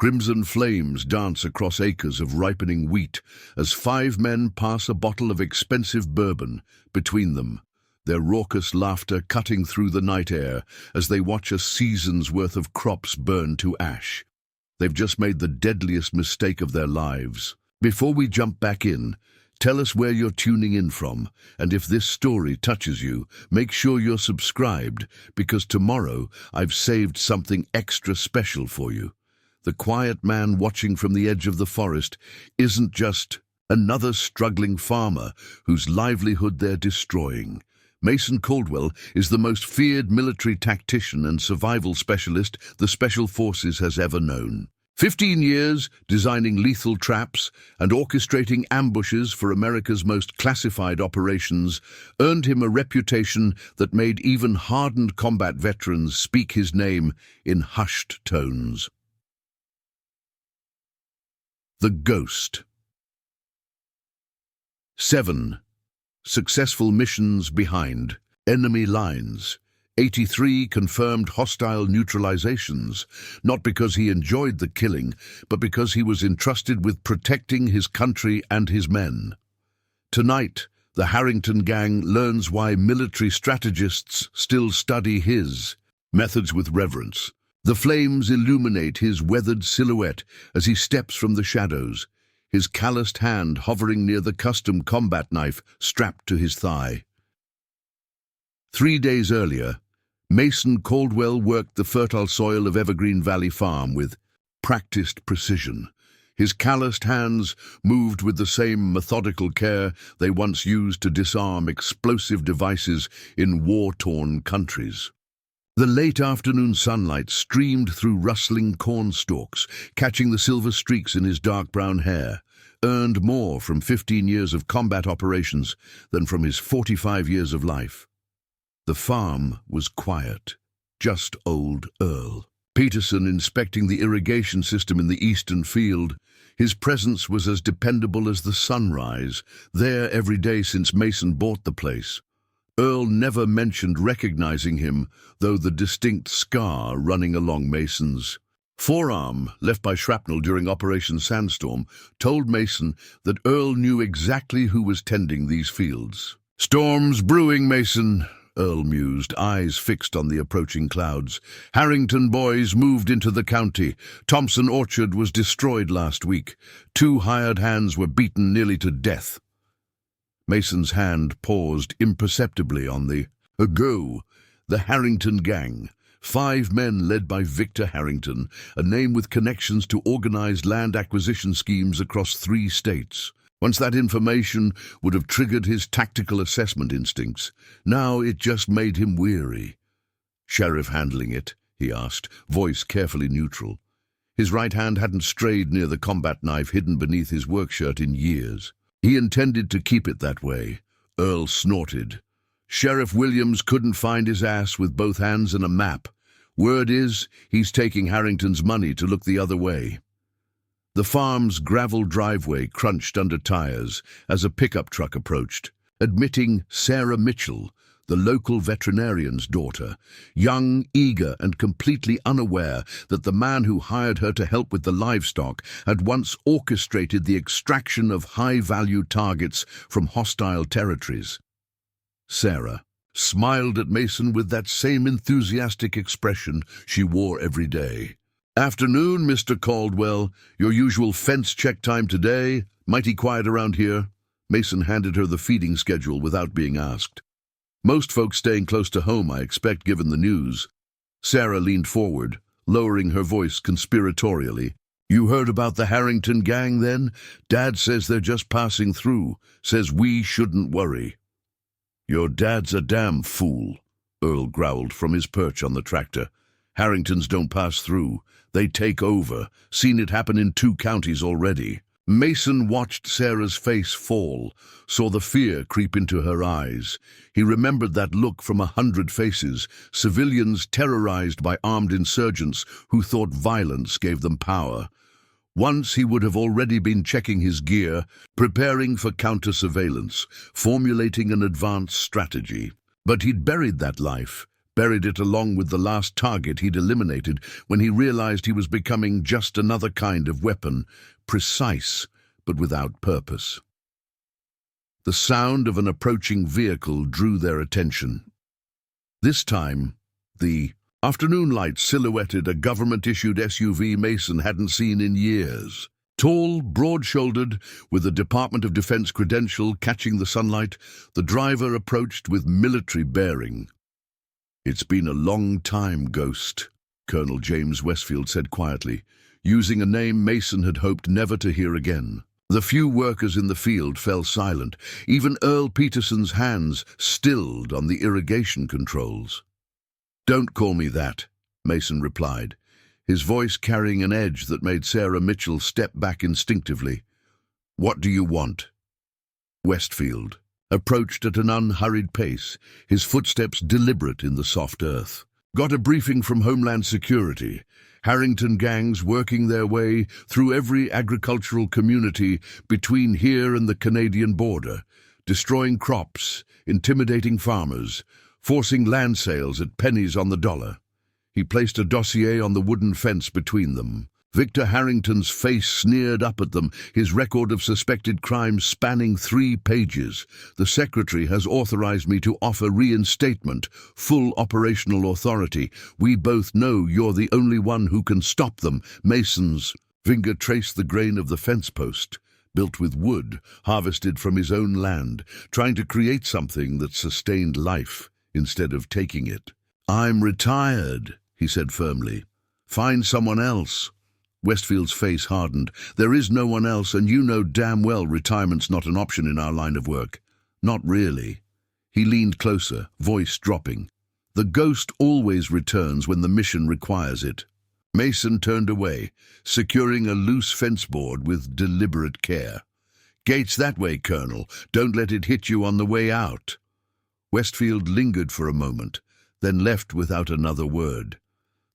Crimson flames dance across acres of ripening wheat as 5 men pass a bottle of expensive bourbon between them, their raucous laughter cutting through the night air as they watch a season's worth of crops burn to ash. They've just made the deadliest mistake of their lives. Before we jump back in, tell us where you're tuning in from, and if this story touches you, make sure you're subscribed, because tomorrow I've saved something extra special for you. The quiet man watching from the edge of the forest isn't just another struggling farmer whose livelihood they're destroying. Mason Caldwell is the most feared military tactician and survival specialist the Special Forces has ever known. 15 years designing lethal traps and orchestrating ambushes for America's most classified operations earned him a reputation that made even hardened combat veterans speak his name in hushed tones. The Ghost. 7. Successful missions behind enemy lines. 83 confirmed hostile neutralizations, not because he enjoyed the killing, but because he was entrusted with protecting his country and his men. Tonight, the Harrington gang learns why military strategists still study his methods with reverence. The flames illuminate his weathered silhouette as he steps from the shadows, his calloused hand hovering near the custom combat knife strapped to his thigh. 3 days earlier, Mason Caldwell worked the fertile soil of Evergreen Valley Farm with practiced precision. His calloused hands moved with the same methodical care they once used to disarm explosive devices in war-torn countries. The late afternoon sunlight streamed through rustling corn stalks, catching the silver streaks in his dark brown hair, earned more from 15 years of combat operations than from his 45 years of life. The farm was quiet, just old Earl Peterson inspecting the irrigation system in the eastern field. His presence was as dependable as the sunrise, there every day since Mason bought the place. Earl never mentioned recognizing him, though the distinct scar running along Mason's forearm, left by shrapnel during Operation Sandstorm, told Mason that Earl knew exactly who was tending these fields. "Storm's brewing, Mason," Earl mused, eyes fixed on the approaching clouds. "Harrington boys moved into the county. Thompson Orchard was destroyed last week. 2 hired hands were beaten nearly to death." Mason's hand paused imperceptibly on the "go." The Harrington gang. 5 men led by Victor Harrington, a name with connections to organized land acquisition schemes across 3 states. Once that information would have triggered his tactical assessment instincts. Now it just made him weary. "Sheriff handling it?" he asked, voice carefully neutral. His right hand hadn't strayed near the combat knife hidden beneath his work shirt in years. He intended to keep it that way. Earl snorted. "Sheriff Williams couldn't find his ass with both hands and a map. Word is, he's taking Harrington's money to look the other way." The farm's gravel driveway crunched under tires as a pickup truck approached, admitting Sarah Mitchell, the local veterinarian's daughter, young, eager, and completely unaware that the man who hired her to help with the livestock had once orchestrated the extraction of high-value targets from hostile territories. Sarah smiled at Mason with that same enthusiastic expression she wore every day. "Afternoon, Mr. Caldwell. Your usual fence check time today? Mighty quiet around here." Mason handed her the feeding schedule without being asked. "Most folks staying close to home, I expect, given the news." Sarah leaned forward, lowering her voice conspiratorially. "You heard about the Harrington gang, then? Dad says they're just passing through. Says we shouldn't worry." "Your dad's a damn fool," Earl growled from his perch on the tractor. "Harringtons don't pass through. They take over. Seen it happen in 2 counties already." Mason watched Sarah's face fall, saw the fear creep into her eyes. He remembered that look from 100 faces, civilians terrorized by armed insurgents who thought violence gave them power. Once he would have already been checking his gear, preparing for counter-surveillance, formulating an advanced strategy. But he'd buried that life, buried it along with the last target he'd eliminated when he realized he was becoming just another kind of weapon, precise but without purpose. The sound of an approaching vehicle drew their attention. This time, the afternoon light silhouetted a government-issued SUV Mason hadn't seen in years. Tall, broad-shouldered, with a Department of Defense credential catching the sunlight, the driver approached with military bearing. "It's been a long time, Ghost," Colonel James Westfield said quietly, using a name Mason had hoped never to hear again. The few workers in the field fell silent. Even Earl Peterson's hands stilled on the irrigation controls. "Don't call me that," Mason replied, his voice carrying an edge that made Sarah Mitchell step back instinctively. "What do you want?" Westfield approached at an unhurried pace, his footsteps deliberate in the soft earth. "Got a briefing from Homeland Security. Harrington gangs working their way through every agricultural community between here and the Canadian border, destroying crops, intimidating farmers, forcing land sales at pennies on the dollar." He placed a dossier on the wooden fence between them. Victor Harrington's face sneered up at them, his record of suspected crimes spanning 3 pages. "The Secretary has authorized me to offer reinstatement, full operational authority. We both know you're the only one who can stop them." Mason's finger traced the grain of the fence post, built with wood, harvested from his own land, trying to create something that sustained life instead of taking it. "I'm retired," he said firmly. "Find someone else." Westfield's face hardened. "There is no one else, and you know damn well retirement's not an option in our line of work." "Not really." He leaned closer, voice dropping. "The Ghost always returns when the mission requires it." Mason turned away, securing a loose fence board with deliberate care. "Gates that way, Colonel. Don't let it hit you on the way out." Westfield lingered for a moment, then left without another word.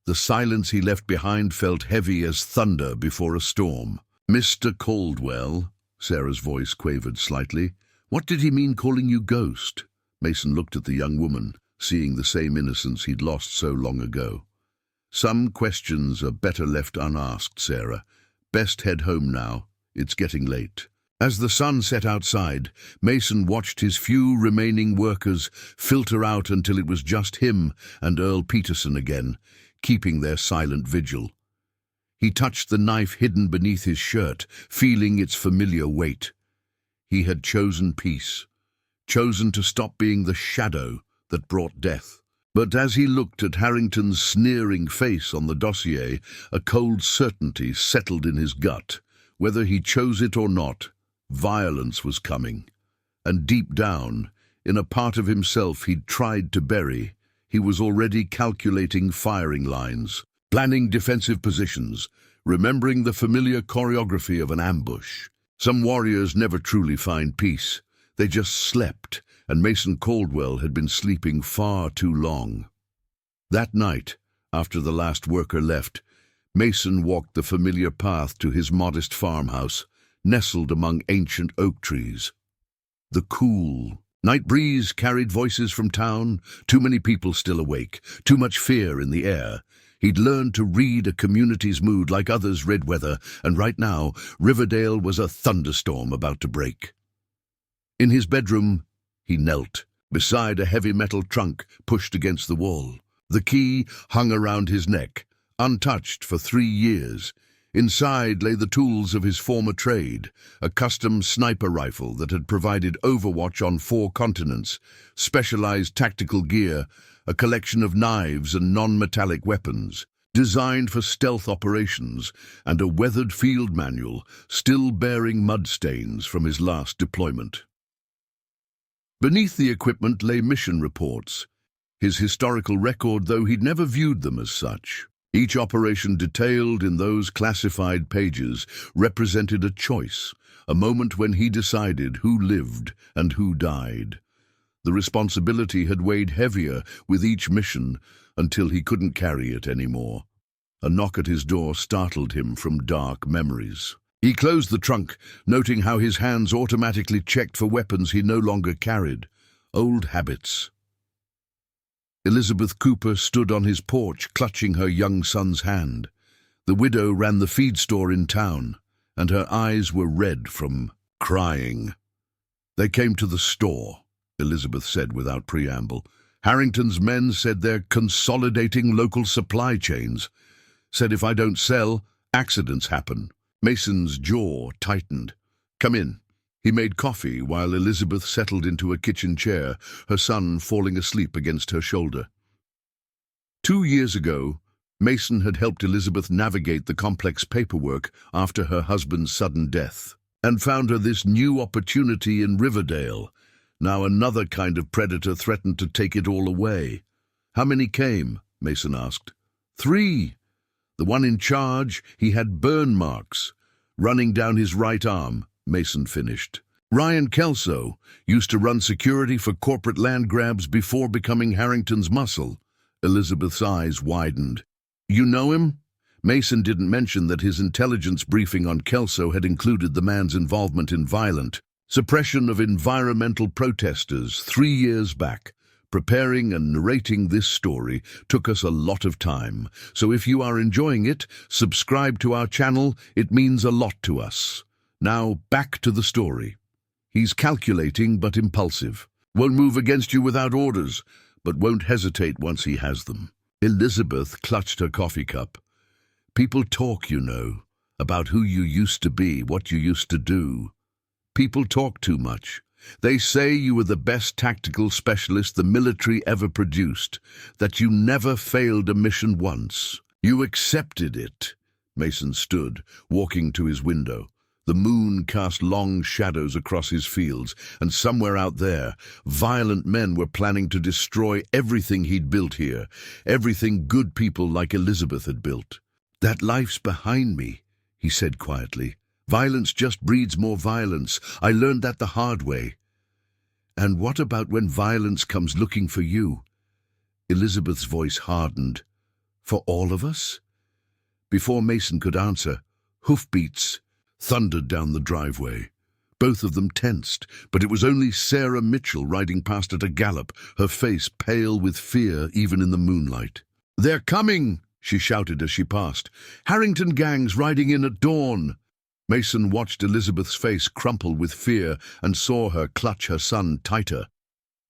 The silence he left behind felt heavy as thunder before a storm. "Mr. Caldwell," Sarah's voice quavered slightly, "what did he mean calling you Ghost?" Mason looked at the young woman, seeing the same innocence he'd lost so long ago. "Some questions are better left unasked, Sarah. Best head home now. It's getting late." As the sun set outside, Mason watched his few remaining workers filter out until it was just him and Earl Peterson again, keeping their silent vigil. He touched the knife hidden beneath his shirt, feeling its familiar weight. He had chosen peace, chosen to stop being the shadow that brought death. But as he looked at Harrington's sneering face on the dossier, a cold certainty settled in his gut. Whether he chose it or not, violence was coming. And deep down, in a part of himself he'd tried to bury, he was already calculating firing lines, planning defensive positions, remembering the familiar choreography of an ambush. Some warriors never truly find peace. They just slept, and Mason Caldwell had been sleeping far too long. That night, after the last worker left, Mason walked the familiar path to his modest farmhouse, nestled among ancient oak trees. The cool night breeze carried voices from town, too many people still awake, too much fear in the air. He'd learned to read a community's mood like others read weather, and right now, Riverdale was a thunderstorm about to break. In his bedroom, he knelt, beside a heavy metal trunk pushed against the wall. The key hung around his neck, untouched for 3 years. Inside lay the tools of his former trade, a custom sniper rifle that had provided overwatch on 4 continents, specialized tactical gear, a collection of knives and non-metallic weapons, designed for stealth operations, and a weathered field manual still bearing mud stains from his last deployment. Beneath the equipment lay mission reports, his historical record, though he'd never viewed them as such. Each operation detailed in those classified pages represented a choice, a moment when he decided who lived and who died. The responsibility had weighed heavier with each mission until he couldn't carry it anymore. A knock at his door startled him from dark memories. He closed the trunk, noting how his hands automatically checked for weapons he no longer carried. Old habits. Elizabeth Cooper stood on his porch, clutching her young son's hand. The widow ran the feed store in town, and her eyes were red from crying. "They came to the store," Elizabeth said without preamble. "Harrington's men said they're consolidating local supply chains. Said if I don't sell, accidents happen." Mason's jaw tightened. "Come in." He made coffee while Elizabeth settled into a kitchen chair, her son falling asleep against her shoulder. 2 years ago, Mason had helped Elizabeth navigate the complex paperwork after her husband's sudden death, and found her this new opportunity in Riverdale. Now another kind of predator threatened to take it all away. "How many came?" Mason asked. 3. The one in charge, he had burn marks running down his right arm, Mason finished. "Ryan Kelso used to run security for corporate land grabs before becoming Harrington's muscle." Elizabeth's eyes widened. "You know him?" Mason didn't mention that his intelligence briefing on Kelso had included the man's involvement in violent suppression of environmental protesters 3 years back. Preparing and narrating this story took us a lot of time, so if you are enjoying it, subscribe to our channel. It means a lot to us. Now, back to the story. He's calculating but impulsive. Won't move against you without orders, but won't hesitate once he has them. Elizabeth clutched her coffee cup. "People talk, you know, about who you used to be, what you used to do. People talk too much. They say you were the best tactical specialist the military ever produced, that you never failed a mission once. You accepted it." Mason stood, walking to his window. The moon cast long shadows across his fields, and somewhere out there, violent men were planning to destroy everything he'd built here, everything good people like Elizabeth had built. "That life's behind me," he said quietly. "Violence just breeds more violence. I learned that the hard way." "And what about when violence comes looking for you?" Elizabeth's voice hardened. "For all of us?" Before Mason could answer, hoofbeats thundered down the driveway. Both of them tensed, but it was only Sarah Mitchell riding past at a gallop, her face pale with fear even in the moonlight. "They're coming!" she shouted as she passed. "Harrington gangs riding in at dawn!" Mason watched Elizabeth's face crumple with fear and saw her clutch her son tighter.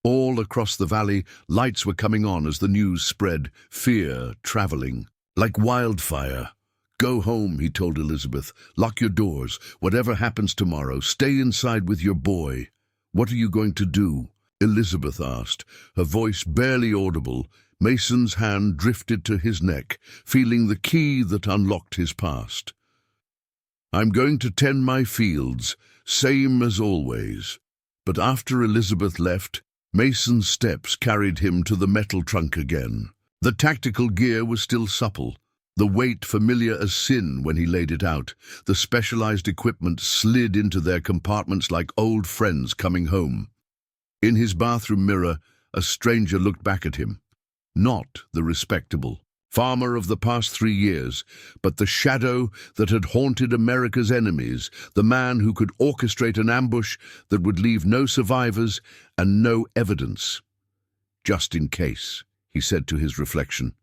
All across the valley, lights were coming on as the news spread, fear traveling like wildfire. "Go home," he told Elizabeth. "Lock your doors. Whatever happens tomorrow, stay inside with your boy." "What are you going to do?" Elizabeth asked, her voice barely audible. Mason's hand drifted to his neck, feeling the key that unlocked his past. "I'm going to tend my fields, same as always." But after Elizabeth left, Mason's steps carried him to the metal trunk again. The tactical gear was still supple, the weight familiar as sin when he laid it out. The specialized equipment slid into their compartments like old friends coming home. In his bathroom mirror, a stranger looked back at him. Not the respectable farmer of the past 3 years, but the shadow that had haunted America's enemies, the man who could orchestrate an ambush that would leave no survivors and no evidence. "Just in case," he said to his reflection.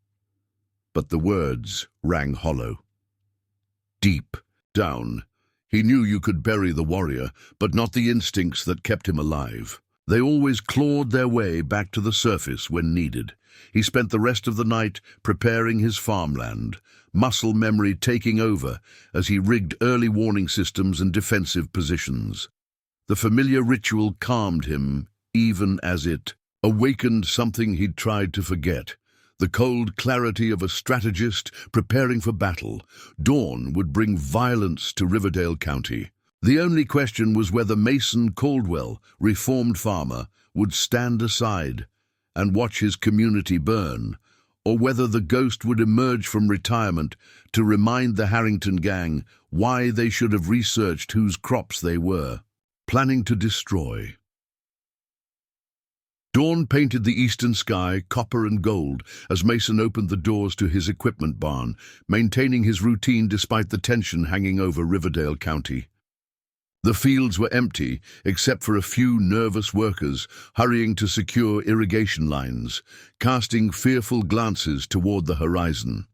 But the words rang hollow. Deep down, he knew you could bury the warrior, but not the instincts that kept him alive. They always clawed their way back to the surface when needed. He spent the rest of the night preparing his farmland, muscle memory taking over as he rigged early warning systems and defensive positions. The familiar ritual calmed him, even as it awakened something he'd tried to forget. The cold clarity of a strategist preparing for battle. Dawn would bring violence to Riverdale County. The only question was whether Mason Caldwell, reformed farmer, would stand aside and watch his community burn, or whether the ghost would emerge from retirement to remind the Harrington gang why they should have researched whose crops they were planning to destroy. Dawn painted the eastern sky copper and gold as Mason opened the doors to his equipment barn, maintaining his routine despite the tension hanging over Riverdale County. The fields were empty, except for a few nervous workers hurrying to secure irrigation lines, casting fearful glances toward the horizon.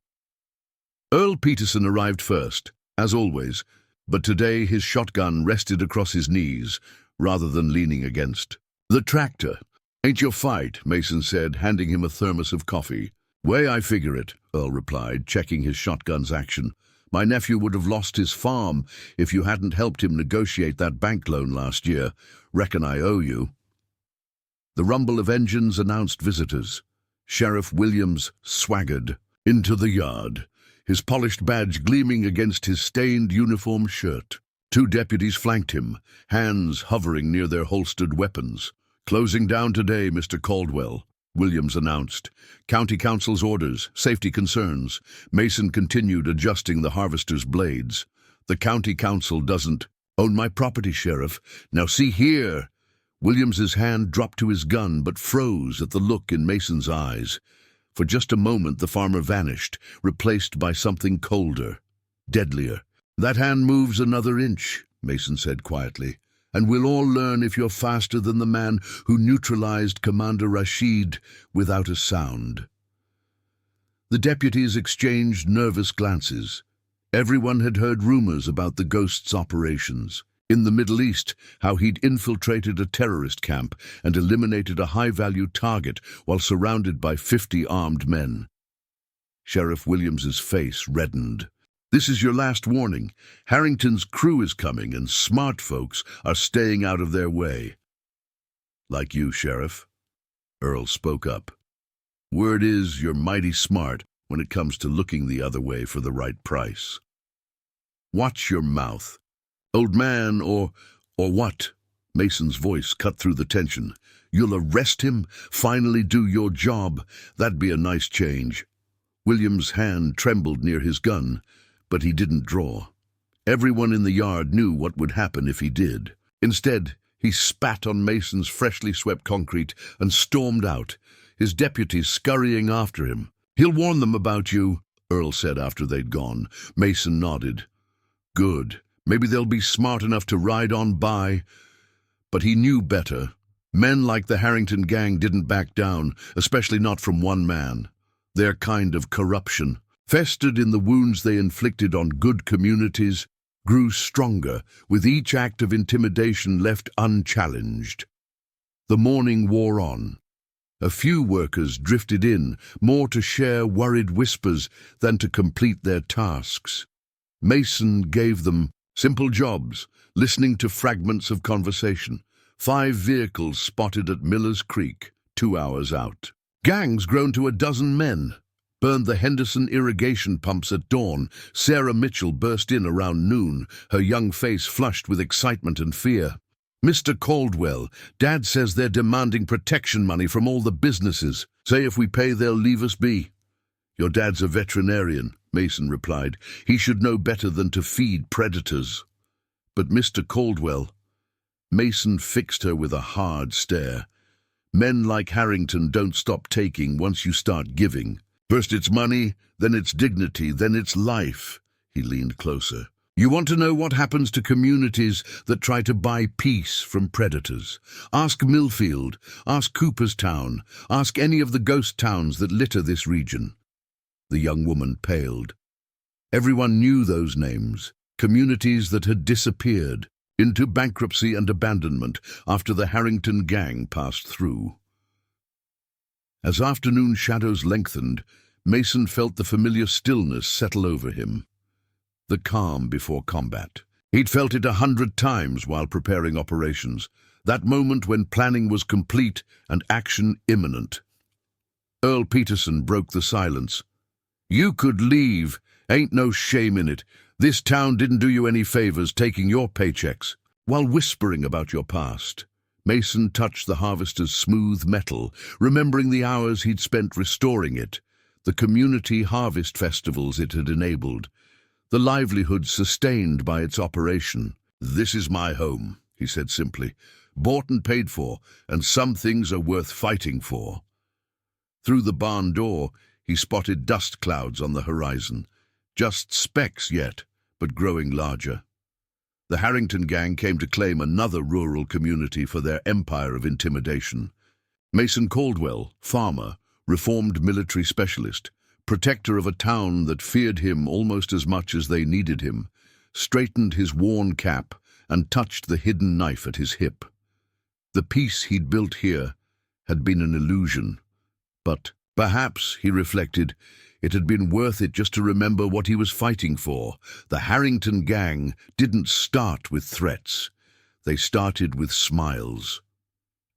Earl Peterson arrived first, as always, but today his shotgun rested across his knees, rather than leaning against. "The tractor. Ain't your fight," Mason said, handing him a thermos of coffee. "Way I figure it," Earl replied, checking his shotgun's action. "My nephew would have lost his farm if you hadn't helped him negotiate that bank loan last year. Reckon I owe you." The rumble of engines announced visitors. Sheriff Williams swaggered into the yard, his polished badge gleaming against his stained uniform shirt. Two deputies flanked him, hands hovering near their holstered weapons. "Closing down today, Mr. Caldwell," Williams announced. "County Council's orders, safety concerns." Mason continued adjusting the harvester's blades. "The County Council doesn't own my property, Sheriff. Now see here." Williams's hand dropped to his gun but froze at the look in Mason's eyes. For just a moment the farmer vanished, replaced by something colder, deadlier. "That hand moves another inch," Mason said quietly, "and we'll all learn if you're faster than the man who neutralized Commander Rashid without a sound." The deputies exchanged nervous glances. Everyone had heard rumors about the Ghost's operations. In the Middle East, how he'd infiltrated a terrorist camp and eliminated a high-value target while surrounded by 50 armed men. Sheriff Williams's face reddened. "This is your last warning. Harrington's crew is coming, and smart folks are staying out of their way." "Like you, Sheriff," Earl spoke up. "Word is you're mighty smart when it comes to looking the other way for the right price." "Watch your mouth. Old man, or what?" Mason's voice cut through the tension. "You'll arrest him? Finally do your job? That'd be a nice change." William's hand trembled near his gun, but he didn't draw. Everyone in the yard knew what would happen if he did. Instead, he spat on Mason's freshly swept concrete and stormed out, his deputies scurrying after him. "He'll warn them about you," Earl said after they'd gone. Mason nodded. "Good. Maybe they'll be smart enough to ride on by." But he knew better. Men like the Harrington gang didn't back down, especially not from one man. Their kind of corruption, festered in the wounds they inflicted on good communities, grew stronger with each act of intimidation left unchallenged. The morning wore on. A few workers drifted in, more to share worried whispers than to complete their tasks. Mason gave them simple jobs, listening to fragments of conversation. 5 vehicles spotted at Miller's Creek, 2 hours out. Gangs grown to a dozen men. Burned the Henderson irrigation pumps at dawn. Sarah Mitchell burst in around noon, her young face flushed with excitement and fear. "Mr. Caldwell, Dad says they're demanding protection money from all the businesses. Say if we pay they'll leave us be." "Your dad's a veterinarian," Mason replied. "He should know better than to feed predators." "But Mr. Caldwell—" Mason fixed her with a hard stare. "Men like Harrington don't stop taking once you start giving. First it's money, then it's dignity, then it's life." He leaned closer. "You want to know what happens to communities that try to buy peace from predators? Ask Millfield, ask Cooperstown, ask any of the ghost towns that litter this region." The young woman paled. Everyone knew those names, communities that had disappeared into bankruptcy and abandonment after the Harrington gang passed through. As afternoon shadows lengthened, Mason felt the familiar stillness settle over him. The calm before combat. He'd felt it 100 times while preparing operations, that moment when planning was complete and action imminent. Earl Peterson broke the silence. "You could leave. Ain't no shame in it. This town didn't do you any favors taking your paychecks." While whispering about your past, Mason touched the harvester's smooth metal, remembering the hours he'd spent restoring it, the community harvest festivals it had enabled, the livelihood sustained by its operation. "This is my home," he said simply. "Bought and paid for, and some things are worth fighting for." Through the barn door, he spotted dust clouds on the horizon. Just specks yet, but growing larger. The Harrington gang came to claim another rural community for their empire of intimidation. Mason Caldwell, farmer, reformed military specialist, protector of a town that feared him almost as much as they needed him, straightened his worn cap and touched the hidden knife at his hip. The peace he'd built here had been an illusion, but perhaps, he reflected, it had been worth it just to remember what he was fighting for. The Harrington gang didn't start with threats. They started with smiles.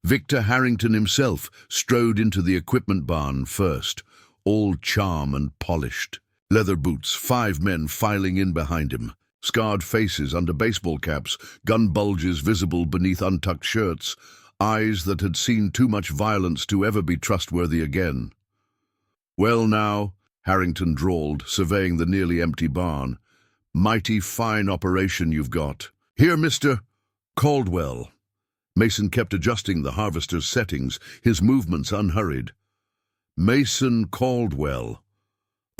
Victor Harrington himself strode into the equipment barn first, all charm and polished. Leather boots, 5 men filing in behind him. Scarred faces under baseball caps, gun bulges visible beneath untucked shirts, eyes that had seen too much violence to ever be trustworthy again. "Well now," Harrington drawled, surveying the nearly empty barn. "Mighty fine operation you've got. Here, Mr. Caldwell." Mason kept adjusting the harvester's settings, his movements unhurried. Mason Caldwell.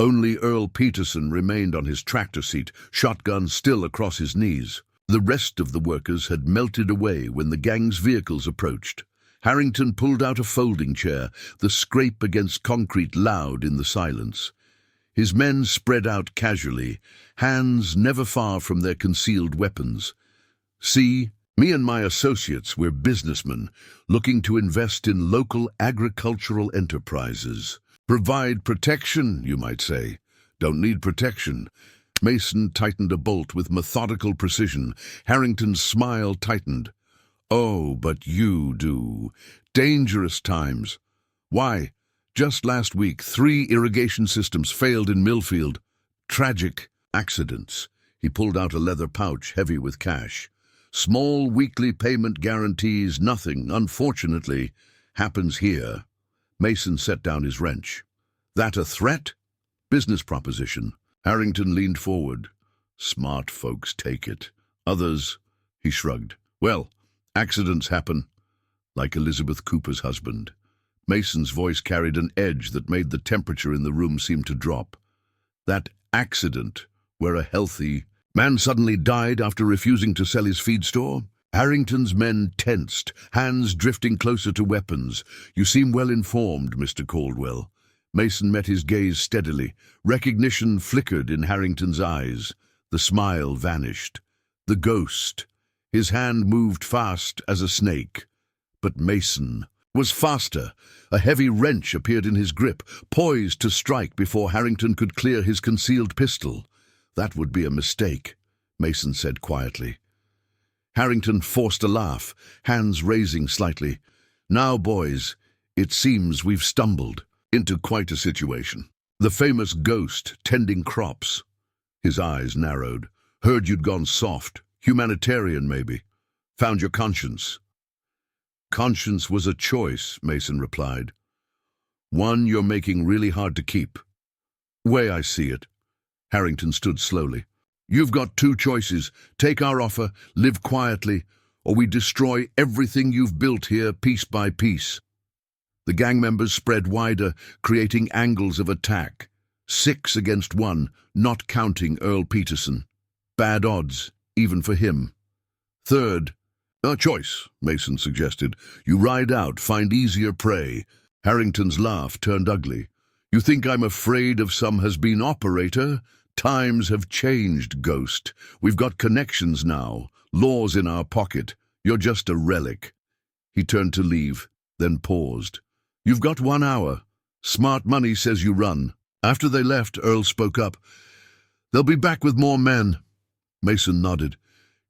Only Earl Peterson remained on his tractor seat, shotgun still across his knees. The rest of the workers had melted away when the gang's vehicles approached. Harrington pulled out a folding chair, the scrape against concrete loud in the silence. His men spread out casually, hands never far from their concealed weapons. "See, me and my associates, we're businessmen, looking to invest in local agricultural enterprises. Provide protection, you might say. Don't need protection." Mason tightened a bolt with methodical precision. Harrington's smile tightened. "Oh, but you do. Dangerous times. Why, just last week, 3 irrigation systems failed in Millfield. Tragic accidents." He pulled out a leather pouch heavy with cash. "Small weekly payment guarantees, nothing, unfortunately, happens here." Mason set down his wrench. "That a threat?" "Business proposition." Harrington leaned forward. "Smart folks take it. Others," he shrugged. "Well, accidents happen, like Elizabeth Cooper's husband." Mason's voice carried an edge that made the temperature in the room seem to drop. "That accident where a healthy man suddenly died after refusing to sell his feed store?" Harrington's men tensed, hands drifting closer to weapons. "You seem well informed, Mr. Caldwell." Mason met his gaze steadily. Recognition flickered in Harrington's eyes. The smile vanished. The ghost. His hand moved fast as a snake. But Mason was faster. A heavy wrench appeared in his grip, poised to strike before Harrington could clear his concealed pistol. "That would be a mistake," Mason said quietly. Harrington forced a laugh, hands raising slightly. "Now, boys, it seems we've stumbled into quite a situation. The famous ghost tending crops." His eyes narrowed. "Heard you'd gone soft. Humanitarian, maybe. Found your conscience." "Conscience was a choice," Mason replied. "One you're making really hard to keep." "Way I see it." Harrington stood slowly. "You've got 2 choices. Take our offer, live quietly, or we destroy everything you've built here piece by piece." The gang members spread wider, creating angles of attack. 6 against 1, not counting Earl Peterson. Bad odds, even for him. "Third, a choice," Mason suggested. "You ride out, find easier prey." Harrington's laugh turned ugly. "You think I'm afraid of some has-been operator? Times have changed, Ghost. We've got connections now, laws in our pocket. You're just a relic." He turned to leave, then paused. "You've got 1 hour. Smart money says you run." After they left, Earl spoke up. "They'll be back with more men." Mason nodded.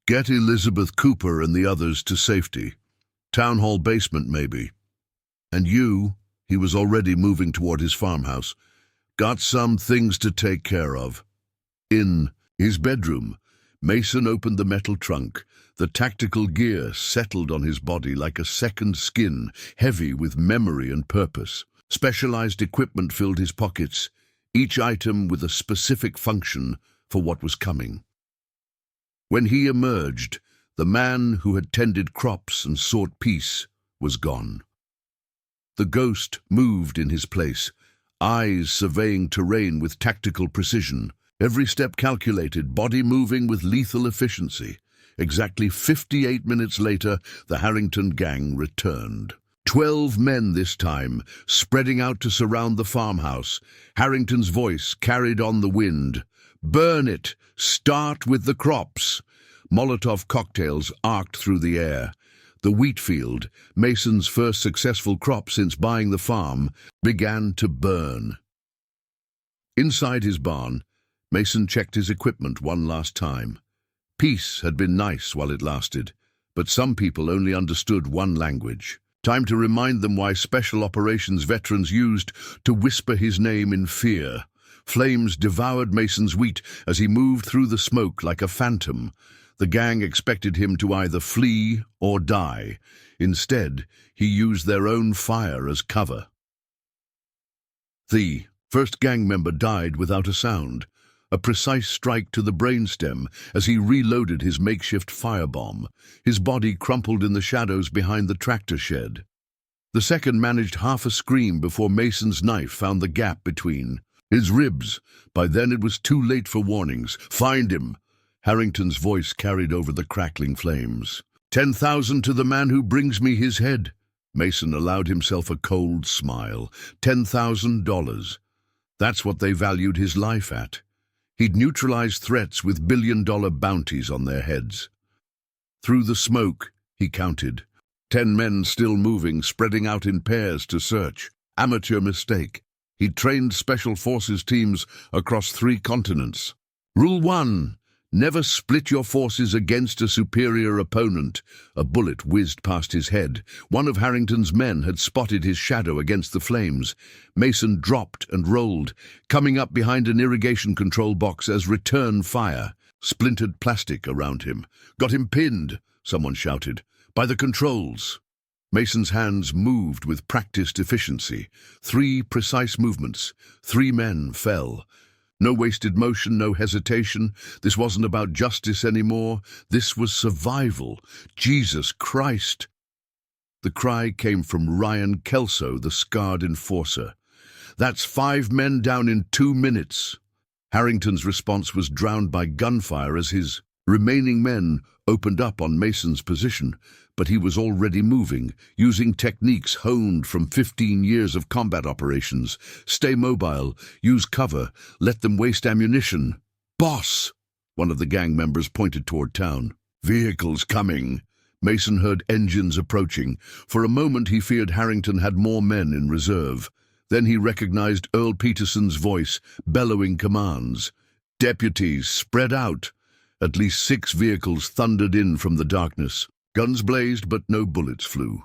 "Get Elizabeth Cooper and the others to safety. Town hall basement, maybe. And you," he was already moving toward his farmhouse, "got some things to take care of." In his bedroom, Mason opened the metal trunk. The tactical gear settled on his body like a second skin, heavy with memory and purpose. Specialized equipment filled his pockets, each item with a specific function for what was coming. When he emerged, the man who had tended crops and sought peace was gone. The ghost moved in his place, eyes surveying terrain with tactical precision, every step calculated, body moving with lethal efficiency. Exactly 58 minutes later, the Harrington gang returned. 12 men this time, spreading out to surround the farmhouse. Harrington's voice carried on the wind. "Burn it! Start with the crops!" Molotov cocktails arced through the air. The wheat field, Mason's first successful crop since buying the farm, began to burn. Inside his barn, Mason checked his equipment one last time. Peace had been nice while it lasted, but some people only understood one language. Time to remind them why special operations veterans used to whisper his name in fear. Flames devoured Mason's wheat as he moved through the smoke like a phantom. The gang expected him to either flee or die. Instead, he used their own fire as cover. The first gang member died without a sound, a precise strike to the brainstem as he reloaded his makeshift firebomb. His body crumpled in the shadows behind the tractor shed. The second managed half a scream before Mason's knife found the gap between his ribs. By then it was too late for warnings. "Find him!" Harrington's voice carried over the crackling flames. 10,000 to the man who brings me his head." Mason allowed himself a cold smile. $10,000. That's what they valued his life at. He'd neutralized threats with billion-dollar bounties on their heads. Through the smoke, he counted. 10 men still moving, spreading out in pairs to search. Amateur mistake. He'd trained special forces teams across 3 continents. Rule 1. Never split your forces against a superior opponent. A bullet whizzed past his head. One of Harrington's men had spotted his shadow against the flames. Mason dropped and rolled, coming up behind an irrigation control box as return fire. Splintered plastic around him. "Got him pinned," someone shouted. "By the controls." Mason's hands moved with practiced efficiency. 3 precise movements. 3 men fell. No wasted motion, no hesitation. This wasn't about justice anymore. This was survival. Jesus Christ! The cry came from Ryan Kelso, the scarred enforcer. "That's 5 men down in 2 minutes. Harrington's response was drowned by gunfire as his remaining men opened up on Mason's position, but he was already moving, using techniques honed from 15 years of combat operations. Stay mobile, use cover, let them waste ammunition. "Boss!" One of the gang members pointed toward town. "Vehicles coming." Mason heard engines approaching. For a moment he feared Harrington had more men in reserve. Then he recognized Earl Peterson's voice, bellowing commands. "Deputies, spread out." At least 6 vehicles thundered in from the darkness. Guns blazed, but no bullets flew.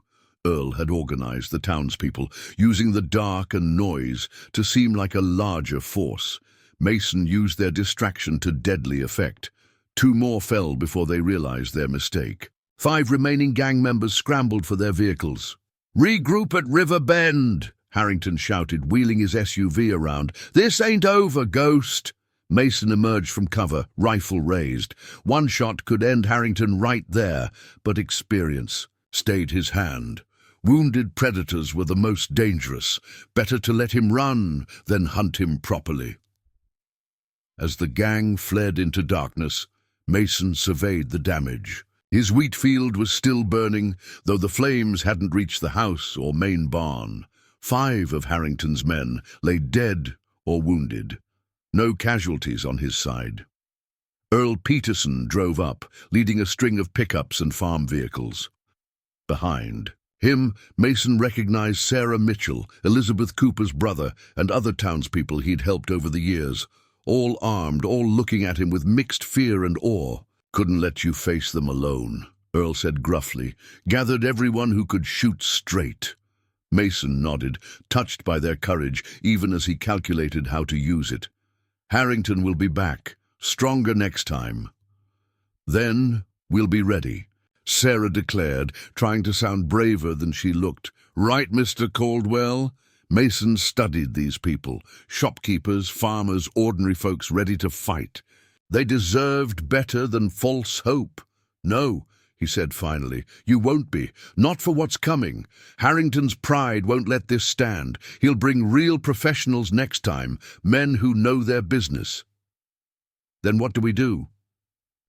Earl had organized the townspeople, using the dark and noise to seem like a larger force. Mason used their distraction to deadly effect. 2 more fell before they realized their mistake. 5 remaining gang members scrambled for their vehicles. "Regroup at River Bend," Harrington shouted, wheeling his SUV around. "This ain't over, Ghost." Mason emerged from cover, rifle raised. One shot could end Harrington right there, but experience stayed his hand. Wounded predators were the most dangerous. Better to let him run than hunt him properly. As the gang fled into darkness, Mason surveyed the damage. His wheat field was still burning, though the flames hadn't reached the house or main barn. 5 of Harrington's men lay dead or wounded. No casualties on his side. Earl Peterson drove up, leading a string of pickups and farm vehicles. Behind him, Mason recognized Sarah Mitchell, Elizabeth Cooper's brother, and other townspeople he'd helped over the years, all armed, all looking at him with mixed fear and awe. "Couldn't let you face them alone," Earl said gruffly. "Gathered everyone who could shoot straight." Mason nodded, touched by their courage, even as he calculated how to use it. "Harrington will be back, stronger next time. Then we'll be ready," Sarah declared, trying to sound braver than she looked. "Right, Mr. Caldwell?" Mason studied these people, shopkeepers, farmers, ordinary folks ready to fight. They deserved better than false hope. "No," he said finally, "you won't be. Not for what's coming. Harrington's pride won't let this stand. He'll bring real professionals next time, men who know their business." "Then what do we do?"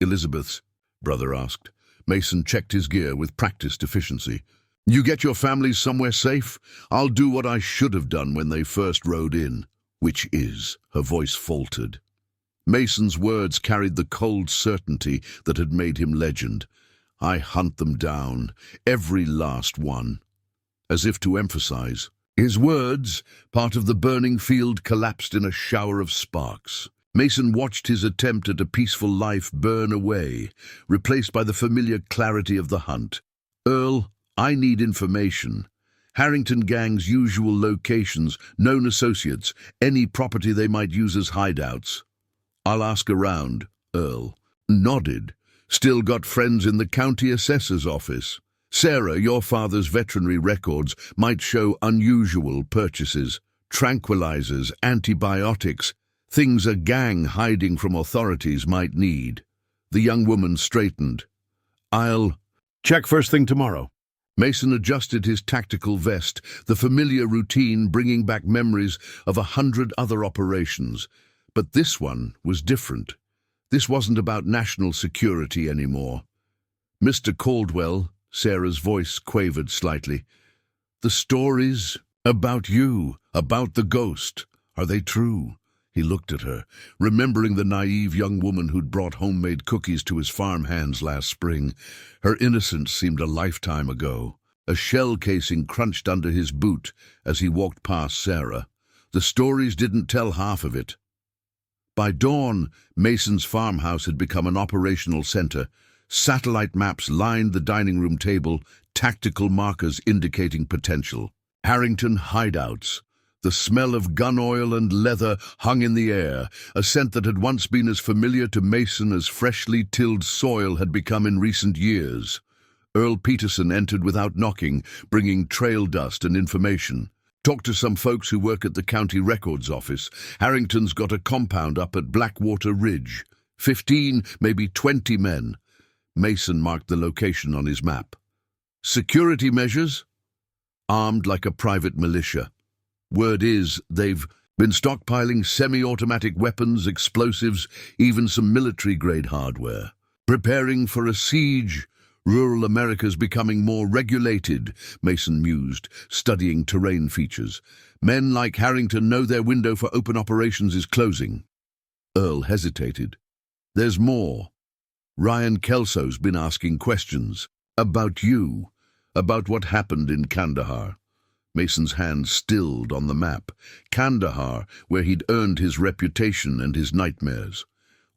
Elizabeth's Brother asked. Mason checked his gear with practiced efficiency. You get your families somewhere safe? I'll do what I should have done when they first rode in. Which is, her voice faltered. Mason's words carried the cold certainty that had made him legend. I hunt them down, every last one. As if to emphasize. His words, part of the burning field, collapsed in a shower of sparks. Mason watched his attempt at a peaceful life burn away, replaced by the familiar clarity of the hunt. Earl, I need information. Harrington Gang's usual locations, known associates, any property they might use as hideouts. I'll ask around. Earl nodded. Still got friends in the county assessor's office. Sarah, your father's veterinary records might show unusual purchases. Tranquilizers, antibiotics, things a gang hiding from authorities might need. The young woman straightened. I'll check first thing tomorrow. Mason adjusted his tactical vest, the familiar routine bringing back memories of 100 other operations. But this one was different. This wasn't about national security anymore. Mr. Caldwell, Sarah's voice quavered slightly. The stories about you, about the ghost, are they true? He looked at her, remembering the naive young woman who'd brought homemade cookies to his farm hands last spring. Her innocence seemed a lifetime ago. A shell casing crunched under his boot as he walked past Sarah. The stories didn't tell half of it. By dawn, Mason's farmhouse had become an operational center. Satellite maps lined the dining room table, tactical markers indicating potential. Harrington hideouts. The smell of gun oil and leather hung in the air, a scent that had once been as familiar to Mason as freshly tilled soil had become in recent years. Earl Peterson entered without knocking, bringing trail dust and information. Talked to some folks who work at the county records office. Harrington's got a compound up at Blackwater Ridge. 15, maybe 20 men. Mason marked the location on his map. Security measures? Armed like a private militia. Word is they've been stockpiling semi-automatic weapons, explosives, even some military-grade hardware. Preparing for a siege. Rural America's becoming more regulated, Mason mused, studying terrain features. Men like Harrington know their window for open operations is closing. Earl hesitated. There's more. Ryan Kelso's been asking questions. About you. About what happened in Kandahar. Mason's hand stilled on the map. Kandahar, where he'd earned his reputation and his nightmares.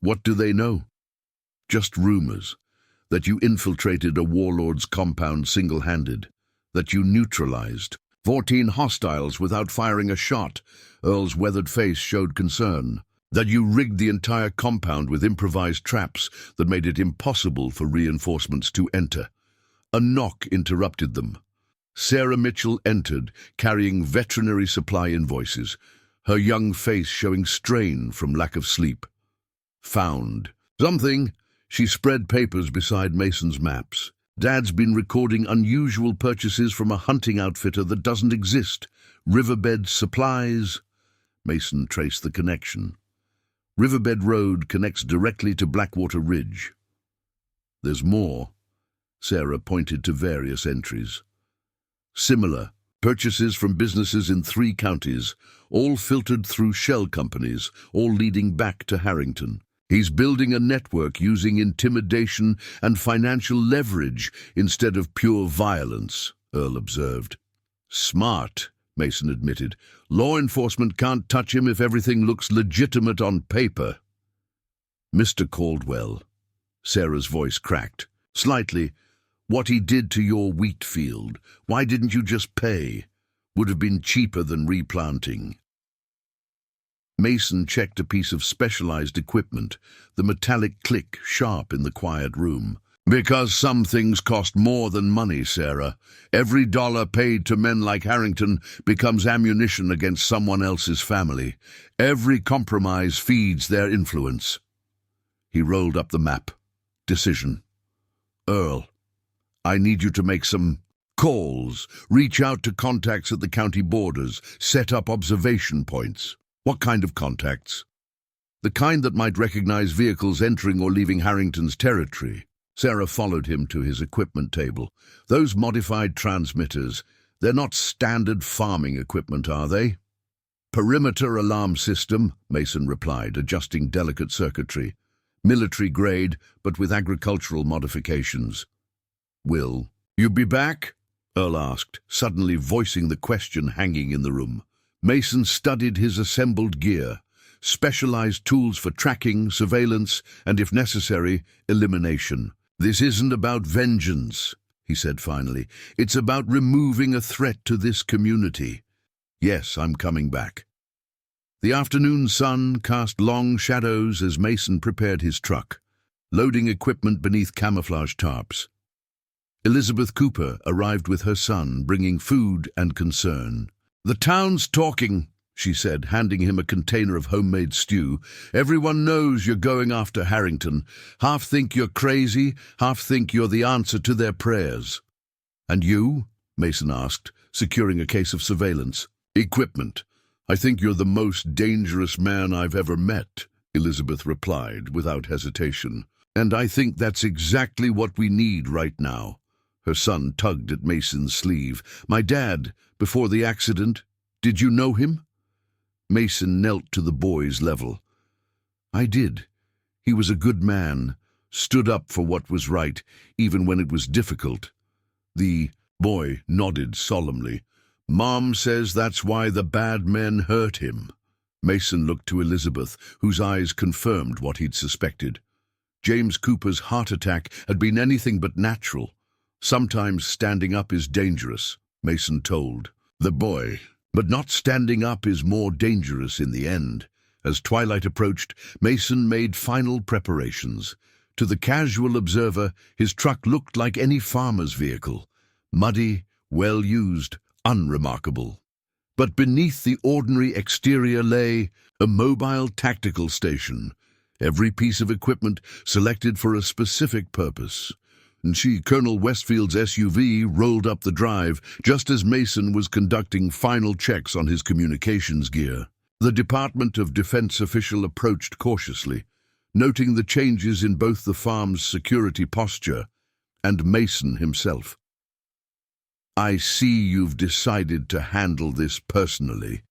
What do they know? Just rumors. That you infiltrated a warlord's compound single-handed. That you neutralized 14 hostiles without firing a shot. Earl's weathered face showed concern. That you rigged the entire compound with improvised traps that made it impossible for reinforcements to enter. A knock interrupted them. Sarah Mitchell entered, carrying veterinary supply invoices, her young face showing strain from lack of sleep. Found. Something. She spread papers beside Mason's maps. Dad's been recording unusual purchases from a hunting outfitter that doesn't exist. Riverbed Supplies. Mason traced the connection. Riverbed Road connects directly to Blackwater Ridge. There's more. Sarah pointed to various entries. Similar. Purchases from businesses in 3 counties, all filtered through shell companies, all leading back to Harrington. He's building a network using intimidation and financial leverage instead of pure violence, Earl observed. Smart, Mason admitted. Law enforcement can't touch him if everything looks legitimate on paper. Mr. Caldwell, Sarah's voice cracked. Slightly. What he did to your wheat field, why didn't you just pay? Would have been cheaper than replanting. Mason checked a piece of specialized equipment, the metallic click sharp in the quiet room. Because some things cost more than money, Sarah. Every dollar paid to men like Harrington becomes ammunition against someone else's family. Every compromise feeds their influence. He rolled up the map. Decision. Earl, I need you to make some calls, reach out to contacts at the county borders, set up observation points. What kind of contacts? The kind that might recognize vehicles entering or leaving Harrington's territory. Sarah followed him to his equipment table. Those modified transmitters, they're not standard farming equipment, are they? Perimeter alarm system, Mason replied, adjusting delicate circuitry. Military grade, but with agricultural modifications. Will you be back? Earl asked, suddenly voicing the question hanging in the room. Mason studied his assembled gear, specialized tools for tracking, surveillance, and, if necessary, elimination. This isn't about vengeance, he said finally. It's about removing a threat to this community. Yes, I'm coming back. The afternoon sun cast long shadows as Mason prepared his truck, loading equipment beneath camouflage tarps. Elizabeth Cooper arrived with her son, bringing food and concern. "The town's talking," she said, handing him a container of homemade stew. "Everyone knows you're going after Harrington. Half think you're crazy, half think you're the answer to their prayers." "And you?" Mason asked, securing a case of surveillance. "Equipment. I think you're the most dangerous man I've ever met," Elizabeth replied without hesitation. "And I think that's exactly what we need right now." Her son tugged at Mason's sleeve. "My dad, before the accident, did you know him?" Mason knelt to the boy's level. "I did. He was a good man, stood up for what was right, even when it was difficult." The boy nodded solemnly. "Mom says that's why the bad men hurt him." Mason looked to Elizabeth, whose eyes confirmed what he'd suspected. James Cooper's heart attack had been anything but natural. "Sometimes standing up is dangerous," Mason told the boy. "But not standing up is more dangerous in the end." As twilight approached, Mason made final preparations. To the casual observer, his truck looked like any farmer's vehicle. Muddy, well-used, unremarkable. But beneath the ordinary exterior lay a mobile tactical station, every piece of equipment selected for a specific purpose. And Colonel Westfield's SUV rolled up the drive just as Mason was conducting final checks on his communications gear. The Department of Defense official approached cautiously, noting the changes in both the farm's security posture and Mason himself. "I see you've decided to handle this personally,"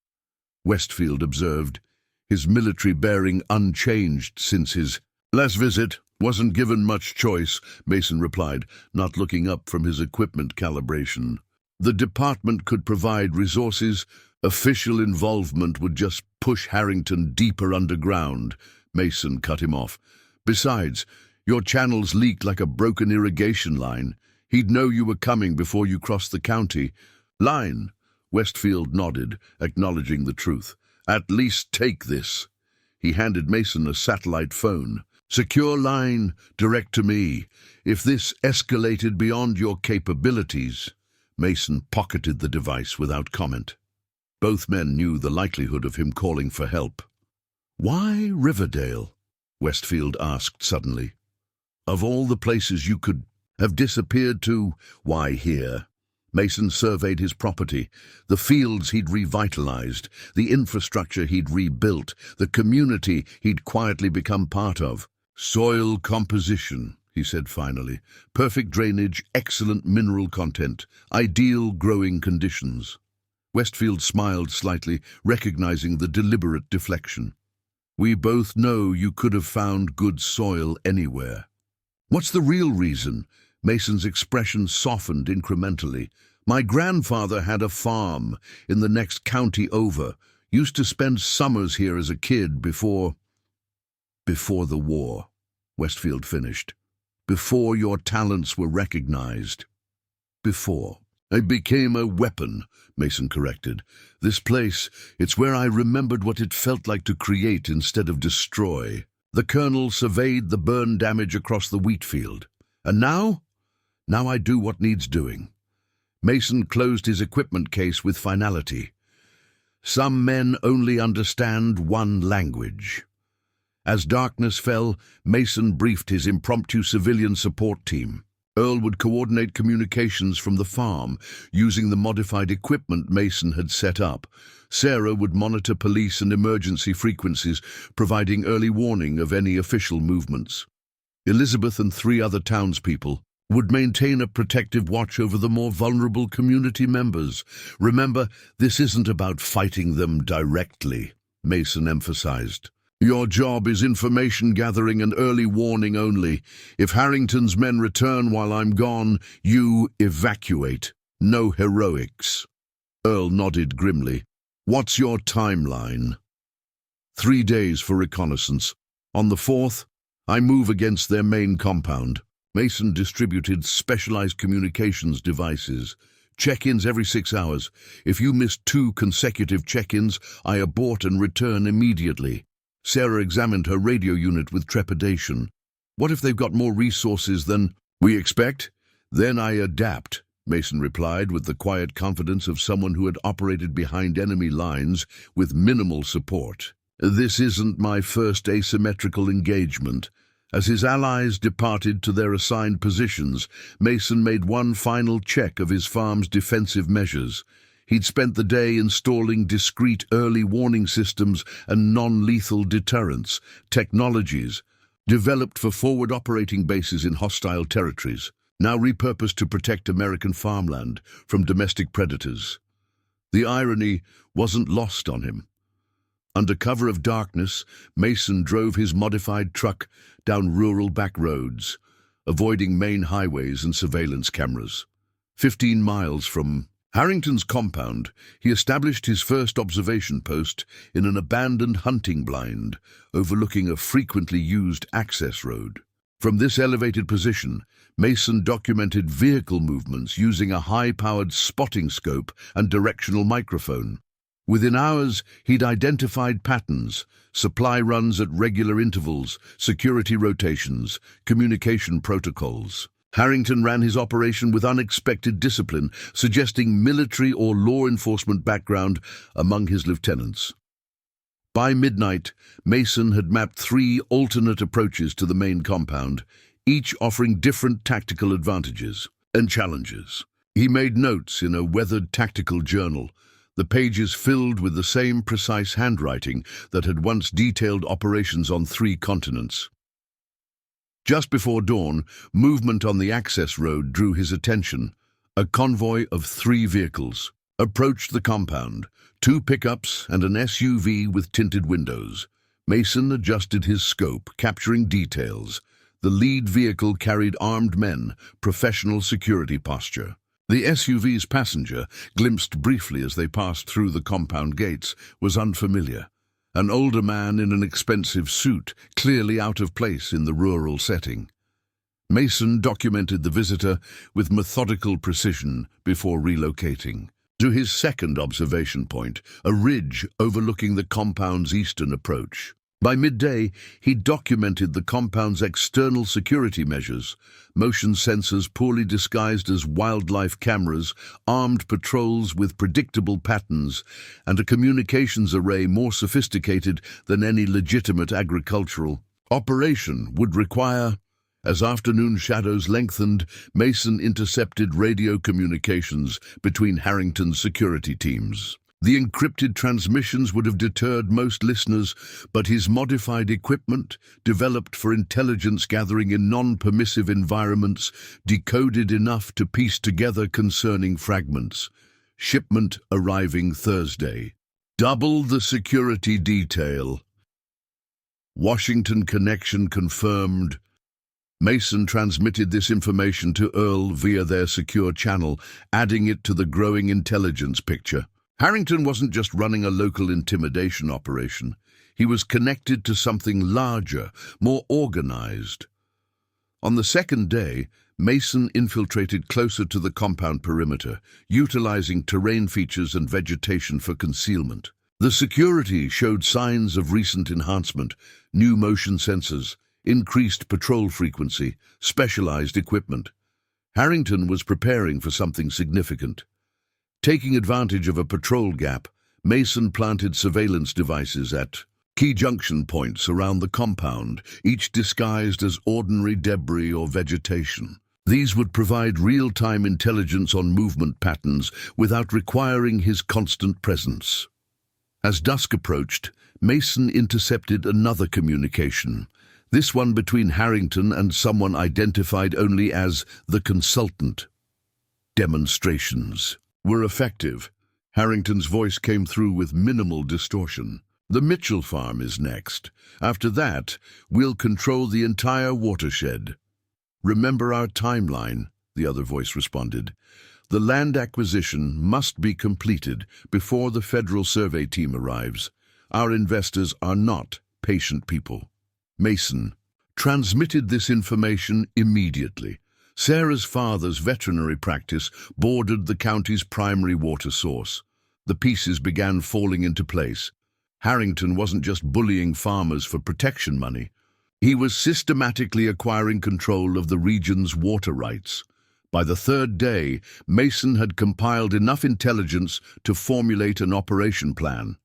Westfield observed, his military bearing unchanged since his last visit. "Wasn't given much choice," Mason replied, not looking up from his equipment calibration. "The department could provide resources. Official involvement would just push Harrington deeper underground." Mason cut him off. "Besides, your channels leak like a broken irrigation line. He'd know you were coming before you crossed the county line." Westfield nodded, acknowledging the truth. "At least take this." He handed Mason a satellite phone. "Secure line, direct to me. If this escalated beyond your capabilities..." Mason pocketed the device without comment. Both men knew the likelihood of him calling for help. "Why Riverdale?" Westfield asked suddenly. "Of all the places you could have disappeared to, why here?" Mason surveyed his property, the fields he'd revitalized, the infrastructure he'd rebuilt, the community he'd quietly become part of. "Soil composition," he said finally. "Perfect drainage, excellent mineral content, ideal growing conditions." Westfield smiled slightly, recognizing the deliberate deflection. "We both know you could have found good soil anywhere." "What's the real reason?" Mason's expression softened incrementally. "My grandfather had a farm in the next county over. Used to spend summers here as a kid before the war," Westfield finished. "Before your talents were recognized. Before I became a weapon," Mason corrected. "This place, it's where I remembered what it felt like to create instead of destroy." The colonel surveyed the burn damage across the wheat field. "And now? Now I do what needs doing." Mason closed his equipment case with finality. "Some men only understand one language." As darkness fell, Mason briefed his impromptu civilian support team. Earl would coordinate communications from the farm, using the modified equipment Mason had set up. Sarah would monitor police and emergency frequencies, providing early warning of any official movements. Elizabeth and 3 other townspeople would maintain a protective watch over the more vulnerable community members. Remember, this isn't about fighting them directly, Mason emphasized. Your job is information gathering and early warning only. If Harrington's men return while I'm gone, you evacuate. No heroics. Earl nodded grimly. What's your timeline? 3 days for reconnaissance. On the 4th, I move against their main compound. Mason distributed specialized communications devices. Check-ins every 6 hours. If you miss 2 consecutive check-ins, I abort and return immediately. Sarah examined her radio unit with trepidation. What if they've got more resources than we expect? Then I adapt, Mason replied with the quiet confidence of someone who had operated behind enemy lines with minimal support. This isn't my first asymmetrical engagement. As his allies departed to their assigned positions, Mason made one final check of his farm's defensive measures. He'd spent the day installing discreet early warning systems and non-lethal deterrence, technologies developed for forward operating bases in hostile territories, now repurposed to protect American farmland from domestic predators. The irony wasn't lost on him. Under cover of darkness, Mason drove his modified truck down rural back roads, avoiding main highways and surveillance cameras. 15 miles from Harrington's compound, he established his first observation post in an abandoned hunting blind overlooking a frequently used access road. From this elevated position, Mason documented vehicle movements using a high-powered spotting scope and directional microphone. Within hours, he'd identified patterns, supply runs at regular intervals, security rotations, communication protocols. Harrington ran his operation with unexpected discipline, suggesting military or law enforcement background among his lieutenants. By midnight, Mason had mapped 3 alternate approaches to the main compound, each offering different tactical advantages and challenges. He made notes in a weathered tactical journal, the pages filled with the same precise handwriting that had once detailed operations on 3 continents. Just before dawn, movement on the access road drew his attention. A convoy of 3 vehicles approached the compound, 2 pickups and an SUV with tinted windows. Mason adjusted his scope, capturing details. The lead vehicle carried armed men, professional security posture. The SUV's passenger, glimpsed briefly as they passed through the compound gates, was unfamiliar. An older man in an expensive suit, clearly out of place in the rural setting. Mason documented the visitor with methodical precision before relocating to his second observation point, a ridge overlooking the compound's eastern approach. By midday, he documented the compound's external security measures, motion sensors poorly disguised as wildlife cameras, armed patrols with predictable patterns, and a communications array more sophisticated than any legitimate agricultural operation would require. As afternoon shadows lengthened, Mason intercepted radio communications between Harrington's security teams. The encrypted transmissions would have deterred most listeners, but his modified equipment, developed for intelligence gathering in non-permissive environments, decoded enough to piece together concerning fragments. Shipment arriving Thursday. Double the security detail. Washington connection confirmed. Mason transmitted this information to Earl via their secure channel, adding it to the growing intelligence picture. Harrington wasn't just running a local intimidation operation. He was connected to something larger, more organized. On the second day, Mason infiltrated closer to the compound perimeter, utilizing terrain features and vegetation for concealment. The security showed signs of recent enhancement, new motion sensors, increased patrol frequency, specialized equipment. Harrington was preparing for something significant. Taking advantage of a patrol gap, Mason planted surveillance devices at key junction points around the compound, each disguised as ordinary debris or vegetation. These would provide real-time intelligence on movement patterns without requiring his constant presence. As dusk approached, Mason intercepted another communication, This one between Harrington and someone identified only as the consultant. Demonstrations were effective. Harrington's voice came through with minimal distortion. The Mitchell farm is next. After that, we'll control the entire watershed. Remember our timeline, the other voice responded. The land acquisition must be completed before the federal survey team arrives. Our investors are not patient people. Mason transmitted this information immediately. Sarah's father's veterinary practice bordered the county's primary water source. The pieces began falling into place. Harrington wasn't just bullying farmers for protection money. He was systematically acquiring control of the region's water rights. By the third day, Mason had compiled enough intelligence to formulate an operation plan.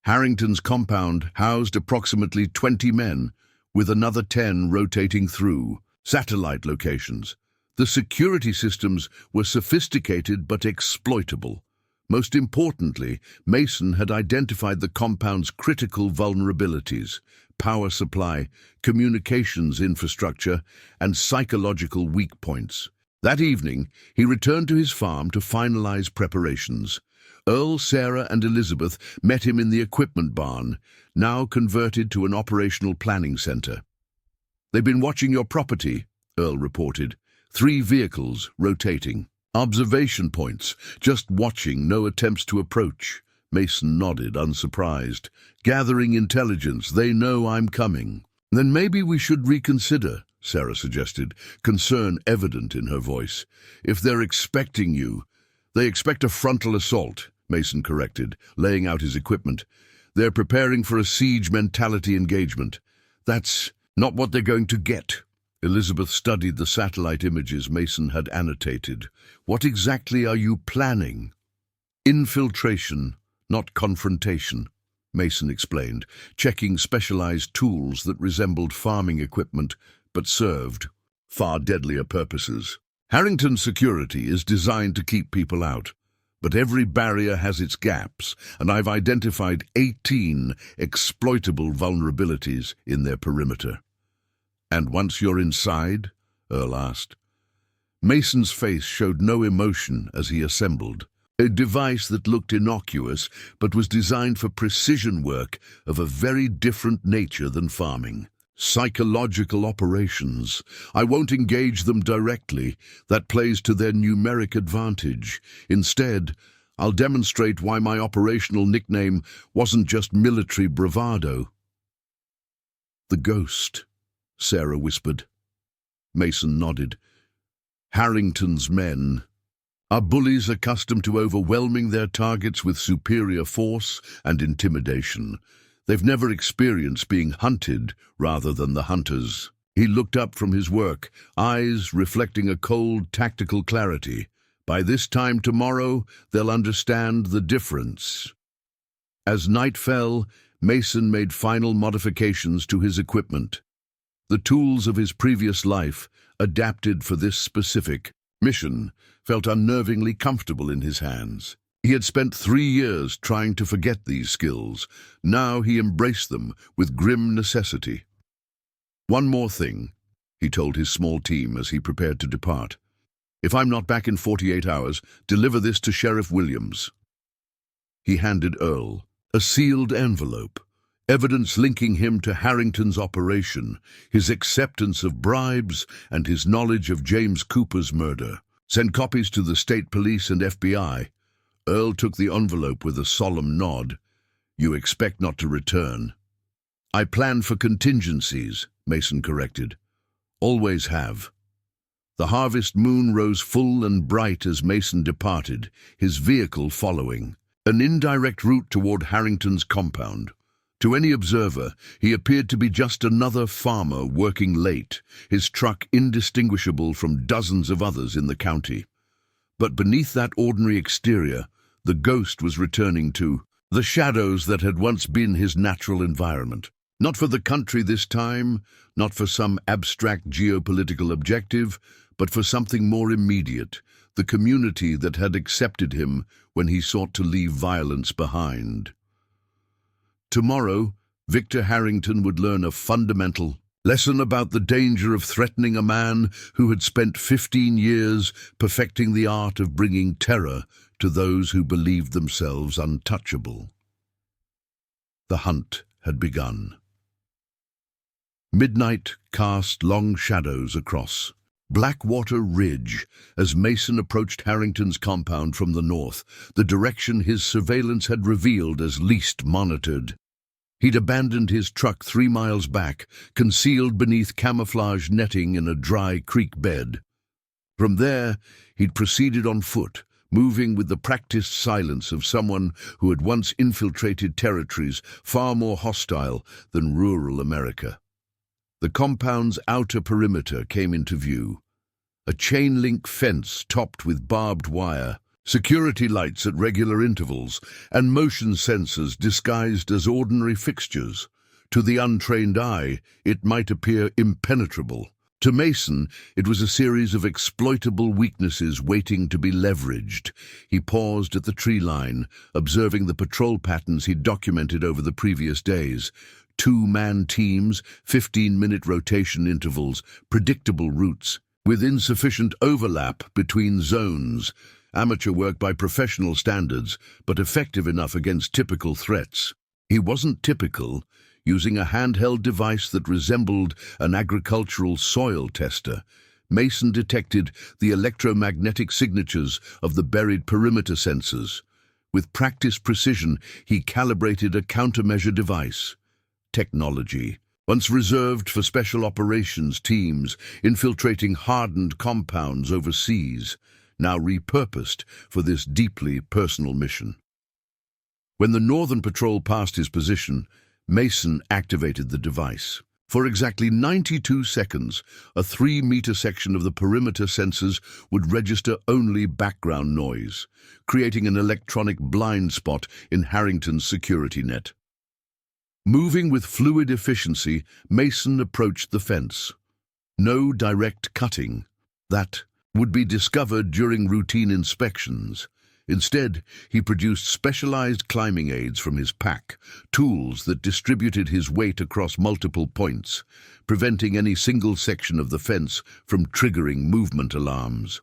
Harrington's compound housed approximately 20 men, with another 10 rotating through satellite locations. The security systems were sophisticated but exploitable. Most importantly, Mason had identified the compound's critical vulnerabilities: power supply, communications infrastructure, and psychological weak points. That evening, he returned to his farm to finalize preparations. Earl, Sarah, and Elizabeth met him in the equipment barn, now converted to an operational planning center. "They've been watching your property," Earl reported. 3 vehicles rotating. "Observation points, just watching, no attempts to approach." Mason nodded, unsurprised. "Gathering intelligence, they know I'm coming." "Then maybe we should reconsider," Sarah suggested, concern evident in her voice. "If they're expecting you—" "They expect a frontal assault," Mason corrected, laying out his equipment. "They're preparing for a siege mentality engagement. That's not what they're going to get." Elizabeth studied the satellite images Mason had annotated. "What exactly are you planning?" "Infiltration, not confrontation," Mason explained, checking specialized tools that resembled farming equipment but served far deadlier purposes. "Harrington's security is designed to keep people out, but every barrier has its gaps, and I've identified 18 exploitable vulnerabilities in their perimeter." "And once you're inside?" Earl asked. Mason's face showed no emotion as he assembled. A device that looked innocuous but was designed for precision work of a very different nature than farming. "Psychological operations. I won't engage them directly. That plays to their numeric advantage. Instead, I'll demonstrate why my operational nickname wasn't just military bravado." "The Ghost," Sarah whispered. Mason nodded. "Harrington's men are bullies accustomed to overwhelming their targets with superior force and intimidation. They've never experienced being hunted rather than the hunters." He looked up from his work, eyes reflecting a cold, tactical clarity. "By this time tomorrow, they'll understand the difference." As night fell, Mason made final modifications to his equipment. The tools of his previous life, adapted for this specific mission, felt unnervingly comfortable in his hands. He had spent 3 years trying to forget these skills. Now he embraced them with grim necessity. "One more thing," he told his small team as he prepared to depart. "If I'm not back in 48 hours, deliver this to Sheriff Williams." He handed Earl a sealed envelope, evidence linking him to Harrington's operation, his acceptance of bribes, and his knowledge of James Cooper's murder. "Send copies to the state police and FBI." Earl took the envelope with a solemn nod. "You expect not to return." "I plan for contingencies," Mason corrected. "Always have." The harvest moon rose full and bright as Mason departed, his vehicle following, an indirect route toward Harrington's compound. To any observer, he appeared to be just another farmer working late, his truck indistinguishable from dozens of others in the county. But beneath that ordinary exterior, the ghost was returning to the shadows that had once been his natural environment. Not for the country this time, not for some abstract geopolitical objective, but for something more immediate, the community that had accepted him when he sought to leave violence behind. Tomorrow, Victor Harrington would learn a fundamental lesson about the danger of threatening a man who had spent 15 years perfecting the art of bringing terror to those who believed themselves untouchable. The hunt had begun. Midnight cast long shadows across Blackwater Ridge as Mason approached Harrington's compound from the north, the direction his surveillance had revealed as least monitored. He'd abandoned his truck 3 miles back, concealed beneath camouflage netting in a dry creek bed. From there, he'd proceeded on foot, moving with the practiced silence of someone who had once infiltrated territories far more hostile than rural America. The compound's outer perimeter came into view. A chain-link fence topped with barbed wire, security lights at regular intervals, and motion sensors disguised as ordinary fixtures. To the untrained eye, it might appear impenetrable. To Mason, it was a series of exploitable weaknesses waiting to be leveraged. He paused at the tree line, observing the patrol patterns he'd documented over the previous days. 2-man teams, 15-minute rotation intervals, predictable routes, with insufficient overlap between zones. Amateur work by professional standards, but effective enough against typical threats. He wasn't typical, using a handheld device that resembled an agricultural soil tester. Mason detected the electromagnetic signatures of the buried perimeter sensors. With practiced precision, he calibrated a countermeasure device. Technology, once reserved for special operations teams infiltrating hardened compounds overseas, now repurposed for this deeply personal mission. When the Northern Patrol passed his position, Mason activated the device. For exactly 92 seconds, a 3-meter section of the perimeter sensors would register only background noise, creating an electronic blind spot in Harrington's security net. Moving with fluid efficiency, Mason approached the fence. No direct cutting. That would be discovered during routine inspections. Instead, he produced specialized climbing aids from his pack, tools that distributed his weight across multiple points, preventing any single section of the fence from triggering movement alarms.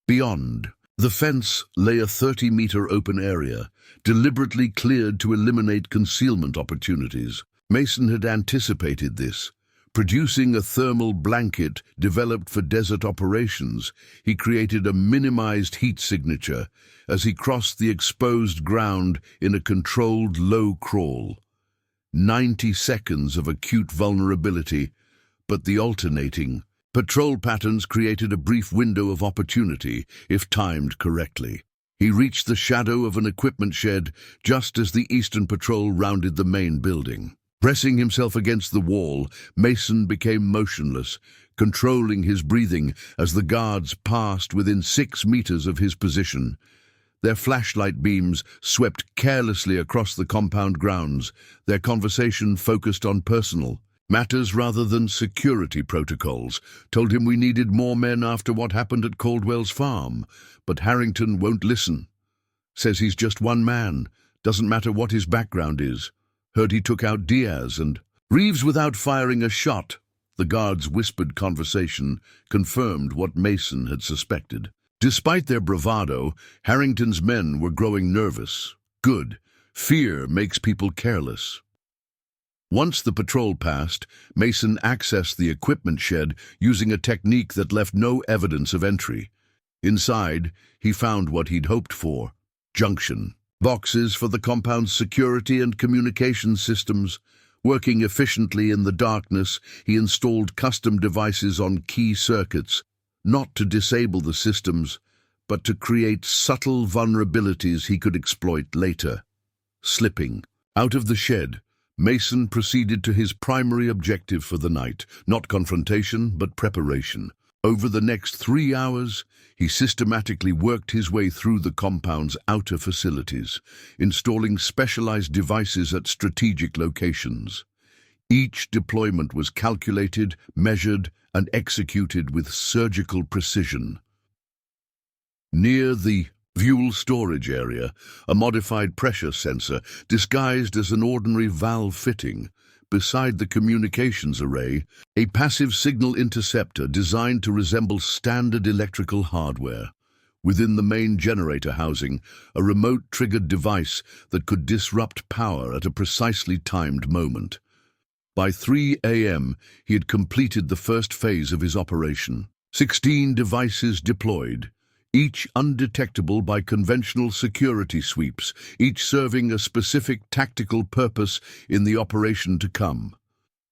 Beyond, the fence lay a 30-meter open area, deliberately cleared to eliminate concealment opportunities. Mason had anticipated this. Producing a thermal blanket developed for desert operations, he created a minimized heat signature as he crossed the exposed ground in a controlled low crawl. 90 seconds of acute vulnerability, but the alternating patrol patterns created a brief window of opportunity if timed correctly. He reached the shadow of an equipment shed just as the Eastern Patrol rounded the main building. Pressing himself against the wall, Mason became motionless, controlling his breathing as the guards passed within 6 meters of his position. Their flashlight beams swept carelessly across the compound grounds, their conversation focused on personal matters rather than security protocols. Told him we needed more men after what happened at Caldwell's farm, but Harrington won't listen. Says he's just one man, doesn't matter what his background is. Heard he took out Diaz and Reeves without firing a shot. The guards' whispered conversation confirmed what Mason had suspected. Despite their bravado, Harrington's men were growing nervous. Good. Fear makes people careless. Once the patrol passed, Mason accessed the equipment shed using a technique that left no evidence of entry. Inside, he found what he'd hoped for: junction boxes for the compound's security and communication systems. Working efficiently in the darkness, he installed custom devices on key circuits, not to disable the systems, but to create subtle vulnerabilities he could exploit later. Slipping out of the shed, Mason proceeded to his primary objective for the night, not confrontation, but preparation. Over the next 3 hours, he systematically worked his way through the compound's outer facilities, installing specialized devices at strategic locations. Each deployment was calculated, measured, and executed with surgical precision. Near the Fuel storage area, a modified pressure sensor disguised as an ordinary valve fitting. Beside the communications array, a passive signal interceptor designed to resemble standard electrical hardware. Within the main generator housing, a remote-triggered device that could disrupt power at a precisely timed moment. By 3 a.m., he had completed the first phase of his operation. 16 devices deployed, each undetectable by conventional security sweeps, each serving a specific tactical purpose in the operation to come.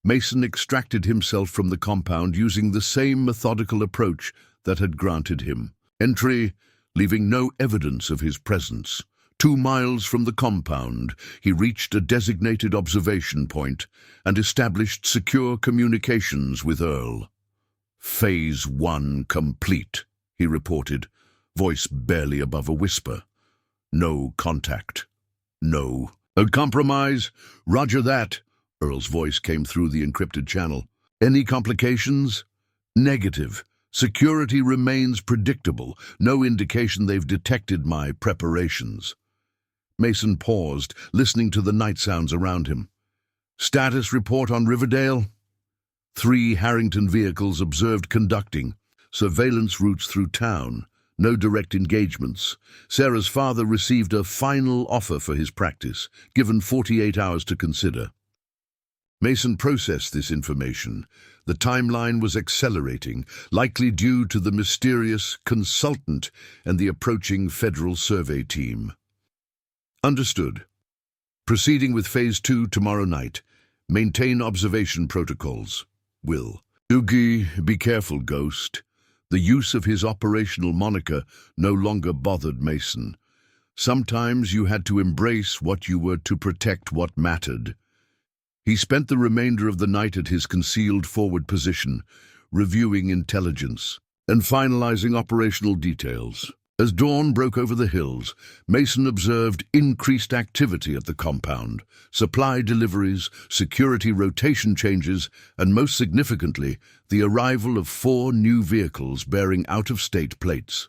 Mason extracted himself from the compound using the same methodical approach that had granted him entry, leaving no evidence of his presence. 2 miles from the compound, he reached a designated observation point and established secure communications with Earl. "Phase 1 complete," he reported, voice barely above a whisper. "No contact. No. A compromise? Roger that." Earl's voice came through the encrypted channel. "Any complications?" "Negative. Security remains predictable. No indication they've detected my preparations." Mason paused, listening to the night sounds around him. "Status report on Riverdale?" 3 Harrington vehicles observed conducting. Surveillance routes through town. No direct engagements. Sarah's father received a final offer for his practice, given 48 hours to consider. Mason processed this information. The timeline was accelerating, likely due to the mysterious consultant and the approaching federal survey team. Understood. Proceeding with Phase 2 tomorrow night. Maintain observation protocols. Will. Doogie, be careful, Ghost. The use of his operational moniker no longer bothered Mason. Sometimes you had to embrace what you were to protect what mattered. He spent the remainder of the night at his concealed forward position, reviewing intelligence and finalizing operational details. As dawn broke over the hills, Mason observed increased activity at the compound, supply deliveries, security rotation changes, and most significantly, the arrival of 4 new vehicles bearing out-of-state plates.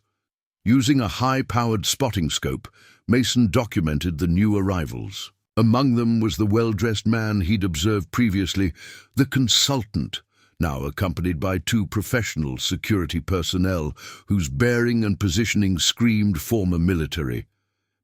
Using a high-powered spotting scope, Mason documented the new arrivals. Among them was the well-dressed man he'd observed previously, the consultant, now accompanied by 2 professional security personnel whose bearing and positioning screamed former military.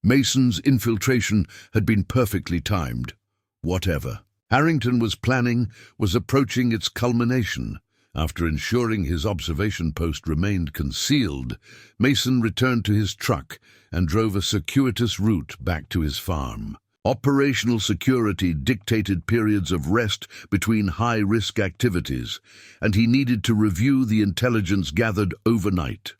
Mason's infiltration had been perfectly timed. Whatever Harrington was planning was approaching its culmination. After ensuring his observation post remained concealed, Mason returned to his truck and drove a circuitous route back to his farm. Operational security dictated periods of rest between high-risk activities, and he needed to review the intelligence gathered overnight.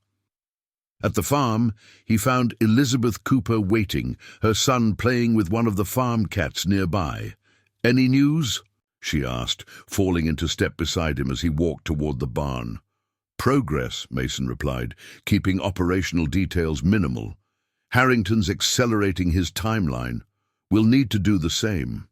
At the farm, he found Elizabeth Cooper waiting, her son playing with one of the farm cats nearby. "Any news?" she asked, falling into step beside him as he walked toward the barn. "Progress," Mason replied, keeping operational details minimal. "Harrington's accelerating his timeline. We'll need to do the same."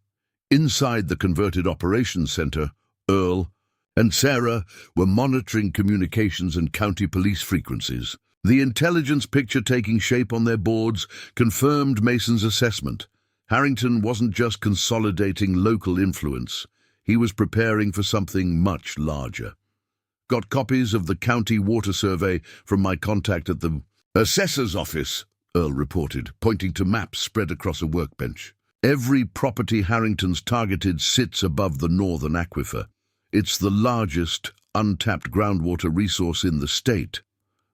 Inside the converted operations center, Earl and Sarah were monitoring communications and county police frequencies. The intelligence picture taking shape on their boards confirmed Mason's assessment. Harrington wasn't just consolidating local influence. He was preparing for something much larger. "Got copies of the county water survey from my contact at the assessor's office," Earl reported, pointing to maps spread across a workbench. "Every property Harrington's targeted sits above the northern aquifer. It's the largest untapped groundwater resource in the state."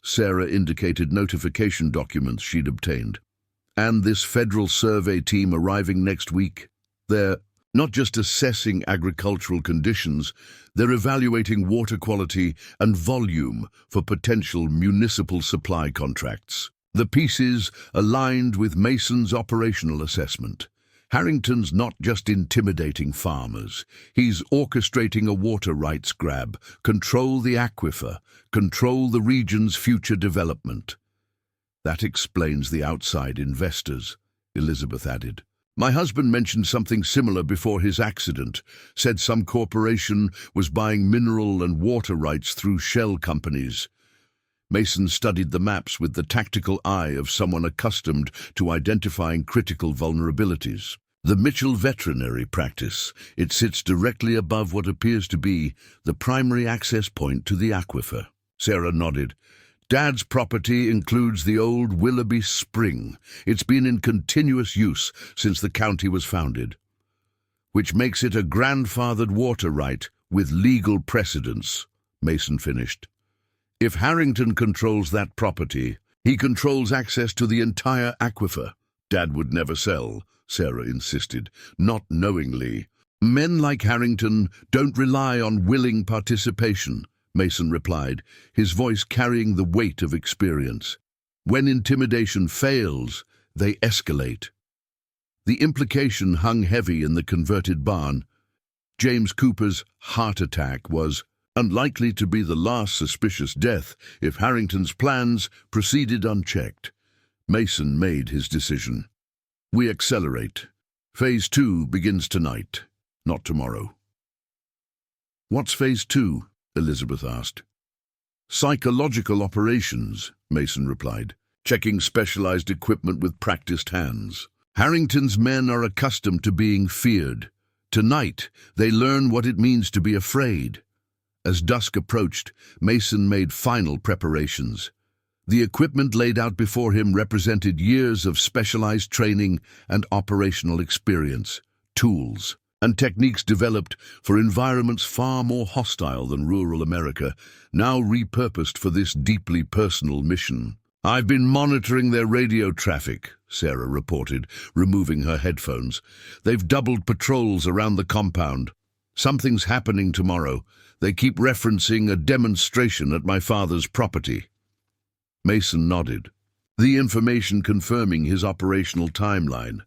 Sarah indicated notification documents she'd obtained. "And this federal survey team arriving next week. They're not just assessing agricultural conditions, they're evaluating water quality and volume for potential municipal supply contracts." The pieces aligned with Mason's operational assessment. Harrington's not just intimidating farmers. He's orchestrating a water rights grab, control the aquifer, control the region's future development. "That explains the outside investors," Elizabeth added. "My husband mentioned something similar before his accident, said some corporation was buying mineral and water rights through shell companies. Mason studied the maps with the tactical eye of someone accustomed to identifying critical vulnerabilities. The Mitchell veterinary practice. It sits directly above what appears to be the primary access point to the aquifer. Sarah nodded. Dad's property includes the old Willoughby Spring. It's been in continuous use since the county was founded, which makes it a grandfathered water right with legal precedence, Mason finished. If Harrington controls that property, he controls access to the entire aquifer. Dad would never sell, Sarah insisted, not knowingly. Men like Harrington don't rely on willing participation, Mason replied, his voice carrying the weight of experience. When intimidation fails, they escalate. The implication hung heavy in the converted barn. James Cooper's heart attack was unlikely to be the last suspicious death if Harrington's plans proceeded unchecked. Mason made his decision. We accelerate. Phase 2 begins tonight, not tomorrow. What's Phase 2? Elizabeth asked. Psychological operations, Mason replied, checking specialized equipment with practiced hands. Harrington's men are accustomed to being feared. Tonight, they learn what it means to be afraid. As dusk approached, Mason made final preparations. The equipment laid out before him represented years of specialized training and operational experience, tools, and techniques developed for environments far more hostile than rural America, now repurposed for this deeply personal mission. I've been monitoring their radio traffic, Sarah reported, removing her headphones. They've doubled patrols around the compound. Something's happening tomorrow. They keep referencing a demonstration at my father's property. Mason nodded. The information confirming his operational timeline.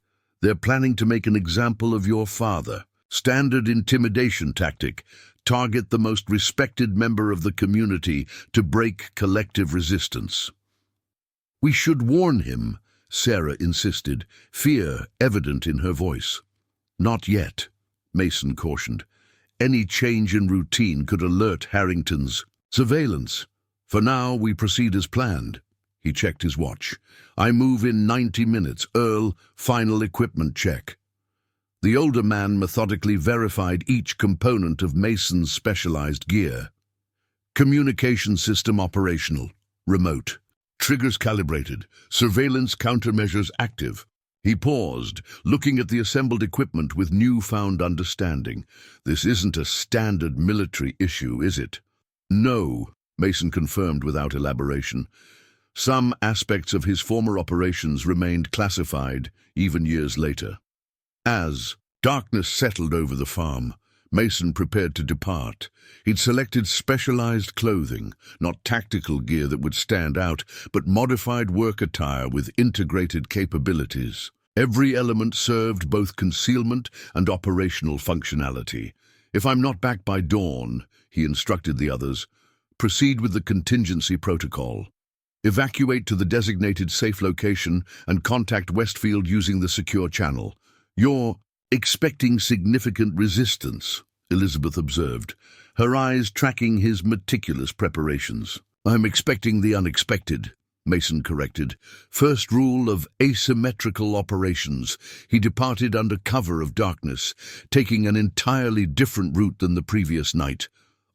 They're planning to make an example of your father. Standard intimidation tactic. Target the most respected member of the community to break collective resistance. We should warn him, Sarah insisted, fear evident in her voice. Not yet, Mason cautioned. Any change in routine could alert Harrington's surveillance. For now, we proceed as planned. He checked his watch. I move in 90 minutes. Earl, final equipment check. The older man methodically verified each component of Mason's specialized gear. Communication system operational. Remote. Triggers calibrated. Surveillance countermeasures active. He paused, looking at the assembled equipment with newfound understanding. This isn't a standard military issue, is it? No, Mason confirmed without elaboration. Some aspects of his former operations remained classified, even years later. As darkness settled over the farm, Mason prepared to depart. He'd selected specialized clothing, not tactical gear that would stand out, but modified work attire with integrated capabilities. Every element served both concealment and operational functionality. If I'm not back by dawn, he instructed the others, proceed with the contingency protocol. Evacuate to the designated safe location and contact Westfield using the secure channel. You're expecting significant resistance, Elizabeth observed, her eyes tracking his meticulous preparations. I'm expecting the unexpected, Mason corrected. First rule of asymmetrical operations. He departed under cover of darkness, taking an entirely different route than the previous night.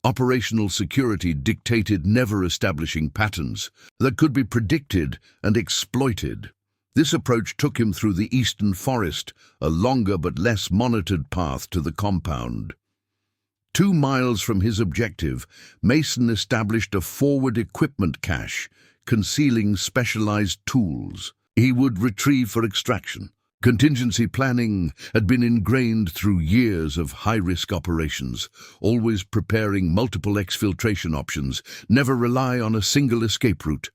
Operational security dictated never establishing patterns that could be predicted and exploited. This approach took him through the eastern forest, a longer but less monitored path to the compound. 2 miles from his objective, Mason established a forward equipment cache, concealing specialized tools he would retrieve for extraction. Contingency planning had been ingrained through years of high-risk operations, always preparing multiple exfiltration options, never rely on a single escape route.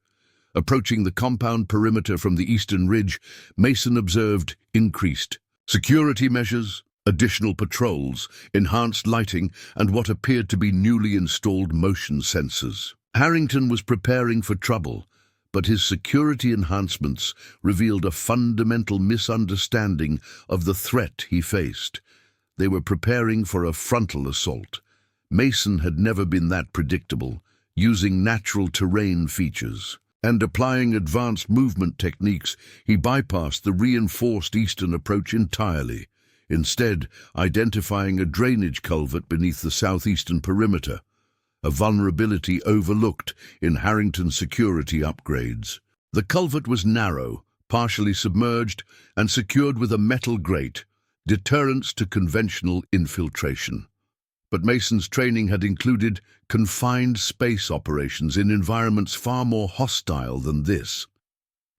Approaching the compound perimeter from the eastern ridge, Mason observed increased security measures, additional patrols, enhanced lighting, and what appeared to be newly installed motion sensors. Harrington was preparing for trouble, but his security enhancements revealed a fundamental misunderstanding of the threat he faced. They were preparing for a frontal assault. Mason had never been that predictable, using natural terrain features. And applying advanced movement techniques, he bypassed the reinforced eastern approach entirely, instead identifying a drainage culvert beneath the southeastern perimeter, a vulnerability overlooked in Harrington's security upgrades. The culvert was narrow, partially submerged, and secured with a metal grate, deterrents to conventional infiltration. But Mason's training had included confined space operations in environments far more hostile than this.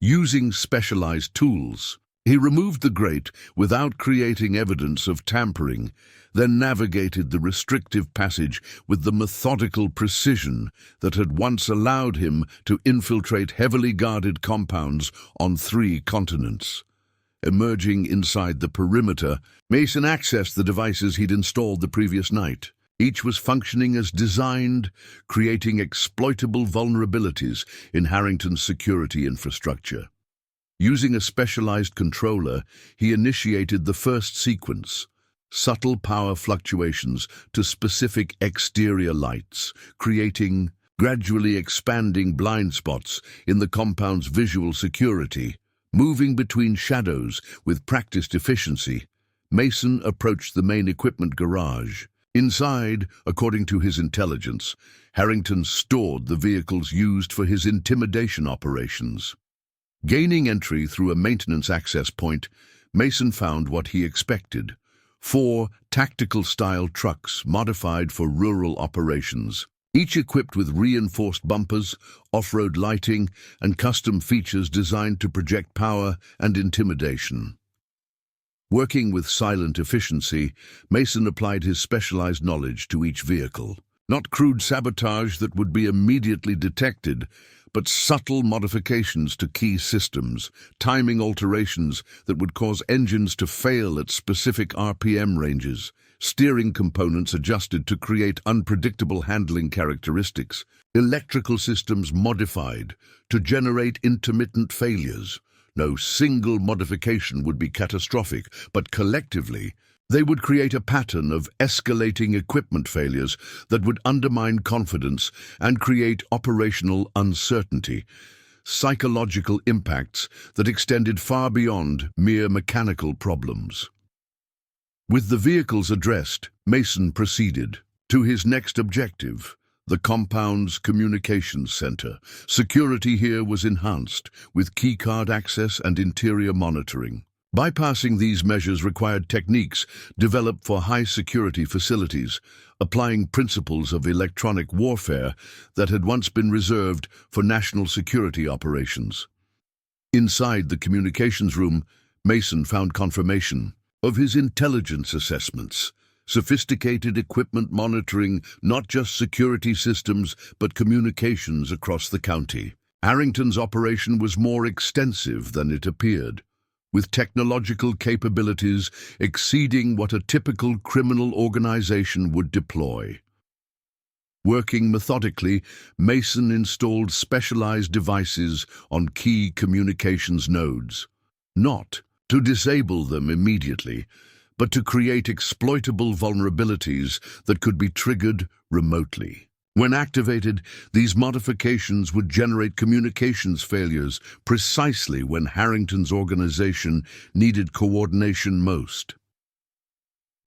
Using specialized tools, he removed the grate without creating evidence of tampering, then navigated the restrictive passage with the methodical precision that had once allowed him to infiltrate heavily guarded compounds on 3 continents. Emerging inside the perimeter, Mason accessed the devices he'd installed the previous night. Each was functioning as designed, creating exploitable vulnerabilities in Harrington's security infrastructure. Using a specialized controller, he initiated the first sequence, subtle power fluctuations to specific exterior lights, creating gradually expanding blind spots in the compound's visual security. Moving between shadows with practiced efficiency, Mason approached the main equipment garage. Inside, according to his intelligence, Harrington stored the vehicles used for his intimidation operations. Gaining entry through a maintenance access point, Mason found what he expected: 4 tactical-style trucks modified for rural operations, each equipped with reinforced bumpers, off-road lighting, and custom features designed to project power and intimidation. Working with silent efficiency, Mason applied his specialized knowledge to each vehicle. Not crude sabotage that would be immediately detected, but subtle modifications to key systems, timing alterations that would cause engines to fail at specific RPM ranges, steering components adjusted to create unpredictable handling characteristics, electrical systems modified to generate intermittent failures. No single modification would be catastrophic, but collectively, they would create a pattern of escalating equipment failures that would undermine confidence and create operational uncertainty, psychological impacts that extended far beyond mere mechanical problems. With the vehicles addressed, Mason proceeded to his next objective, the compound's communications center. Security here was enhanced with keycard access and interior monitoring. Bypassing these measures required techniques developed for high-security facilities, applying principles of electronic warfare that had once been reserved for national security operations. Inside the communications room, Mason found confirmation of his intelligence assessments, sophisticated equipment monitoring not just security systems but communications across the county. Harrington's operation was more extensive than it appeared, with technological capabilities exceeding what a typical criminal organization would deploy. Working methodically, Mason installed specialized devices on key communications nodes, not to disable them immediately, but to create exploitable vulnerabilities that could be triggered remotely. When activated, these modifications would generate communications failures precisely when Harrington's organization needed coordination most.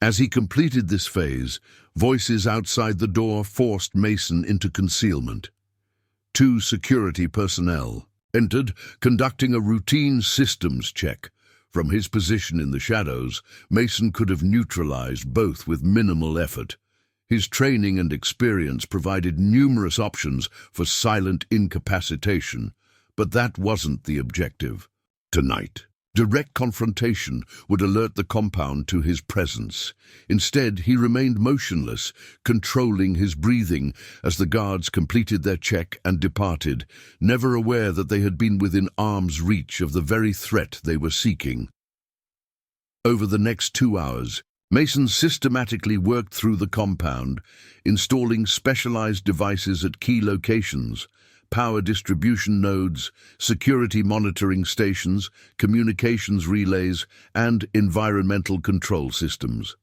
As he completed this phase, voices outside the door forced Mason into concealment. 2 security personnel entered, conducting a routine systems check. From his position in the shadows, Mason could have neutralized both with minimal effort. His training and experience provided numerous options for silent incapacitation, but that wasn't the objective. Tonight, direct confrontation would alert the compound to his presence. Instead, he remained motionless, controlling his breathing as the guards completed their check and departed, never aware that they had been within arm's reach of the very threat they were seeking. Over the next 2 hours, Mason systematically worked through the compound, installing specialized devices at key locations, power distribution nodes, security monitoring stations, communications relays, and environmental control systems.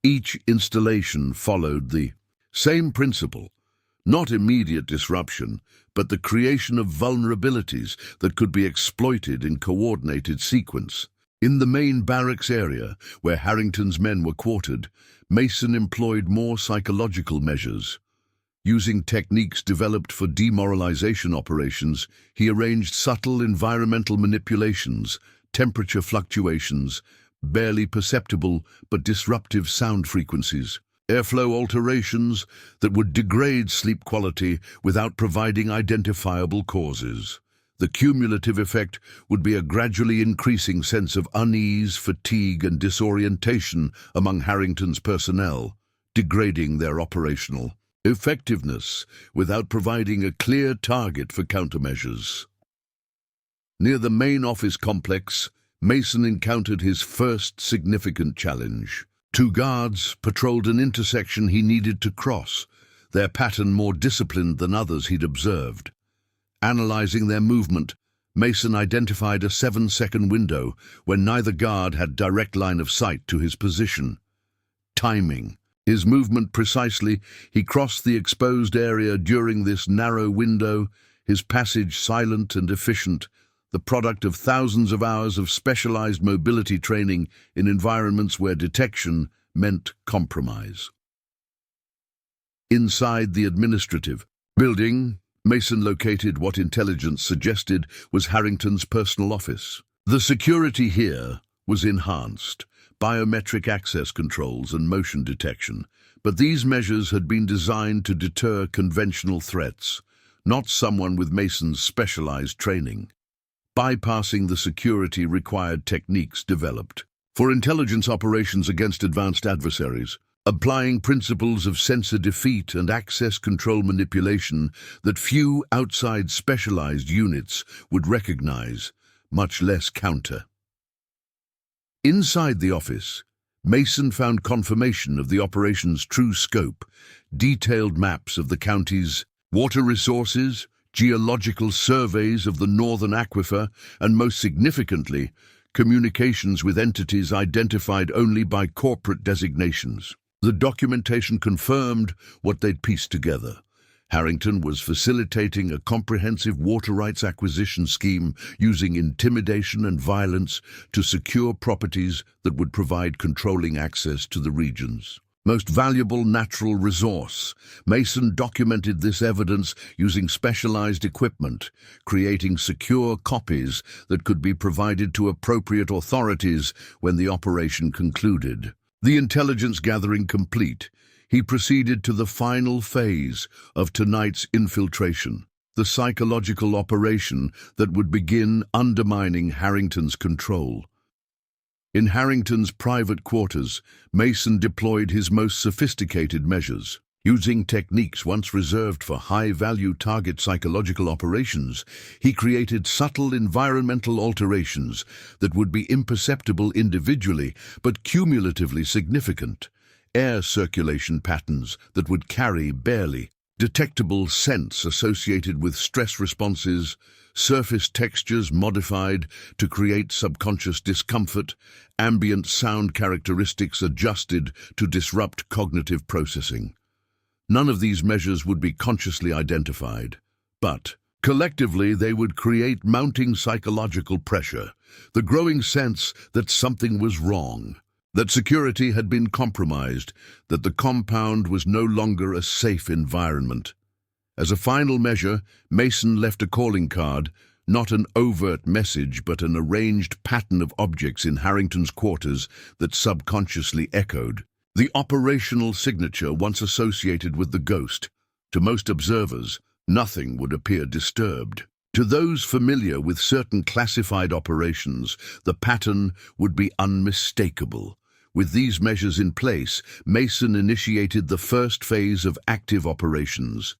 Each installation followed the same principle: Not immediate disruption, but the creation of vulnerabilities that could be exploited in coordinated sequence. In the main barracks area, where Harrington's men were quartered, Mason employed more psychological measures. Using techniques developed for demoralization operations, he arranged subtle environmental manipulations, temperature fluctuations, barely perceptible but disruptive sound frequencies, airflow alterations that would degrade sleep quality without providing identifiable causes. The cumulative effect would be a gradually increasing sense of unease, fatigue, and disorientation among Harrington's personnel, degrading their operational effectiveness without providing a clear target for countermeasures. Near the main office complex, Mason encountered his first significant challenge. Two guards patrolled an intersection he needed to cross, their pattern more disciplined than others he'd observed. Analyzing their movement, Mason identified a 7-second window when neither guard had direct line of sight to his position. Timing. His movement precisely, he crossed the exposed area during this narrow window, his passage silent and efficient, the product of thousands of hours of specialized mobility training in environments where detection meant compromise. Inside the administrative building, Mason located what intelligence suggested was Harrington's personal office. The security here was enhanced, biometric access controls and motion detection, but these measures had been designed to deter conventional threats, not someone with Mason's specialized training. Bypassing the security required techniques developed for intelligence operations against advanced adversaries, applying principles of sensor defeat and access control manipulation that few outside specialized units would recognize, much less counter. Inside the office, Mason found confirmation of the operation's true scope, detailed maps of the county's water resources, geological surveys of the northern aquifer, and most significantly, communications with entities identified only by corporate designations. The documentation confirmed what they'd pieced together. Harrington was facilitating a comprehensive water rights acquisition scheme using intimidation and violence to secure properties that would provide controlling access to the region's most valuable natural resource. Mason documented this evidence using specialized equipment, creating secure copies that could be provided to appropriate authorities when the operation concluded. The intelligence gathering complete, he proceeded to the final phase of tonight's infiltration, the psychological operation that would begin undermining Harrington's control. In Harrington's private quarters, Mason deployed his most sophisticated measures. Using techniques once reserved for high-value target psychological operations, he created subtle environmental alterations that would be imperceptible individually but cumulatively significant. Air circulation patterns that would carry barely detectable scents associated with stress responses, surface textures modified to create subconscious discomfort, ambient sound characteristics adjusted to disrupt cognitive processing. None of these measures would be consciously identified, but collectively they would create mounting psychological pressure, the growing sense that something was wrong, that security had been compromised, that the compound was no longer a safe environment. As a final measure, Mason left a calling card, not an overt message but an arranged pattern of objects in Harrington's quarters that subconsciously echoed the operational signature once associated with the ghost. To most observers, nothing would appear disturbed. To those familiar with certain classified operations, the pattern would be unmistakable. With these measures in place, Mason initiated the first phase of active operations.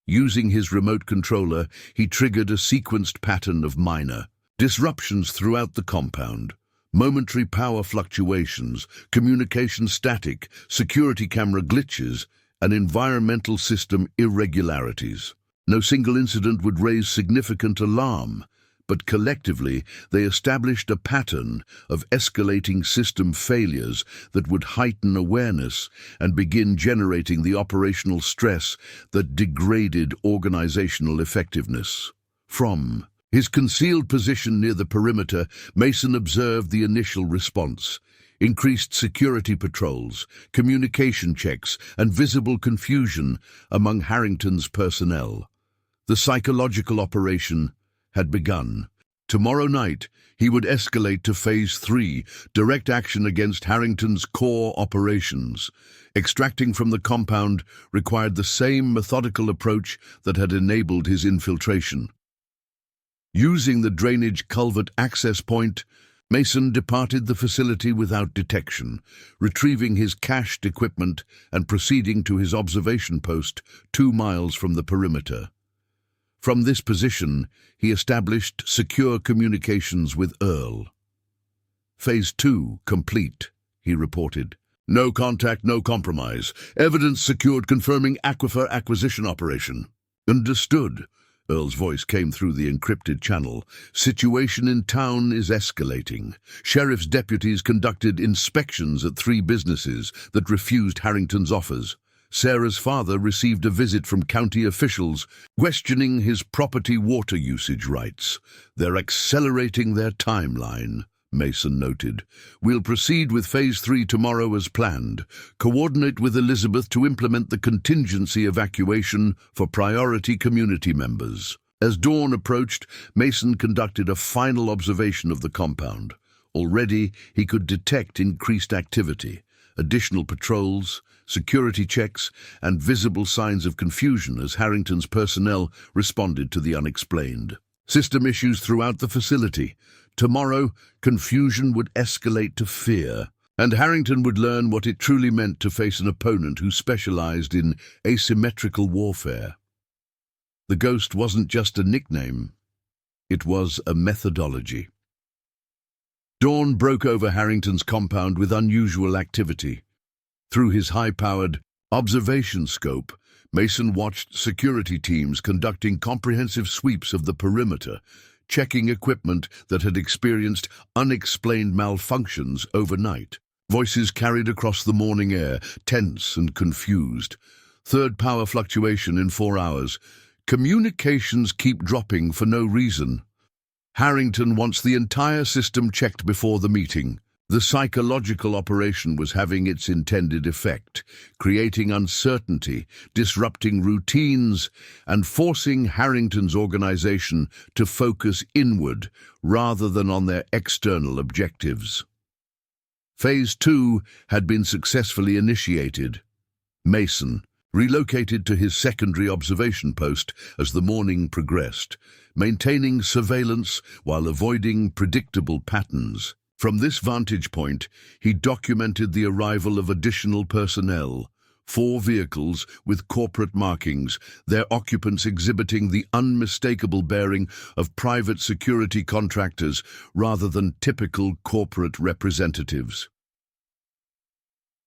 Using his remote controller, he triggered a sequenced pattern of minor disruptions throughout the compound. Momentary power fluctuations, communication static, security camera glitches, and environmental system irregularities. No single incident would raise significant alarm, but collectively they established a pattern of escalating system failures that would heighten awareness and begin generating the operational stress that degraded organizational effectiveness. From his concealed position near the perimeter, Mason observed the initial response: increased security patrols, communication checks, and visible confusion among Harrington's personnel. The psychological operation had begun. Tomorrow night, he would escalate to Phase 3, direct action against Harrington's core operations. Extracting from the compound required the same methodical approach that had enabled his infiltration. Using the drainage culvert access point, Mason departed the facility without detection, retrieving his cached equipment and proceeding to his observation post 2 miles from the perimeter. From this position, he established secure communications with Earl. Phase 2 complete, he reported. No contact, no compromise. Evidence secured confirming aquifer acquisition operation. Understood. Earl's voice came through the encrypted channel. Situation in town is escalating. Sheriff's deputies conducted inspections at 3 businesses that refused Harrington's offers. Sarah's father received a visit from county officials questioning his property water usage rights. They're accelerating their timeline, Mason noted. We'll proceed with Phase 3 tomorrow as planned. Coordinate with Elizabeth to implement the contingency evacuation for priority community members. As dawn approached, Mason conducted a final observation of the compound. Already, he could detect increased activity, additional patrols, security checks, and visible signs of confusion as Harrington's personnel responded to the unexplained. System issues throughout the facility. Tomorrow, confusion would escalate to fear, and Harrington would learn what it truly meant to face an opponent who specialized in asymmetrical warfare. The Ghost wasn't just a nickname. It was a methodology. Dawn broke over Harrington's compound with unusual activity. Through his high-powered observation scope, Mason watched security teams conducting comprehensive sweeps of the perimeter, checking equipment that had experienced unexplained malfunctions overnight. Voices carried across the morning air, tense and confused. Third power fluctuation in 4 hours. Communications keep dropping for no reason. Harrington wants the entire system checked before the meeting. The psychological operation was having its intended effect, creating uncertainty, disrupting routines, and forcing Harrington's organization to focus inward rather than on their external objectives. Phase 2 had been successfully initiated. Mason relocated to his secondary observation post as the morning progressed, maintaining surveillance while avoiding predictable patterns. From this vantage point, he documented the arrival of additional personnel, 4 vehicles with corporate markings, their occupants exhibiting the unmistakable bearing of private security contractors rather than typical corporate representatives.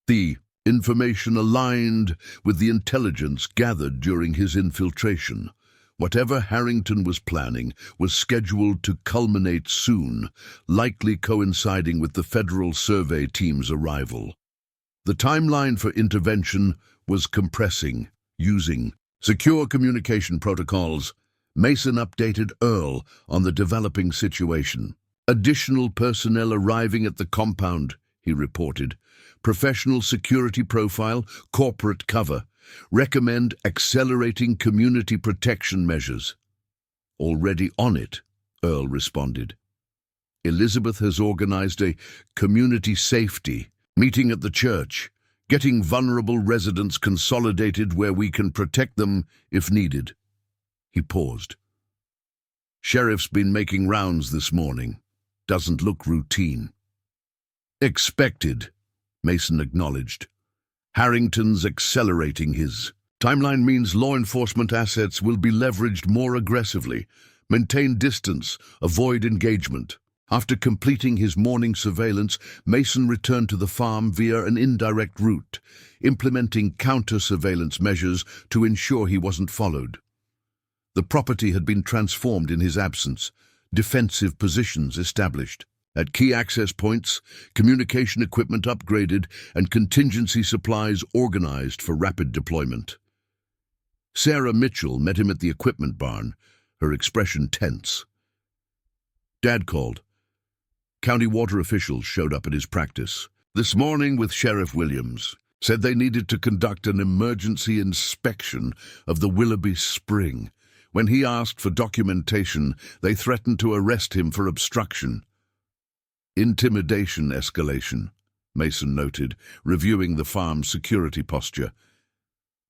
The information aligned with the intelligence gathered during his infiltration. Whatever Harrington was planning was scheduled to culminate soon, likely coinciding with the Federal Survey Team's arrival. The timeline for intervention was compressing. Using secure communication protocols, Mason updated Earl on the developing situation. Additional personnel arriving at the compound, he reported. Professional security profile, corporate cover. Recommend accelerating community protection measures. Already on it, Earl responded. Elizabeth has organized a community safety meeting at the church, getting vulnerable residents consolidated where we can protect them if needed. He paused. Sheriff's been making rounds this morning. Doesn't look routine. Expected, Mason acknowledged. Harrington's accelerating his timeline means law enforcement assets will be leveraged more aggressively. Maintain distance, avoid engagement. After completing his morning surveillance, Mason returned to the farm via an indirect route, implementing counter-surveillance measures to ensure he wasn't followed. The property had been transformed in his absence, defensive positions established. At key access points, communication equipment upgraded and contingency supplies organized for rapid deployment. Sarah Mitchell met him at the equipment barn, her expression tense. Dad called. County water officials showed up at his practice this morning with Sheriff Williams. Said they needed to conduct an emergency inspection of the Willoughby Spring. When he asked for documentation, they threatened to arrest him for obstruction. Intimidation escalation, Mason noted, reviewing the farm's security posture.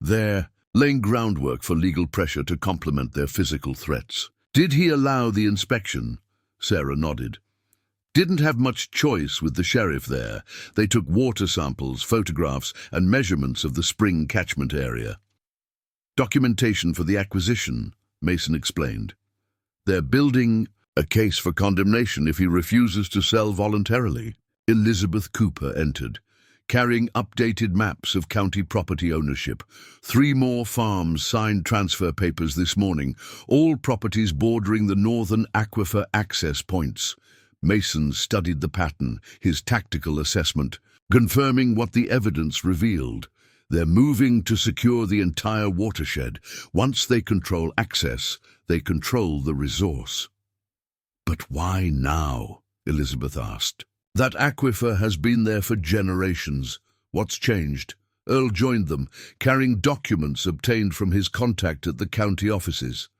They're laying groundwork for legal pressure to complement their physical threats. Did he allow the inspection? Sarah nodded. Didn't have much choice with the sheriff there. They took water samples, photographs, and measurements of the spring catchment area. Documentation for the acquisition, Mason explained. They're building a case for condemnation if he refuses to sell voluntarily. Elizabeth Cooper entered, carrying updated maps of county property ownership. 3 more farms signed transfer papers this morning, all properties bordering the northern aquifer access points. Mason studied the pattern, his tactical assessment, confirming what the evidence revealed. They're moving to secure the entire watershed. Once they control access, they control the resource. But why now? Elizabeth asked. That aquifer has been there for generations. What's changed? Earl joined them, carrying documents obtained from his contact at the county offices.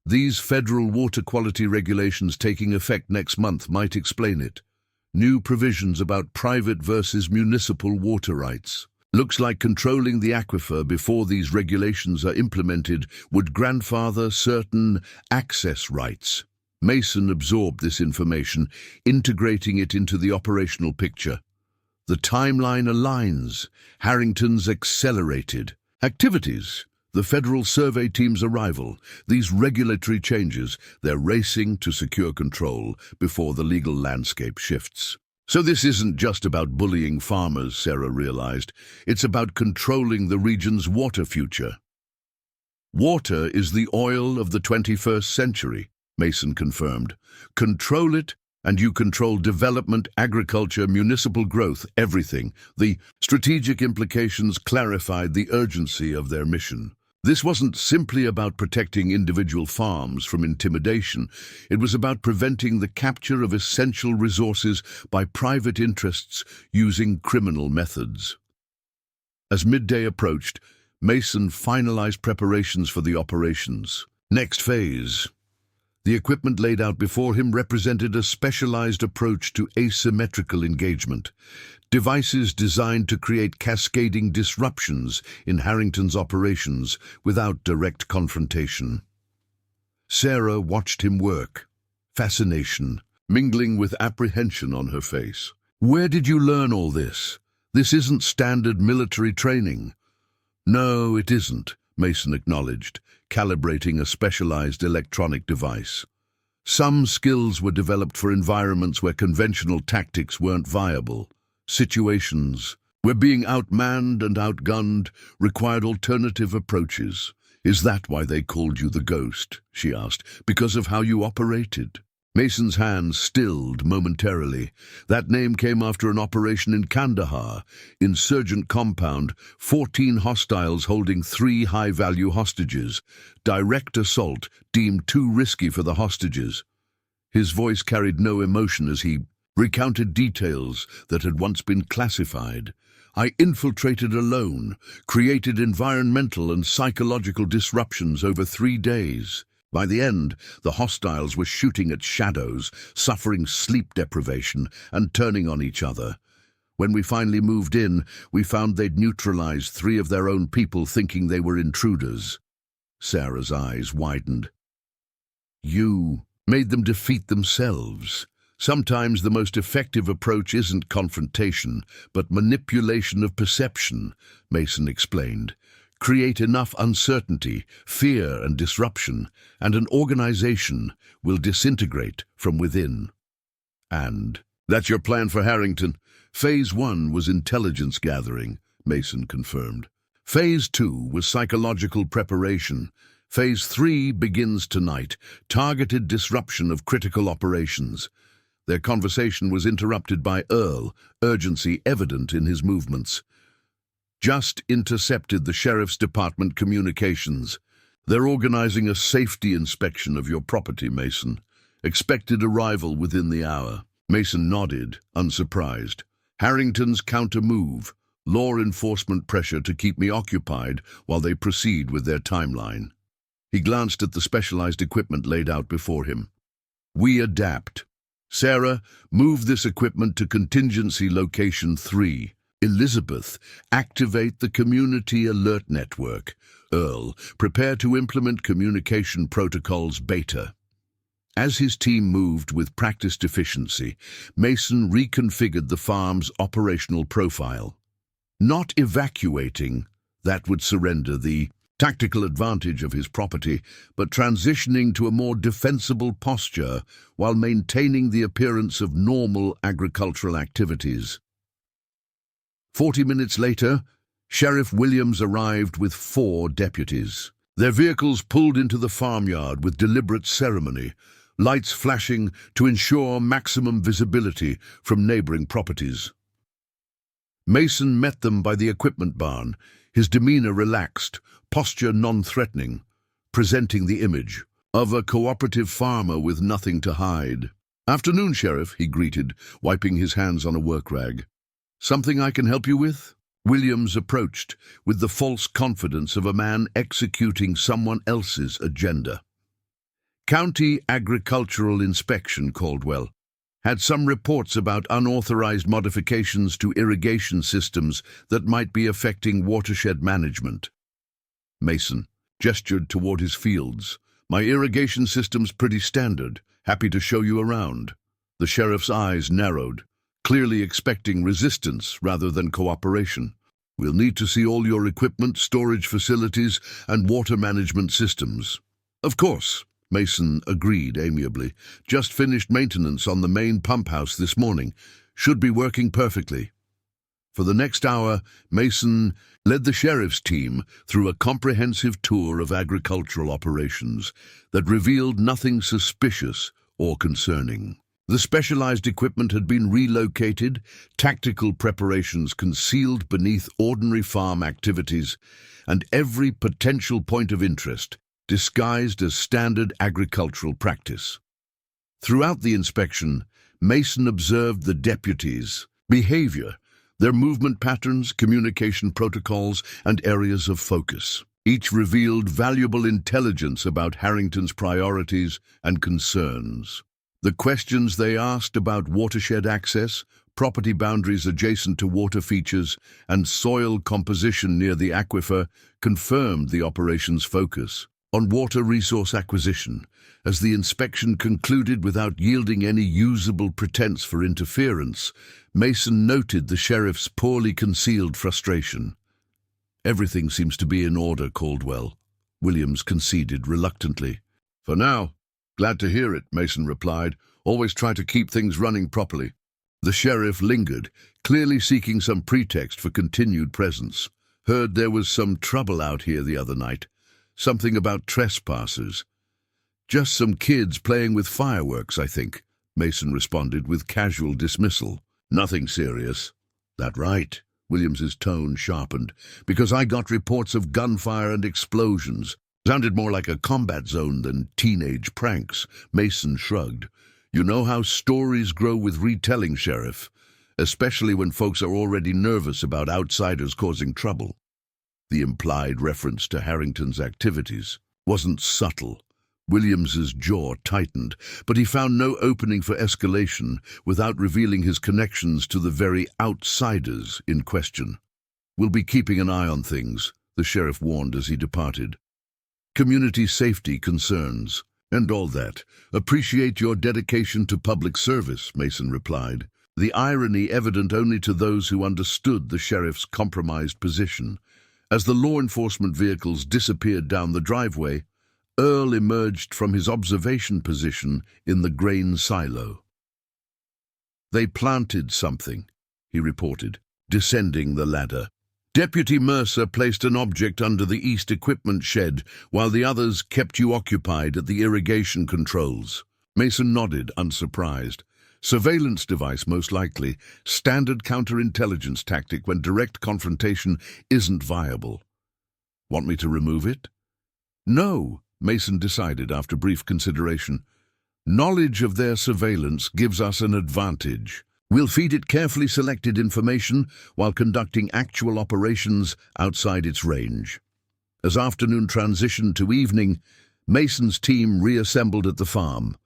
These federal water quality regulations taking effect next month might explain it. New provisions about private versus municipal water rights. Looks like controlling the aquifer before these regulations are implemented would grandfather certain access rights. Mason absorbed this information, integrating it into the operational picture. The timeline aligns. Harrington's accelerated activities. The federal survey team's arrival, these regulatory changes, they're racing to secure control before the legal landscape shifts. So this isn't just about bullying farmers, Sarah realized. It's about controlling the region's water future. Water is the oil of the 21st century, Mason confirmed. Control it, and you control development, agriculture, municipal growth, everything. The strategic implications clarified the urgency of their mission. This wasn't simply about protecting individual farms from intimidation. It was about preventing the capture of essential resources by private interests using criminal methods. As midday approached, Mason finalized preparations for the operations. Next phase. The equipment laid out before him represented a specialized approach to asymmetrical engagement. Devices designed to create cascading disruptions in Harrington's operations without direct confrontation. Sarah watched him work, fascination mingling with apprehension on her face. Where did you learn all this? This isn't standard military training. No, it isn't, Mason acknowledged, calibrating a specialized electronic device. Some skills were developed for environments where conventional tactics weren't viable. Situations where being outmanned and outgunned required alternative approaches. Is that why they called you the Ghost? She asked. Because of how you operated? Mason's hands stilled momentarily. That name came after an operation in Kandahar, insurgent compound, 14 hostiles holding 3 high-value hostages. Direct assault deemed too risky for the hostages. His voice carried no emotion as he recounted details that had once been classified. I infiltrated alone, created environmental and psychological disruptions over 3 days. By the end, the hostiles were shooting at shadows, suffering sleep deprivation, and turning on each other. When we finally moved in, we found they'd neutralized 3 of their own people thinking they were intruders. Sarah's eyes widened. You made them defeat themselves. Sometimes the most effective approach isn't confrontation, but manipulation of perception, Mason explained. Create enough uncertainty, fear, and disruption, and an organization will disintegrate from within. And that's your plan for Harrington? Phase 1 was intelligence gathering, Mason confirmed. Phase 2 was psychological preparation. Phase 3 begins tonight. Targeted disruption of critical operations. Their conversation was interrupted by Earl, urgency evident in his movements. Just intercepted the Sheriff's Department communications. They're organizing a safety inspection of your property, Mason. Expected arrival within the hour. Mason nodded, unsurprised. Harrington's counter-move. Law enforcement pressure to keep me occupied while they proceed with their timeline. He glanced at the specialized equipment laid out before him. We adapt. Sarah, move this equipment to contingency location 3. Elizabeth, activate the community alert network. Earl, prepare to implement communication protocols beta. As his team moved with practiced efficiency, Mason reconfigured the farm's operational profile. Not evacuating, that would surrender the tactical advantage of his property, but transitioning to a more defensible posture while maintaining the appearance of normal agricultural activities. 40 minutes later, Sheriff Williams arrived with 4 deputies. Their vehicles pulled into the farmyard with deliberate ceremony, lights flashing to ensure maximum visibility from neighboring properties. Mason met them by the equipment barn, his demeanor relaxed, posture non-threatening, presenting the image of a cooperative farmer with nothing to hide. "Afternoon, Sheriff," he greeted, wiping his hands on a work rag. "Something I can help you with?" Williams approached with the false confidence of a man executing someone else's agenda. County Agricultural Inspection, Caldwell. Had some reports about unauthorized modifications to irrigation systems that might be affecting watershed management. Mason gestured toward his fields. "My irrigation system's pretty standard. Happy to show you around." The sheriff's eyes narrowed, clearly expecting resistance rather than cooperation. "We'll need to see all your equipment, storage facilities, and water management systems." "Of course," Mason agreed amiably. "Just finished maintenance on the main pump house this morning. Should be working perfectly." For the next hour, Mason led the sheriff's team through a comprehensive tour of agricultural operations that revealed nothing suspicious or concerning. The specialized equipment had been relocated, tactical preparations concealed beneath ordinary farm activities, and every potential point of interest disguised as standard agricultural practice. Throughout the inspection, Mason observed the deputies' behavior, their movement patterns, communication protocols, and areas of focus. Each revealed valuable intelligence about Harrington's priorities and concerns. The questions they asked about watershed access, property boundaries adjacent to water features, and soil composition near the aquifer confirmed the operation's focus on water resource acquisition. As the inspection concluded without yielding any usable pretense for interference, Mason noted the sheriff's poorly concealed frustration. "Everything seems to be in order, Caldwell," Williams conceded reluctantly. "For now." "Glad to hear it," Mason replied. "Always try to keep things running properly." The sheriff lingered, clearly seeking some pretext for continued presence. "Heard there was some trouble out here the other night. Something about trespassers." "Just some kids playing with fireworks, I think," Mason responded with casual dismissal. "Nothing serious." "That right?" Williams's tone sharpened. "Because I got reports of gunfire and explosions. Sounded more like a combat zone than teenage pranks." Mason shrugged. "You know how stories grow with retelling, Sheriff, especially when folks are already nervous about outsiders causing trouble." The implied reference to Harrington's activities wasn't subtle. Williams's jaw tightened, but he found no opening for escalation without revealing his connections to the very outsiders in question. "We'll be keeping an eye on things," the sheriff warned as he departed. "Community safety concerns, and all that. Appreciate your dedication to public service," Mason replied, the irony evident only to those who understood the sheriff's compromised position. As the law enforcement vehicles disappeared down the driveway, Earl emerged from his observation position in the grain silo. "They planted something," he reported, descending the ladder. Deputy Mercer placed an object under the east equipment shed, while the others kept you occupied at the irrigation controls. Mason nodded, unsurprised. Surveillance device, most likely. Standard counterintelligence tactic when direct confrontation isn't viable. Want me to remove it? No, Mason decided after brief consideration. Knowledge of their surveillance gives us an advantage. We'll feed it carefully selected information while conducting actual operations outside its range. As afternoon transitioned to evening, Mason's team reassembled at the farm.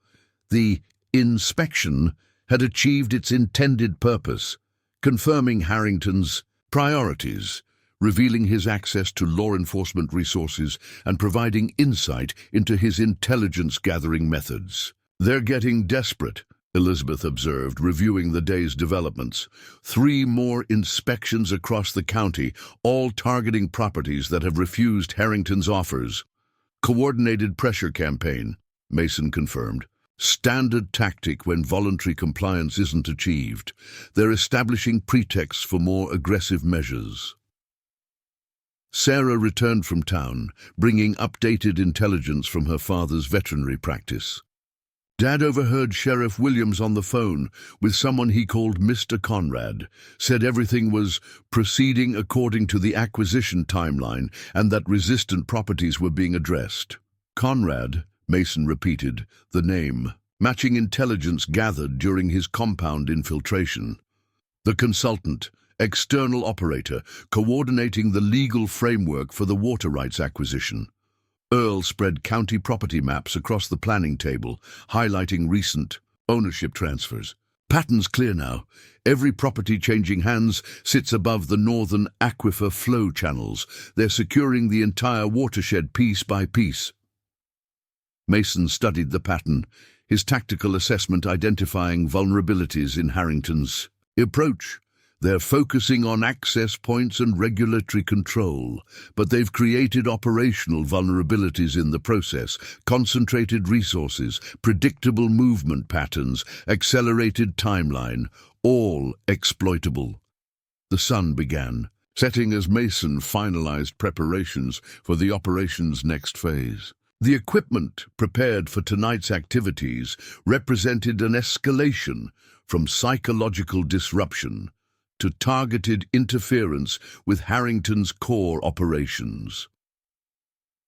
The inspection had achieved its intended purpose, confirming Harrington's priorities, revealing his access to law enforcement resources and providing insight into his intelligence-gathering methods. They're getting desperate, Elizabeth observed, reviewing the day's developments. 3 more inspections across the county, all targeting properties that have refused Harrington's offers. Coordinated pressure campaign, Mason confirmed. Standard tactic when voluntary compliance isn't achieved. They're establishing pretexts for more aggressive measures. Sarah returned from town, bringing updated intelligence from her father's veterinary practice. Dad overheard Sheriff Williams on the phone with someone he called Mr. Conrad, said everything was proceeding according to the acquisition timeline and that resistant properties were being addressed. Conrad, Mason repeated, the name, matching intelligence gathered during his compound infiltration. The consultant, external operator, coordinating the legal framework for the water rights acquisition. Earl spread county property maps across the planning table, highlighting recent ownership transfers. Patterns clear now. Every property changing hands sits above the northern aquifer flow channels. They're securing the entire watershed piece by piece. Mason studied the pattern, his tactical assessment identifying vulnerabilities in Harrington's approach. They're focusing on access points and regulatory control, but they've created operational vulnerabilities in the process, concentrated resources, predictable movement patterns, accelerated timeline, all exploitable. The sun began, setting as Mason finalized preparations for the operation's next phase. The equipment prepared for tonight's activities represented an escalation from psychological disruption to targeted interference with Harrington's core operations.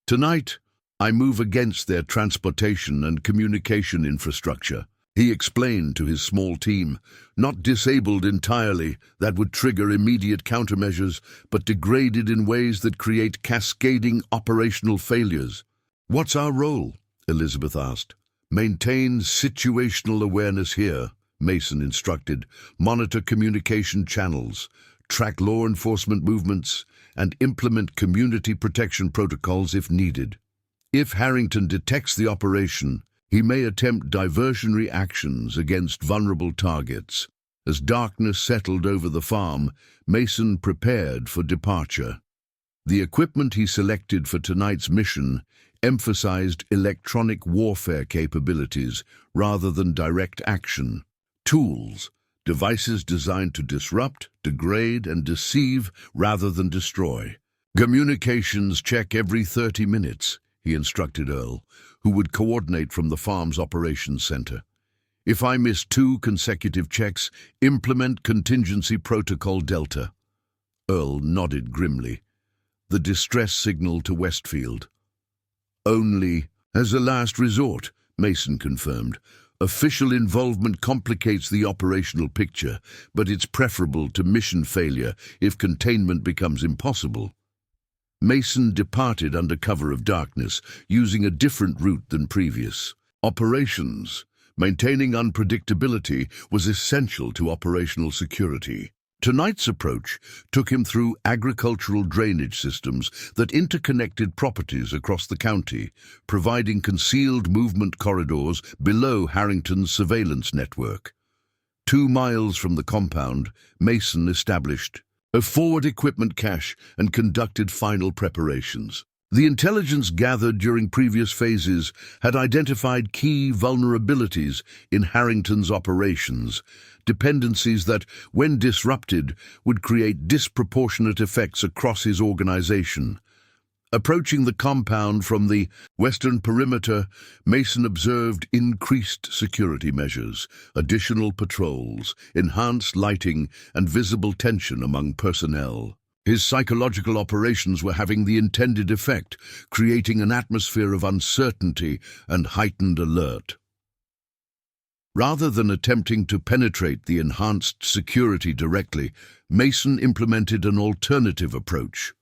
Tonight, I move against their transportation and communication infrastructure, he explained to his small team, not disabled entirely, that would trigger immediate countermeasures, but degraded in ways that create cascading operational failures. What's our role? Elizabeth asked. Maintain situational awareness here, Mason instructed. Monitor communication channels, track law enforcement movements, and implement community protection protocols if needed. If Harrington detects the operation, he may attempt diversionary actions against vulnerable targets. As darkness settled over the farm, Mason prepared for departure. The equipment he selected for tonight's mission emphasized electronic warfare capabilities rather than direct action. Tools, devices designed to disrupt, degrade, and deceive rather than destroy. Communications check every 30 minutes, he instructed Earl, who would coordinate from the farm's operations center. If I miss 2 consecutive checks, implement contingency protocol Delta. Earl nodded grimly. The distress signal to Westfield. Only as a last resort, Mason confirmed. Official involvement complicates the operational picture, but it's preferable to mission failure if containment becomes impossible. Mason departed under cover of darkness, using a different route than previous. Operations. Maintaining unpredictability was essential to operational security. Tonight's approach took him through agricultural drainage systems that interconnected properties across the county, providing concealed movement corridors below Harrington's surveillance network. 2 miles from the compound, Mason established a forward equipment cache and conducted final preparations. The intelligence gathered during previous phases had identified key vulnerabilities in Harrington's operations. dependencies that, when disrupted, would create disproportionate effects across his organization. Approaching the compound from the western perimeter, Mason observed increased security measures, additional patrols, enhanced lighting, and visible tension among personnel. His psychological operations were having the intended effect, creating an atmosphere of uncertainty and heightened alert. Rather than attempting to penetrate the enhanced security directly, Mason implemented an alternative approach.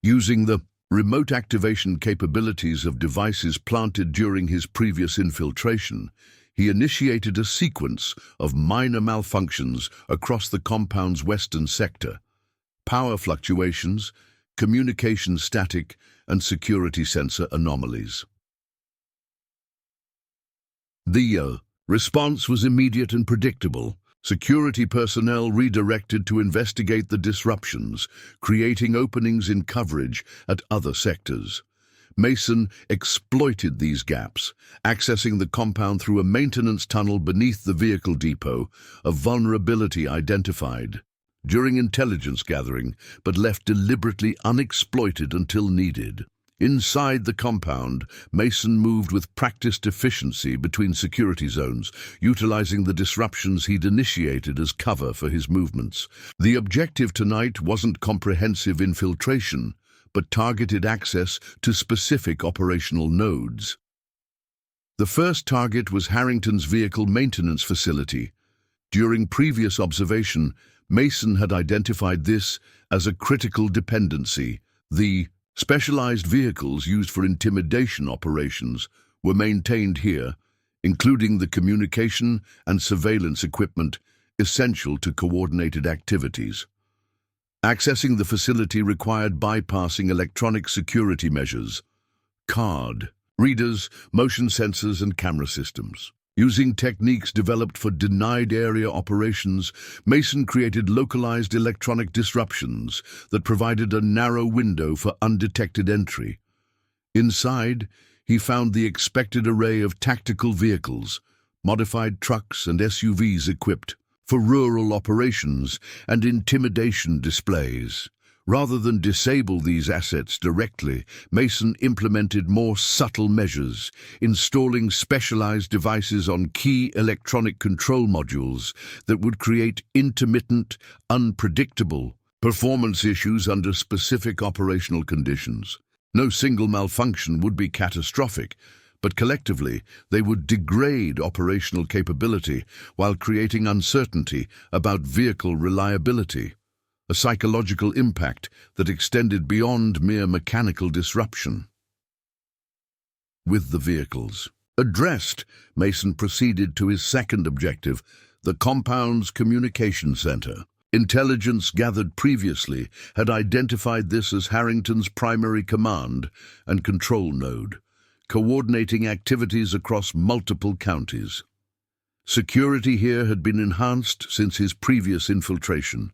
Using the remote activation capabilities of devices planted during his previous infiltration, he initiated a sequence of minor malfunctions across the compound's western sector: power fluctuations, communication static, and security sensor anomalies. The response was immediate and predictable. Security personnel redirected to investigate the disruptions, creating openings in coverage at other sectors. Mason exploited these gaps, accessing the compound through a maintenance tunnel beneath the vehicle depot, a vulnerability identified during intelligence gathering, but left deliberately unexploited until needed. Inside the compound, Mason moved with practiced efficiency between security zones, utilizing the disruptions he'd initiated as cover for his movements. The objective tonight wasn't comprehensive infiltration, but targeted access to specific operational nodes. The first target was Harrington's vehicle maintenance facility. During previous observation, Mason had identified this as a critical dependency. The specialized vehicles used for intimidation operations were maintained here, including the communication and surveillance equipment essential to coordinated activities. Accessing the facility required bypassing electronic security measures, card readers, motion sensors, and camera systems. Using techniques developed for denied area operations, Mason created localized electronic disruptions that provided a narrow window for undetected entry. Inside, he found the expected array of tactical vehicles, modified trucks and SUVs equipped for rural operations and intimidation displays. Rather than disable these assets directly, Mason implemented more subtle measures, installing specialized devices on key electronic control modules that would create intermittent, unpredictable performance issues under specific operational conditions. No single malfunction would be catastrophic, but collectively they would degrade operational capability while creating uncertainty about vehicle reliability. A psychological impact that extended beyond mere mechanical disruption. With the vehicles addressed, Mason proceeded to his second objective, the compound's communication center. Intelligence gathered previously had identified this as Harrington's primary command and control node, coordinating activities across multiple counties. Security here had been enhanced since his previous infiltration.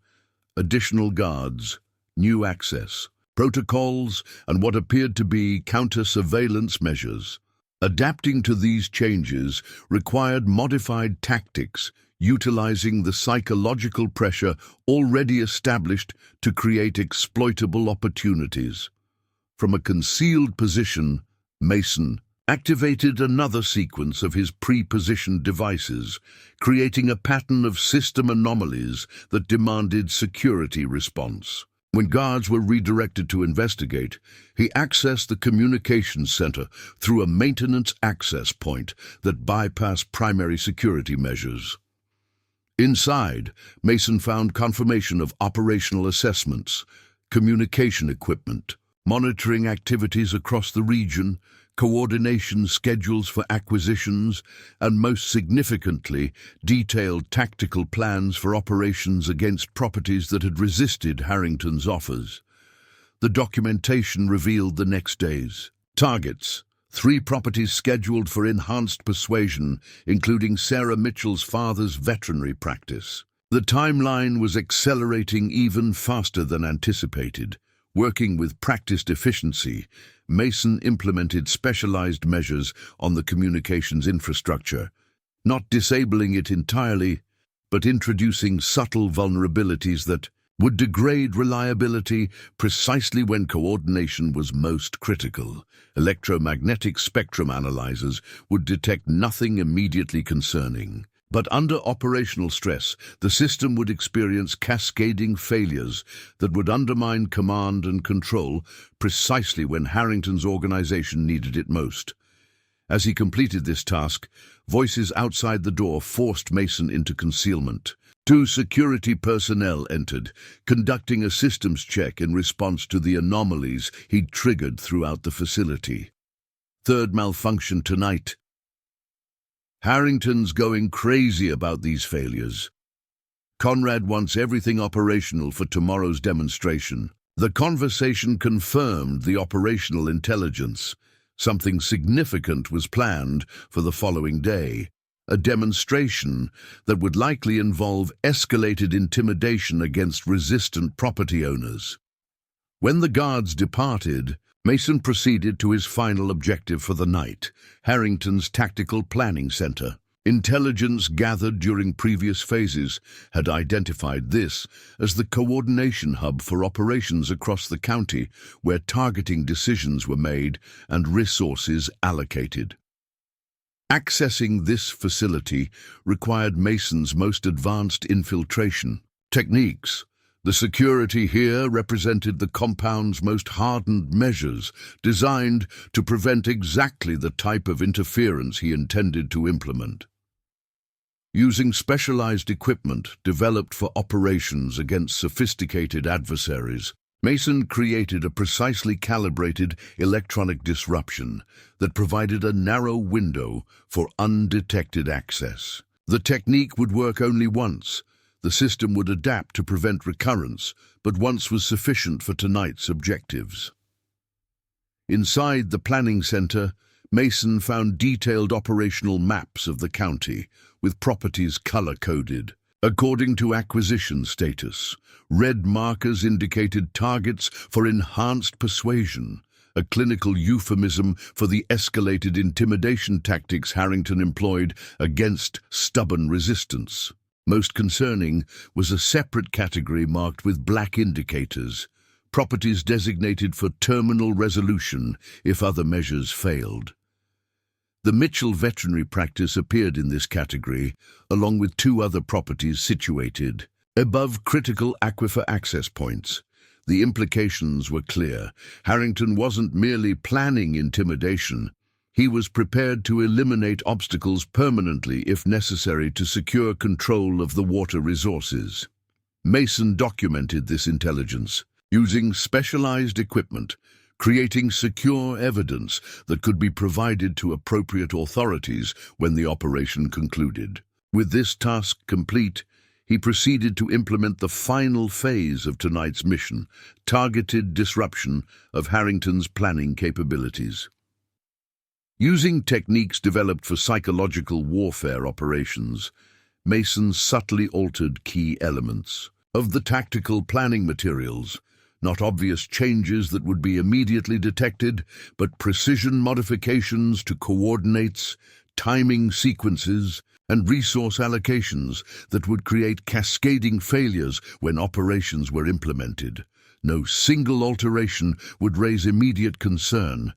Additional guards, new access, protocols, and what appeared to be counter-surveillance measures. Adapting to these changes required modified tactics, utilizing the psychological pressure already established to create exploitable opportunities. From a concealed position, Mason activated another sequence of his pre-positioned devices, creating a pattern of system anomalies that demanded security response. When guards were redirected to investigate, he accessed the communications center through a maintenance access point that bypassed primary security measures. Inside, Mason found confirmation of operational assessments, communication equipment, monitoring activities across the region, coordination schedules for acquisitions, and most significantly, detailed tactical plans for operations against properties that had resisted Harrington's offers. The documentation revealed the next day's targets: 3 properties scheduled for enhanced persuasion, including Sarah Mitchell's father's veterinary practice. The timeline was accelerating even faster than anticipated. Working with practiced efficiency, Mason implemented specialized measures on the communications infrastructure, not disabling it entirely, but introducing subtle vulnerabilities that would degrade reliability precisely when coordination was most critical. Electromagnetic spectrum analyzers would detect nothing immediately concerning. But under operational stress, the system would experience cascading failures that would undermine command and control precisely when Harrington's organization needed it most. As he completed this task, voices outside the door forced Mason into concealment. 2 security personnel entered, conducting a systems check in response to the anomalies he'd triggered throughout the facility. Third malfunction tonight. Harrington's going crazy about these failures. Conrad wants everything operational for tomorrow's demonstration. The conversation confirmed the operational intelligence. Something significant was planned for the following day. A demonstration that would likely involve escalated intimidation against resistant property owners. When the guards departed, Mason proceeded to his final objective for the night, Harrington's Tactical Planning Center. Intelligence gathered during previous phases had identified this as the coordination hub for operations across the county, where targeting decisions were made and resources allocated. Accessing this facility required Mason's most advanced infiltration techniques. The security here represented the compound's most hardened measures, designed to prevent exactly the type of interference he intended to implement. Using specialized equipment developed for operations against sophisticated adversaries, Mason created a precisely calibrated electronic disruption that provided a narrow window for undetected access. The technique would work only once. The system would adapt to prevent recurrence, but once was sufficient for tonight's objectives. Inside the planning center, Mason found detailed operational maps of the county, with properties color-coded. According to acquisition status, red markers indicated targets for enhanced persuasion, a clinical euphemism for the escalated intimidation tactics Harrington employed against stubborn resistance. Most concerning was a separate category marked with black indicators, properties designated for terminal resolution if other measures failed. The Mitchell veterinary practice appeared in this category, along with 2 other properties situated above critical aquifer access points. The implications were clear. Harrington wasn't merely planning intimidation. He was prepared to eliminate obstacles permanently if necessary to secure control of the water resources. Mason documented this intelligence, using specialized equipment, creating secure evidence that could be provided to appropriate authorities when the operation concluded. With this task complete, he proceeded to implement the final phase of tonight's mission, targeted disruption of Harrington's planning capabilities. Using techniques developed for psychological warfare operations, Mason subtly altered key elements of the tactical planning materials. Not obvious changes that would be immediately detected, but precision modifications to coordinates, timing sequences, and resource allocations that would create cascading failures when operations were implemented. No single alteration would raise immediate concern,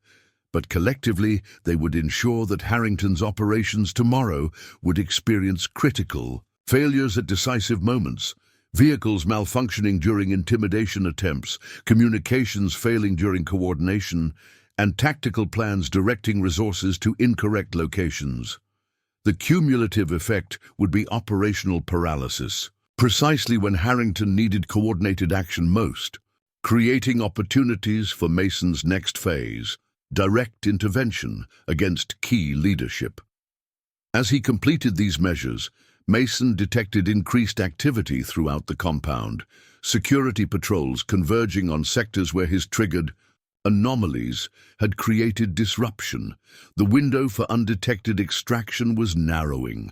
but collectively they would ensure that Harrington's operations tomorrow would experience critical failures at decisive moments. Vehicles malfunctioning during intimidation attempts, communications failing during coordination, and tactical plans directing resources to incorrect locations. The cumulative effect would be operational paralysis, precisely when Harrington needed coordinated action most, creating opportunities for Mason's next phase, direct intervention against key leadership. As he completed these measures, Mason detected increased activity throughout the compound, security patrols converging on sectors where his triggered anomalies had created disruption. The window for undetected extraction was narrowing.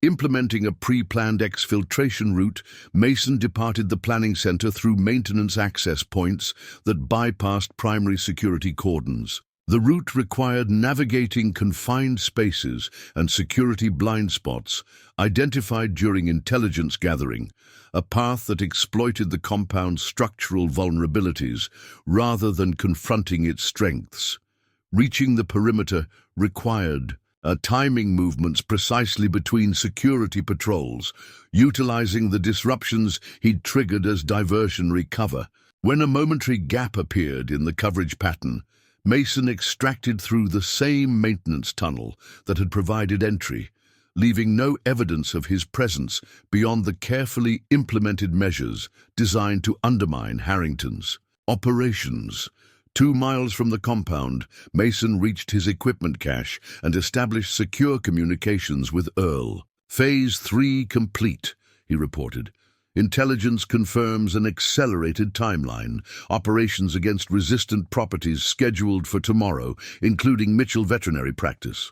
Implementing a pre-planned exfiltration route, Mason departed the planning center through maintenance access points that bypassed primary security cordons. The route required navigating confined spaces and security blind spots identified during intelligence gathering, a path that exploited the compound's structural vulnerabilities rather than confronting its strengths. Reaching the perimeter required timing movements precisely between security patrols, utilizing the disruptions he'd triggered as diversionary cover. When a momentary gap appeared in the coverage pattern, Mason extracted through the same maintenance tunnel that had provided entry, leaving no evidence of his presence beyond the carefully implemented measures designed to undermine Harrington's operations. 2 miles from the compound, Mason reached his equipment cache and established secure communications with Earl. Phase 3 complete, he reported. Intelligence confirms an accelerated timeline. Operations against resistant properties scheduled for tomorrow, including Mitchell veterinary practice.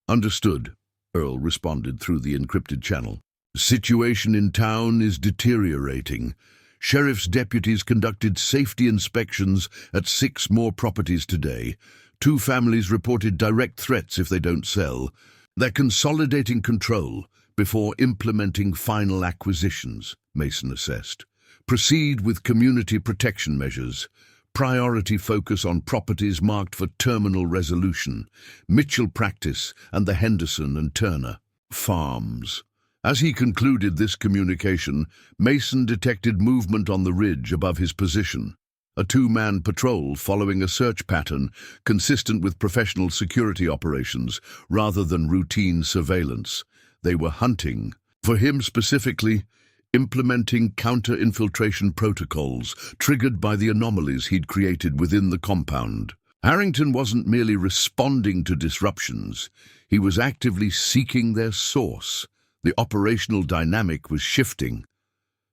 Understood, Earl responded through the encrypted channel. The situation in town is deteriorating. Sheriff's deputies conducted safety inspections at 6 more properties today. 2 families reported direct threats if they don't sell. They're consolidating control before implementing final acquisitions, Mason assessed. Proceed with community protection measures. Priority focus on properties marked for terminal resolution. Mitchell Practice and the Henderson and Turner farms. As he concluded this communication, Mason detected movement on the ridge above his position. A 2-man patrol following a search pattern consistent with professional security operations rather than routine surveillance. They were hunting, for him specifically, implementing counter-infiltration protocols triggered by the anomalies he'd created within the compound. Harrington wasn't merely responding to disruptions, he was actively seeking their source. The operational dynamic was shifting.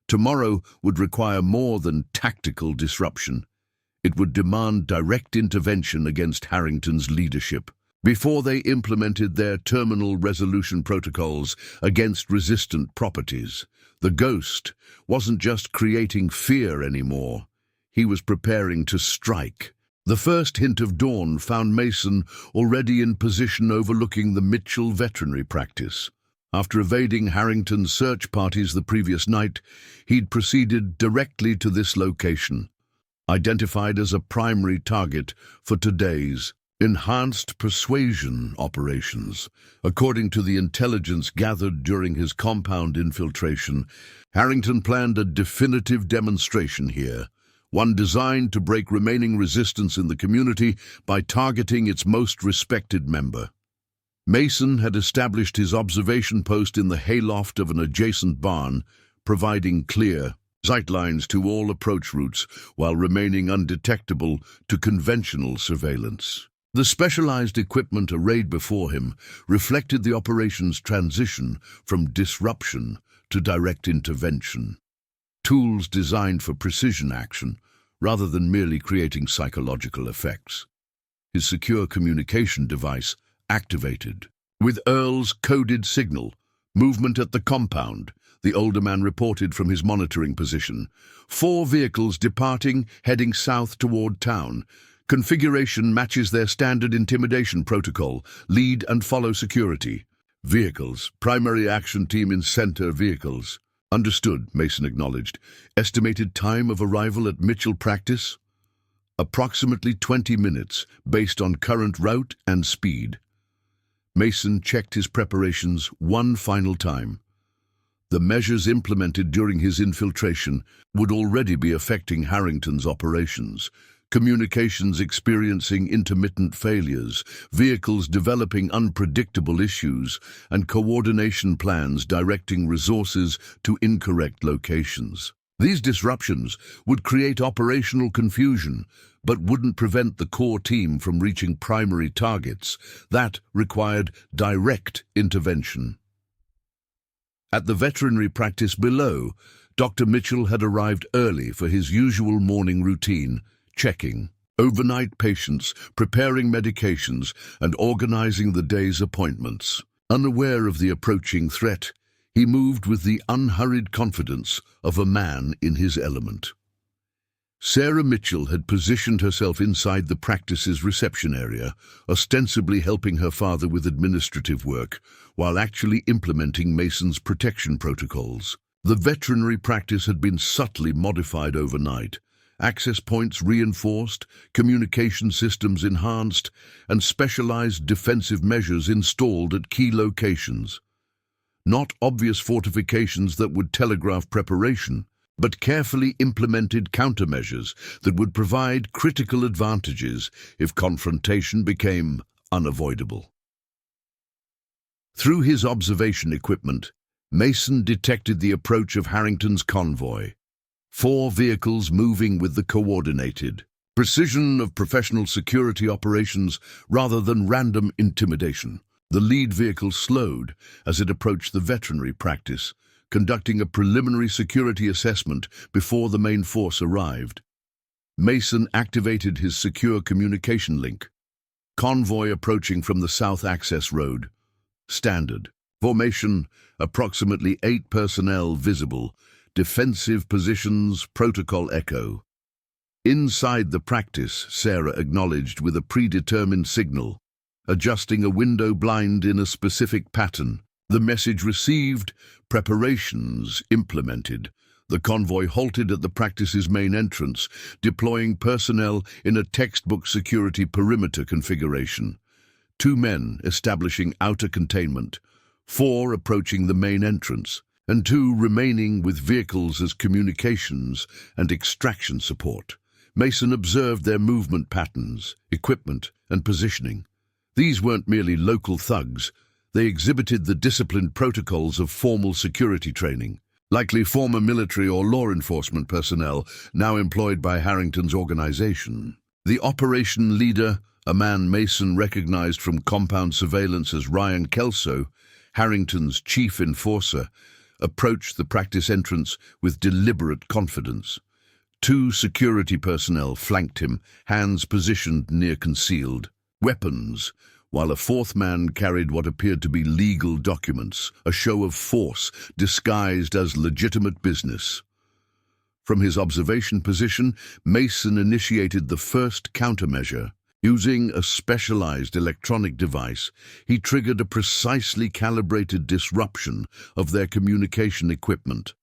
Tomorrow would require more than tactical disruption. It would demand direct intervention against Harrington's leadership. Before they implemented their terminal resolution protocols against resistant properties, the Ghost wasn't just creating fear anymore. He was preparing to strike. The first hint of dawn found Mason already in position overlooking the Mitchell veterinary practice. After evading Harrington's search parties the previous night, he'd proceeded directly to this location, identified as a primary target for today's enhanced persuasion operations. According to the intelligence gathered during his compound infiltration, Harrington planned a definitive demonstration here, one designed to break remaining resistance in the community by targeting its most respected member. Mason had established his observation post in the hayloft of an adjacent barn, providing clear sightlines to all approach routes while remaining undetectable to conventional surveillance. The specialized equipment arrayed before him reflected the operation's transition from disruption to direct intervention. Tools designed for precision action, rather than merely creating psychological effects. His secure communication device activated. With Earl's coded signal, movement at the compound, the older man reported from his monitoring position. 4 vehicles departing, heading south toward town. Configuration matches their standard intimidation protocol, lead and follow security. Vehicles, primary action team in center vehicles. Understood, Mason acknowledged. Estimated time of arrival at Mitchell Practice? Approximately 20 minutes, based on current route and speed. Mason checked his preparations one final time. The measures implemented during his infiltration would already be affecting Harrington's operations. Communications experiencing intermittent failures, vehicles developing unpredictable issues, and coordination plans directing resources to incorrect locations. These disruptions would create operational confusion, but wouldn't prevent the core team from reaching primary targets. That required direct intervention. At the veterinary practice below, Dr. Mitchell had arrived early for his usual morning routine, checking overnight patients, preparing medications, and organizing the day's appointments. Unaware of the approaching threat, he moved with the unhurried confidence of a man in his element. Sarah Mitchell had positioned herself inside the practice's reception area, ostensibly helping her father with administrative work, while actually implementing Mason's protection protocols. The veterinary practice had been subtly modified overnight, access points reinforced, communication systems enhanced, and specialized defensive measures installed at key locations. Not obvious fortifications that would telegraph preparation, but carefully implemented countermeasures that would provide critical advantages if confrontation became unavoidable. Through his observation equipment, Mason detected the approach of Harrington's convoy. 4 vehicles moving with the coordinated precision of professional security operations rather than random intimidation. The lead vehicle slowed as it approached the veterinary practice, conducting a preliminary security assessment before the main force arrived. Mason activated his secure communication link. Convoy approaching from the south access road. Standard. Formation, approximately 8 personnel visible. Defensive positions, protocol echo. Inside the practice, Sarah acknowledged with a predetermined signal, adjusting a window blind in a specific pattern. The message received, preparations implemented. The convoy halted at the practice's main entrance, deploying personnel in a textbook security perimeter configuration. 2 men establishing outer containment, 4 approaching the main entrance, and 2 remaining with vehicles as communications and extraction support. Mason observed their movement patterns, equipment, and positioning. These weren't merely local thugs. They exhibited the disciplined protocols of formal security training, likely former military or law enforcement personnel now employed by Harrington's organization. The operation leader, a man Mason recognized from compound surveillance as Ryan Kelso, Harrington's chief enforcer, approached the practice entrance with deliberate confidence. 2 security personnel flanked him, hands positioned near concealed weapons, while a 4th man carried what appeared to be legal documents, a show of force disguised as legitimate business. From his observation position, Mason initiated the first countermeasure. Using a specialized electronic device, he triggered a precisely calibrated disruption of their communication equipment.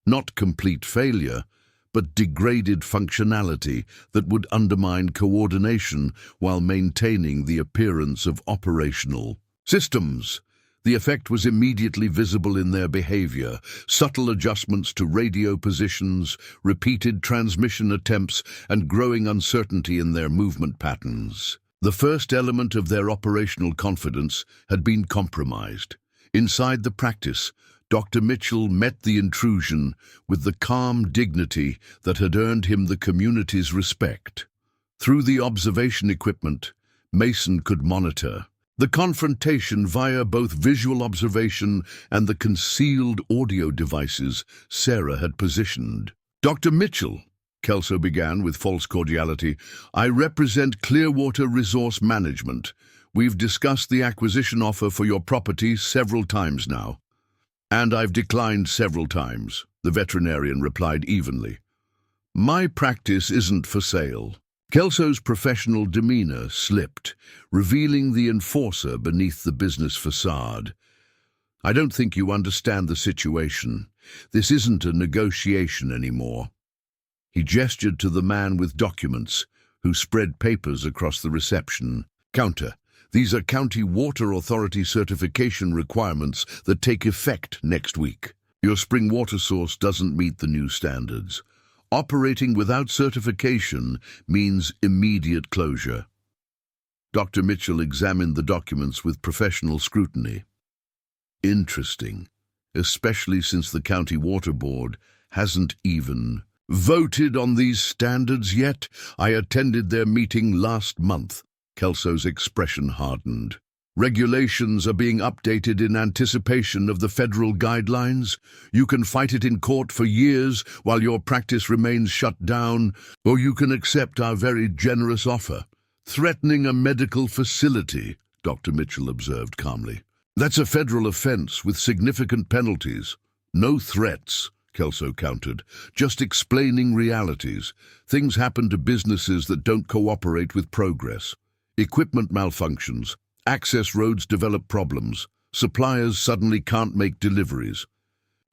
Not complete failure, but degraded functionality that would undermine coordination while maintaining the appearance of operational systems. The effect was immediately visible in their behavior: subtle adjustments to radio positions, repeated transmission attempts, and growing uncertainty in their movement patterns. The first element of their operational confidence had been compromised. Inside the practice, Dr. Mitchell met the intrusion with the calm dignity that had earned him the community's respect. Through the observation equipment, Mason could monitor the confrontation via both visual observation and the concealed audio devices Sarah had positioned. "Dr. Mitchell," Kelso began with false cordiality, "I represent Clearwater Resource Management. We've discussed the acquisition offer for your property several times now." "And I've declined several times," the veterinarian replied evenly. "My practice isn't for sale." Kelso's professional demeanor slipped, revealing the enforcer beneath the business facade. "I don't think you understand the situation. This isn't a negotiation anymore." He gestured to the man with documents, who spread papers across the reception. "Counter. These are County Water Authority certification requirements that take effect next week. Your spring water source doesn't meet the new standards. Operating without certification means immediate closure." Dr. Mitchell examined the documents with professional scrutiny. "Interesting, especially since the County Water Board hasn't even voted on these standards yet. I attended their meeting last month." Kelso's expression hardened. "Regulations are being updated in anticipation of the federal guidelines. You can fight it in court for years while your practice remains shut down, or you can accept our very generous offer." "Threatening a medical facility," Dr. Mitchell observed calmly. "That's a federal offense with significant penalties." "No threats," Kelso countered. Just explaining realities. Things happen to businesses that don't cooperate with progress. Equipment malfunctions. Access roads develop problems. Suppliers suddenly can't make deliveries.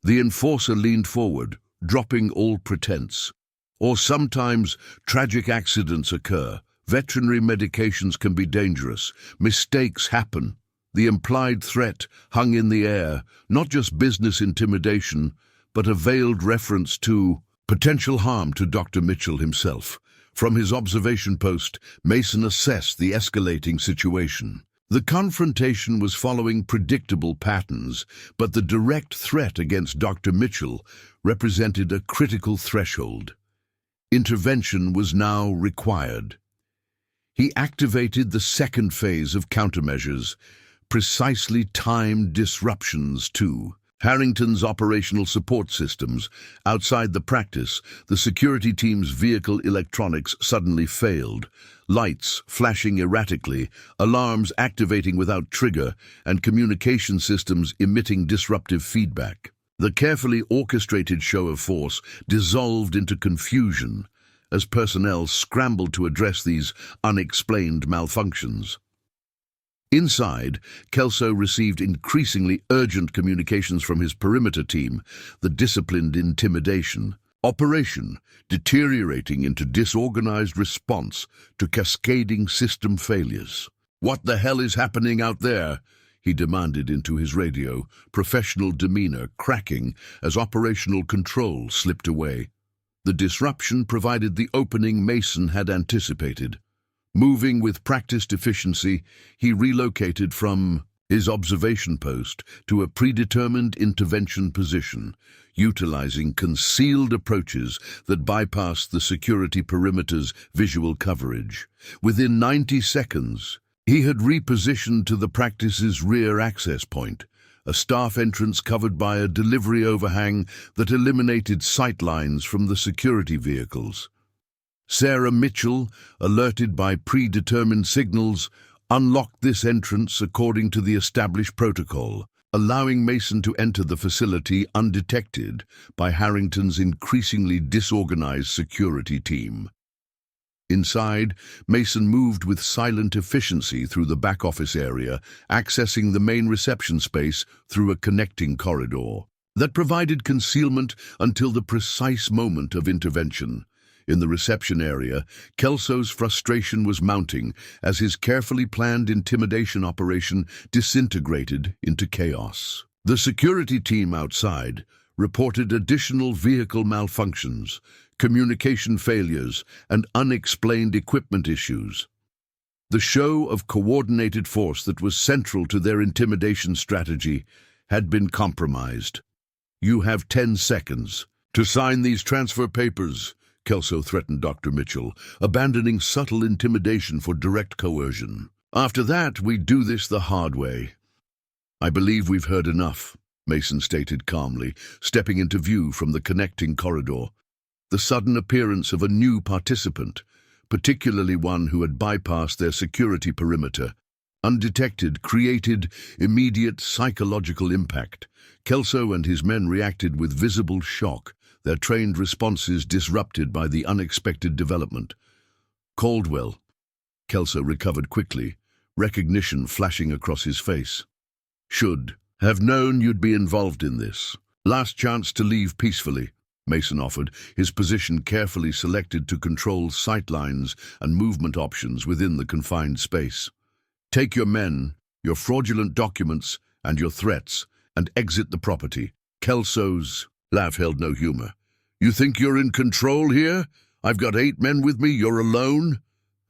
The enforcer leaned forward, dropping all pretense. Or sometimes tragic accidents occur. Veterinary medications can be dangerous. Mistakes happen. The implied threat hung in the air, not just business intimidation, but a veiled reference to potential harm to Dr. Mitchell himself. From his observation post, Mason assessed the escalating situation. The confrontation was following predictable patterns, but the direct threat against Dr. Mitchell represented a critical threshold. Intervention was now required. He activated the second phase of countermeasures, precisely timed disruptions to Harrington's operational support systems. Outside the practice, the security team's vehicle electronics suddenly failed. Lights flashing erratically, alarms activating without trigger, and communication systems emitting disruptive feedback. The carefully orchestrated show of force dissolved into confusion as personnel scrambled to address these unexplained malfunctions. Inside, Kelso received increasingly urgent communications from his perimeter team, the disciplined intimidation. Operation deteriorating into disorganized response to cascading system failures. "What the hell is happening out there?" he demanded into his radio, professional demeanor cracking as operational control slipped away. The disruption provided the opening Mason had anticipated. Moving with practiced efficiency, he relocated from his observation post to a predetermined intervention position, utilizing concealed approaches that bypassed the security perimeter's visual coverage. Within 90 seconds, he had repositioned to the practice's rear access point, a staff entrance covered by a delivery overhang that eliminated sight lines from the security vehicles. Sarah Mitchell, alerted by predetermined signals, unlocked this entrance according to the established protocol, allowing Mason to enter the facility undetected by Harrington's increasingly disorganized security team. Inside, Mason moved with silent efficiency through the back office area, accessing the main reception space through a connecting corridor that provided concealment until the precise moment of intervention. In the reception area, Kelso's frustration was mounting as his carefully planned intimidation operation disintegrated into chaos. The security team outside reported additional vehicle malfunctions, communication failures, and unexplained equipment issues. The show of coordinated force that was central to their intimidation strategy had been compromised. "You have 10 seconds to sign these transfer papers," Kelso threatened Dr. Mitchell, abandoning subtle intimidation for direct coercion. "After that, we do this the hard way." "I believe we've heard enough," Mason stated calmly, stepping into view from the connecting corridor. The sudden appearance of a new participant, particularly one who had bypassed their security perimeter, undetected, created immediate psychological impact. Kelso and his men reacted with visible shock, their trained responses disrupted by the unexpected development. "Caldwell." Kelso recovered quickly, recognition flashing across his face. "Should have known you'd be involved in this. Last chance to leave peacefully," Mason offered, his position carefully selected to control sightlines and movement options within the confined space. "Take your men, your fraudulent documents, and your threats, and exit the property." Kelso's laugh held no humor. "You think you're in control here? I've got 8 men with me, you're alone?"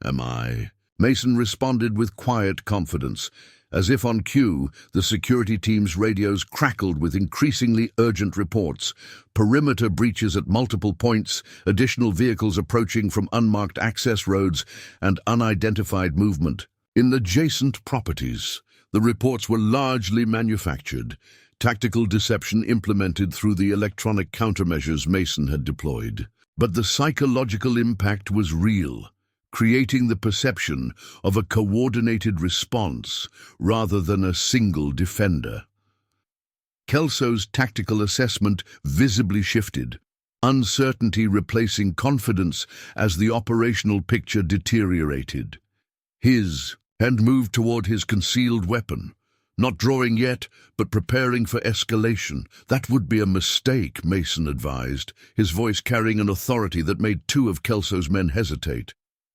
"Am I?" Mason responded with quiet confidence. As if on cue, the security team's radios crackled with increasingly urgent reports. Perimeter breaches at multiple points, additional vehicles approaching from unmarked access roads, and unidentified movement. In adjacent properties, the reports were largely manufactured, tactical deception implemented through the electronic countermeasures Mason had deployed. But the psychological impact was real, creating the perception of a coordinated response rather than a single defender. Kelso's tactical assessment visibly shifted, uncertainty replacing confidence as the operational picture deteriorated. His hand moved toward his concealed weapon, not drawing yet, but preparing for escalation. That would be a mistake, Mason advised, his voice carrying an authority that made two of Kelso's men hesitate.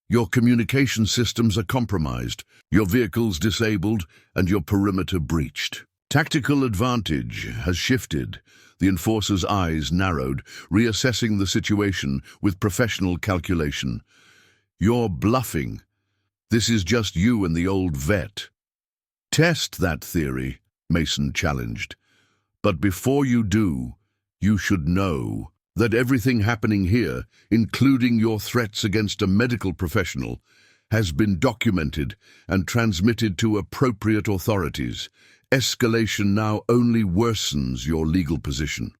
Your communication systems are compromised, your vehicles disabled, and your perimeter breached. Tactical advantage has shifted. The enforcer's eyes narrowed, reassessing the situation with professional calculation. You're bluffing. This is just you and the old vet. Test that theory, Mason challenged. But before you do, you should know that everything happening here, including your threats against a medical professional, has been documented and transmitted to appropriate authorities. Escalation now only worsens your legal position.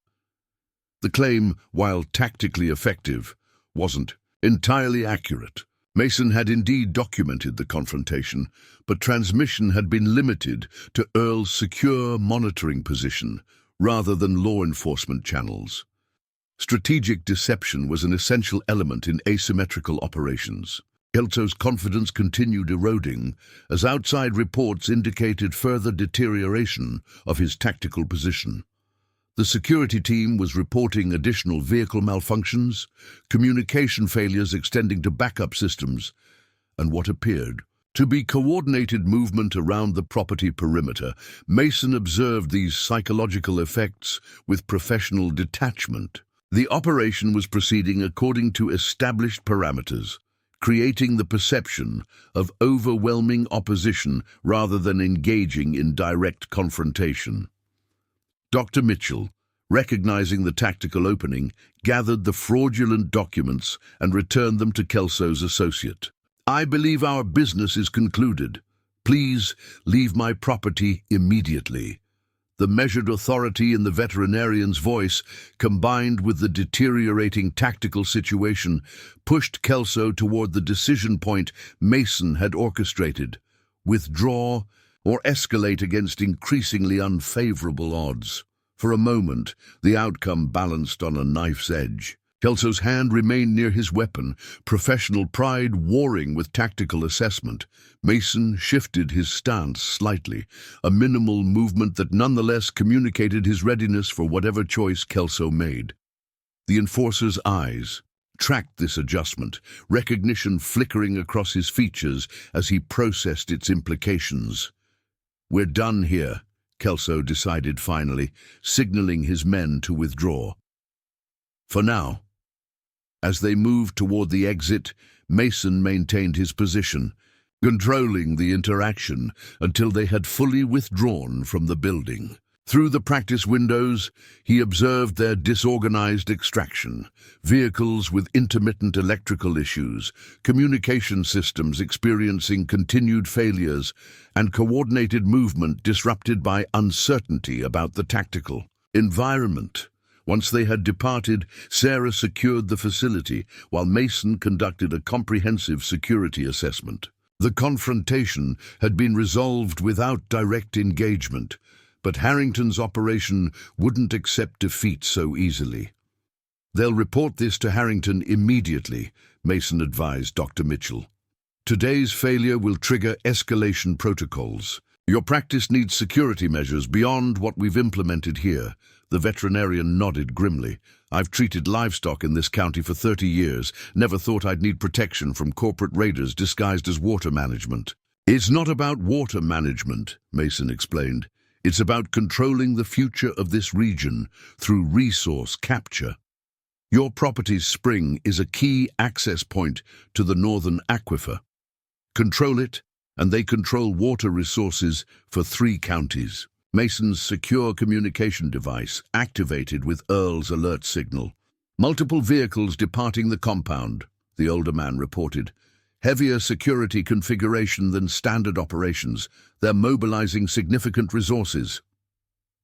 The claim, while tactically effective, wasn't entirely accurate. Mason had indeed documented the confrontation, but transmission had been limited to Earl's secure monitoring position rather than law enforcement channels. Strategic deception was an essential element in asymmetrical operations. Kelso's confidence continued eroding as outside reports indicated further deterioration of his tactical position. The security team was reporting additional vehicle malfunctions, communication failures extending to backup systems, and what appeared to be coordinated movement around the property perimeter. Mason observed these psychological effects with professional detachment. The operation was proceeding according to established parameters, creating the perception of overwhelming opposition rather than engaging in direct confrontation. Dr. Mitchell, recognizing the tactical opening, gathered the fraudulent documents and returned them to Kelso's associate. I believe our business is concluded. Please leave my property immediately. The measured authority in the veterinarian's voice, combined with the deteriorating tactical situation, pushed Kelso toward the decision point Mason had orchestrated: withdraw or escalate against increasingly unfavorable odds. For a moment, the outcome balanced on a knife's edge. Kelso's hand remained near his weapon, professional pride warring with tactical assessment. Mason shifted his stance slightly, a minimal movement that nonetheless communicated his readiness for whatever choice Kelso made. The enforcer's eyes tracked this adjustment, recognition flickering across his features as he processed its implications. We're done here, Kelso decided finally, signaling his men to withdraw. For now. As they moved toward the exit, Mason maintained his position, controlling the interaction until they had fully withdrawn from the building. Through the practice windows, he observed their disorganized extraction, vehicles with intermittent electrical issues, communication systems experiencing continued failures, and coordinated movement disrupted by uncertainty about the tactical environment. Once they had departed, Sarah secured the facility while Mason conducted a comprehensive security assessment. The confrontation had been resolved without direct engagement, but Harrington's operation wouldn't accept defeat so easily. They'll report this to Harrington immediately, Mason advised Dr. Mitchell. Today's failure will trigger escalation protocols. Your practice needs security measures beyond what we've implemented here. The veterinarian nodded grimly. I've treated livestock in this county for 30 years, never thought I'd need protection from corporate raiders disguised as water management. It's not about water management, Mason explained. It's about controlling the future of this region through resource capture. Your property's spring is a key access point to the northern aquifer. Control it, and they control water resources for 3 counties. Mason's secure communication device activated with Earl's alert signal. Multiple vehicles departing the compound, the older man reported. Heavier security configuration than standard operations. They're mobilizing significant resources.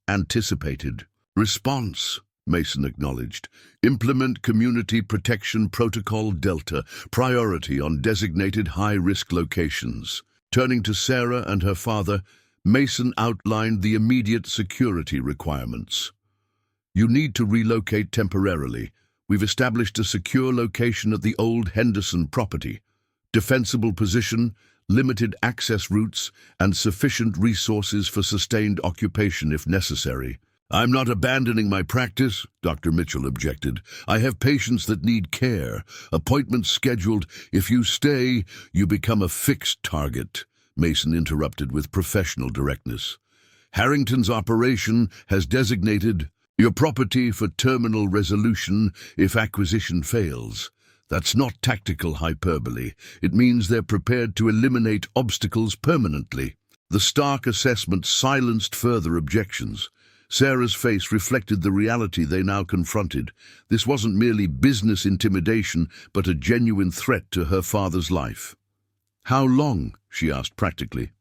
Anticipated. Response, Mason acknowledged. Implement Community Protection Protocol Delta, priority on designated high-risk locations. Turning to Sarah and her father, Mason outlined the immediate security requirements. You need to relocate temporarily. We've established a secure location at the old Henderson property. Defensible position, limited access routes, and sufficient resources for sustained occupation if necessary. I'm not abandoning my practice, Dr. Mitchell objected. I have patients that need care, appointments scheduled. If you stay, you become a fixed target, Mason interrupted with professional directness. Harrington's operation has designated your property for terminal resolution if acquisition fails. That's not tactical hyperbole. It means they're prepared to eliminate obstacles permanently. The stark assessment silenced further objections. Sarah's face reflected the reality they now confronted. This wasn't merely business intimidation, but a genuine threat to her father's life. How long? She asked practically.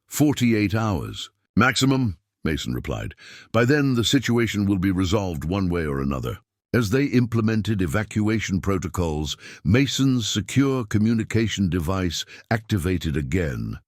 48 hours. Maximum, Mason replied. By then, the situation will be resolved one way or another. As they implemented evacuation protocols, Mason's secure communication device activated again.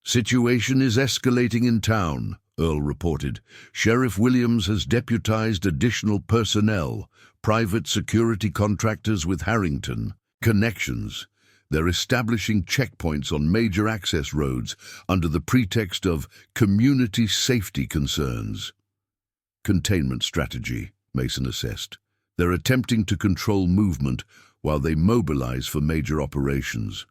Situation is escalating in town, Earl reported. Sheriff Williams has deputized additional personnel, private security contractors with Harrington connections. They're establishing checkpoints on major access roads under the pretext of community safety concerns. Containment strategy, Mason assessed. They're attempting to control movement while they mobilize for major operations.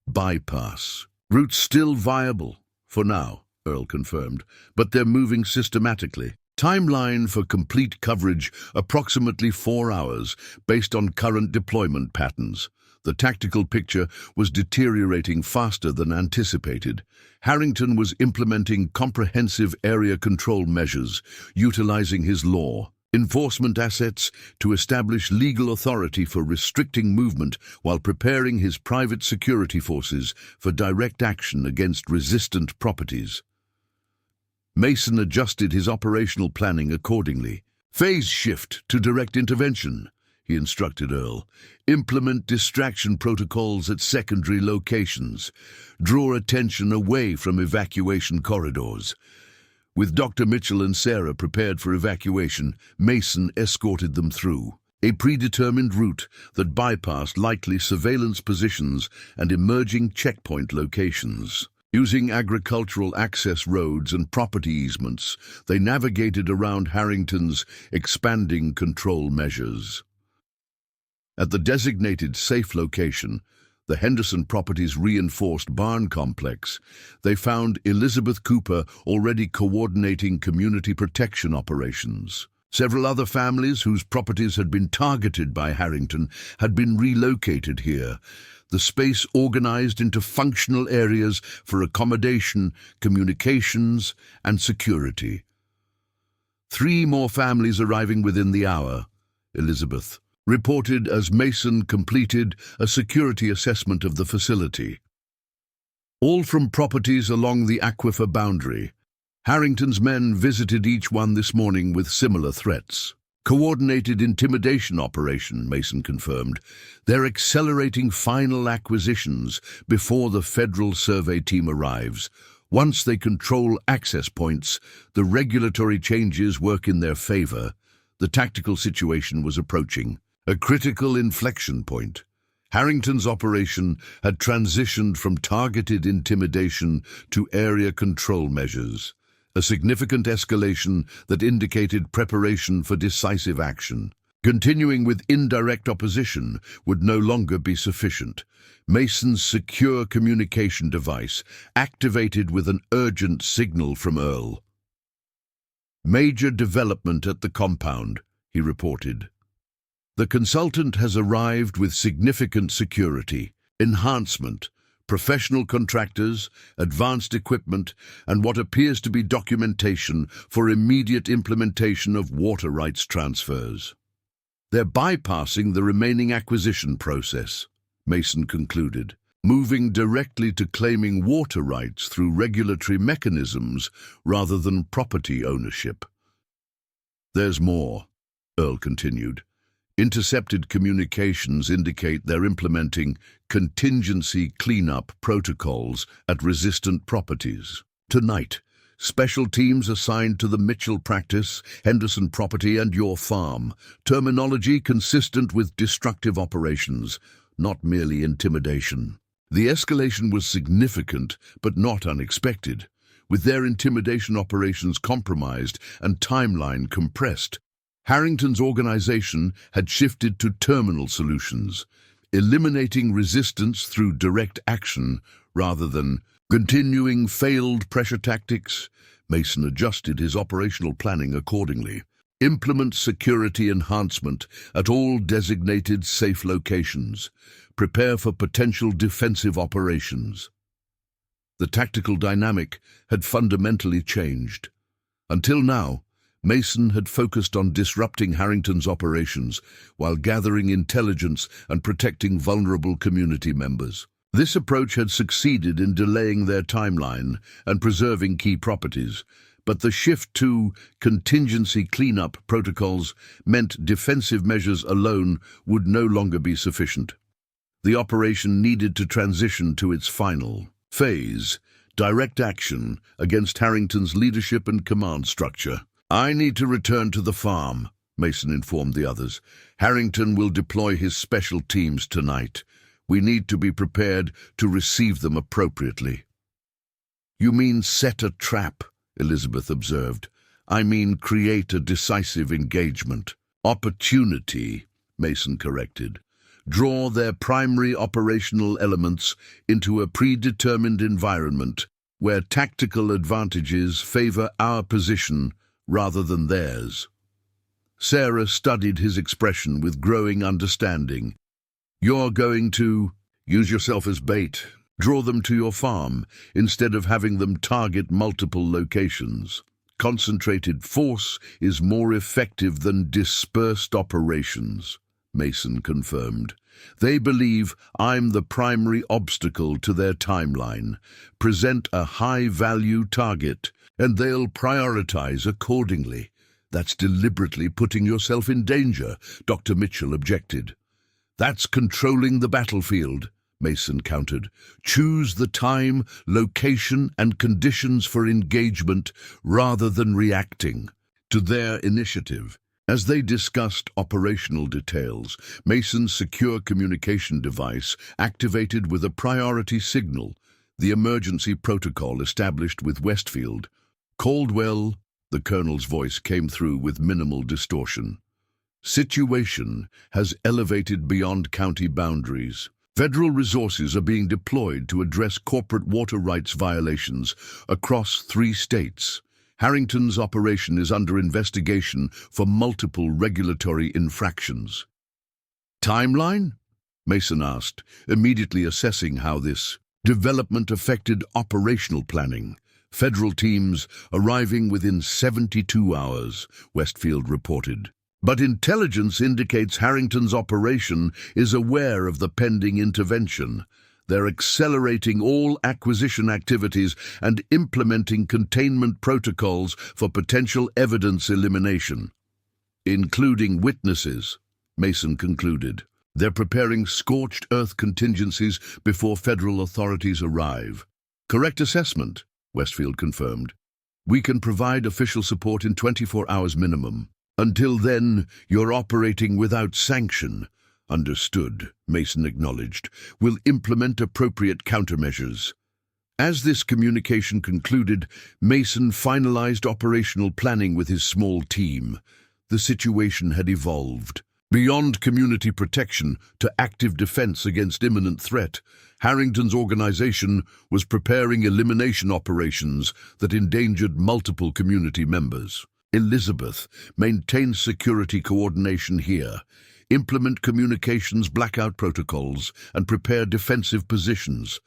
Bypass. Routes still viable, for now, Earl confirmed, but they're moving systematically. Timeline for complete coverage, approximately 4 hours, based on current deployment patterns. The tactical picture was deteriorating faster than anticipated. Harrington was implementing comprehensive area control measures, utilizing his law enforcement assets to establish legal authority for restricting movement while preparing his private security forces for direct action against resistant properties. Mason adjusted his operational planning accordingly. Phase shift to direct intervention, he instructed Earl. Implement distraction protocols at secondary locations. Draw attention away from evacuation corridors. With Dr. Mitchell and Sarah prepared for evacuation, Mason escorted them through a predetermined route that bypassed likely surveillance positions and emerging checkpoint locations. Using agricultural access roads and property easements, they navigated around Harrington's expanding control measures. At the designated safe location, the Henderson Properties reinforced barn complex, they found Elizabeth Cooper already coordinating community protection operations. Several other families whose properties had been targeted by Harrington had been relocated here, the space organized into functional areas for accommodation, communications, and security. 3 more families arriving within the hour, Elizabeth reported as Mason completed a security assessment of the facility. All from properties along the aquifer boundary. Harrington's men visited each one this morning with similar threats. Coordinated intimidation operation, Mason confirmed. They're accelerating final acquisitions before the federal survey team arrives. Once they control access points, the regulatory changes work in their favor. The tactical situation was approaching a critical inflection point. Harrington's operation had transitioned from targeted intimidation to area control measures, a significant escalation that indicated preparation for decisive action. Continuing with indirect opposition would no longer be sufficient. Mason's secure communication device activated with an urgent signal from Earl. Major development at the compound, he reported. The consultant has arrived with significant security, enhancement, professional contractors, advanced equipment, and what appears to be documentation for immediate implementation of water rights transfers. They're bypassing the remaining acquisition process, Mason concluded, moving directly to claiming water rights through regulatory mechanisms rather than property ownership. There's more, Earl continued. Intercepted communications indicate they're implementing contingency cleanup protocols at resistant properties. Tonight, special teams assigned to the Mitchell practice, Henderson property and your farm. Terminology consistent with destructive operations, not merely intimidation. The escalation was significant, but not unexpected. With their intimidation operations compromised and timeline compressed, Harrington's organization had shifted to terminal solutions, eliminating resistance through direct action rather than continuing failed pressure tactics. Mason adjusted his operational planning accordingly. Implement security enhancement at all designated safe locations. Prepare for potential defensive operations. The tactical dynamic had fundamentally changed. Until now, Mason had focused on disrupting Harrington's operations while gathering intelligence and protecting vulnerable community members. This approach had succeeded in delaying their timeline and preserving key properties, but the shift to contingency cleanup protocols meant defensive measures alone would no longer be sufficient. The operation needed to transition to its final phase, direct action against Harrington's leadership and command structure. "I need to return to the farm," Mason informed the others. "Harrington will deploy his special teams tonight. We need to be prepared to receive them appropriately." "You mean set a trap," Elizabeth observed. "I mean create a decisive engagement." "Opportunity," Mason corrected. "Draw their primary operational elements into a predetermined environment where tactical advantages favor our position rather than theirs." Sarah studied his expression with growing understanding. "You're going to use yourself as bait, draw them to your farm, instead of having them target multiple locations. Concentrated force is more effective than dispersed operations," Mason confirmed. "They believe I'm the primary obstacle to their timeline. Present a high-value target, and they'll prioritize accordingly." "That's deliberately putting yourself in danger," Dr. Mitchell objected. "That's controlling the battlefield," Mason countered. "Choose the time, location, and conditions for engagement rather than reacting to their initiative." As they discussed operational details, Mason's secure communication device activated with a priority signal, the emergency protocol established with Westfield. "Caldwell," the colonel's voice came through with minimal distortion. "Situation has elevated beyond county boundaries. Federal resources are being deployed to address corporate water rights violations across 3 states. Harrington's operation is under investigation for multiple regulatory infractions." "Timeline?" Mason asked, immediately assessing how this development affected operational planning. "Federal teams arriving within 72 hours, Westfield reported. But intelligence indicates Harrington's operation is aware of the pending intervention. They're accelerating all acquisition activities and implementing containment protocols for potential evidence elimination, including witnesses," Mason concluded. "They're preparing scorched earth contingencies before federal authorities arrive." "Correct assessment," Westfield confirmed. "We can provide official support in 24 hours minimum. Until then, you're operating without sanction." "Understood," Mason acknowledged. "We'll implement appropriate countermeasures." As this communication concluded, Mason finalized operational planning with his small team. The situation had evolved. Beyond community protection to active defense against imminent threat, Harrington's organization was preparing elimination operations that endangered multiple community members. "Elizabeth, maintain security coordination here. Implement communications blackout protocols and prepare defensive positions.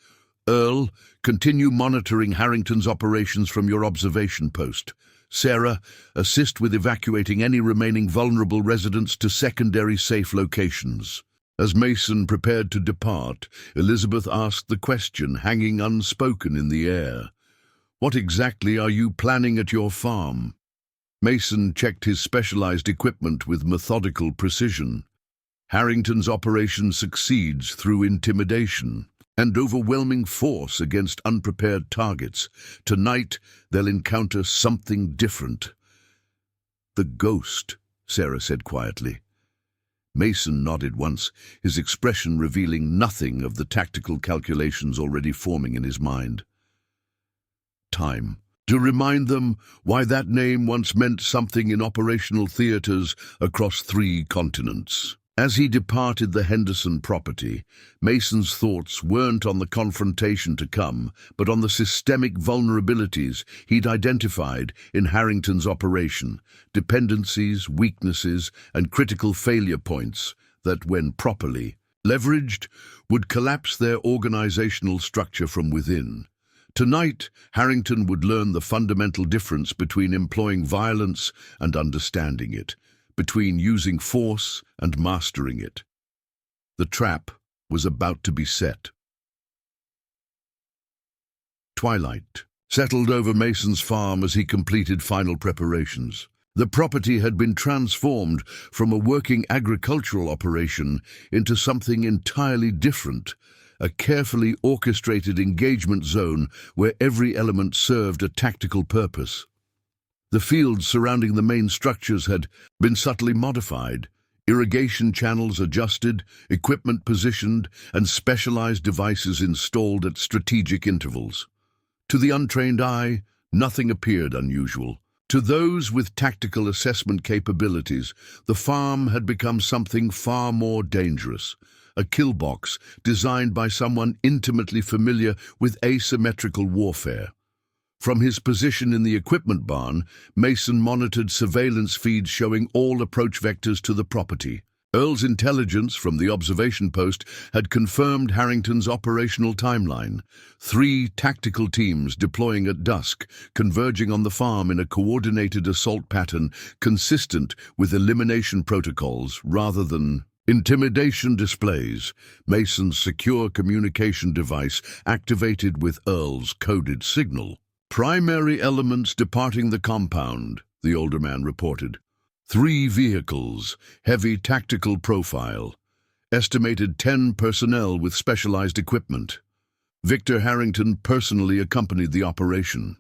Earl, continue monitoring Harrington's operations from your observation post. Sarah, assist with evacuating any remaining vulnerable residents to secondary safe locations." As Mason prepared to depart, Elizabeth asked the question hanging unspoken in the air. "What exactly are you planning at your farm?" Mason checked his specialized equipment with methodical precision. "Harrington's operation succeeds through intimidation. and overwhelming force against unprepared targets. Tonight, they'll encounter something different. "The ghost," Sarah said quietly. Mason nodded once, his expression revealing nothing of the tactical calculations already forming in his mind. Time. To remind them why that name once meant something in operational theaters across 3 continents. As he departed the Henderson property, Mason's thoughts weren't on the confrontation to come, but on the systemic vulnerabilities he'd identified in Harrington's operation, dependencies, weaknesses, and critical failure points that, when properly leveraged, would collapse their organizational structure from within. Tonight, Harrington would learn the fundamental difference between employing violence and understanding it, between using force and mastering it. The trap was about to be set. Twilight settled over Mason's farm as he completed final preparations. The property had been transformed from a working agricultural operation into something entirely different, a carefully orchestrated engagement zone where every element served a tactical purpose. The fields surrounding the main structures had been subtly modified, irrigation channels adjusted, equipment positioned, and specialized devices installed at strategic intervals. To the untrained eye, nothing appeared unusual. To those with tactical assessment capabilities, the farm had become something far more dangerous. A kill box designed by someone intimately familiar with asymmetrical warfare. From his position in the equipment barn, Mason monitored surveillance feeds showing all approach vectors to the property. Earl's intelligence from the observation post had confirmed Harrington's operational timeline. 3 tactical teams deploying at dusk, converging on the farm in a coordinated assault pattern consistent with elimination protocols rather than intimidation displays. Mason's secure communication device activated with Earl's coded signal. "Primary elements departing the compound," the older man reported. 3 vehicles, heavy tactical profile. Estimated 10 personnel with specialized equipment. Victor Harrington personally accompanied the operation.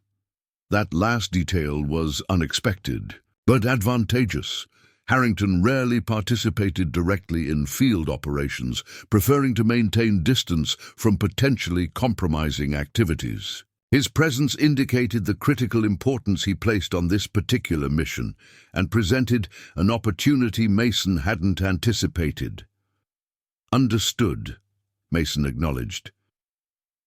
That last detail was unexpected, but advantageous. Harrington rarely participated directly in field operations, preferring to maintain distance from potentially compromising activities. His presence indicated the critical importance he placed on this particular mission and presented an opportunity Mason hadn't anticipated. "Understood," Mason acknowledged.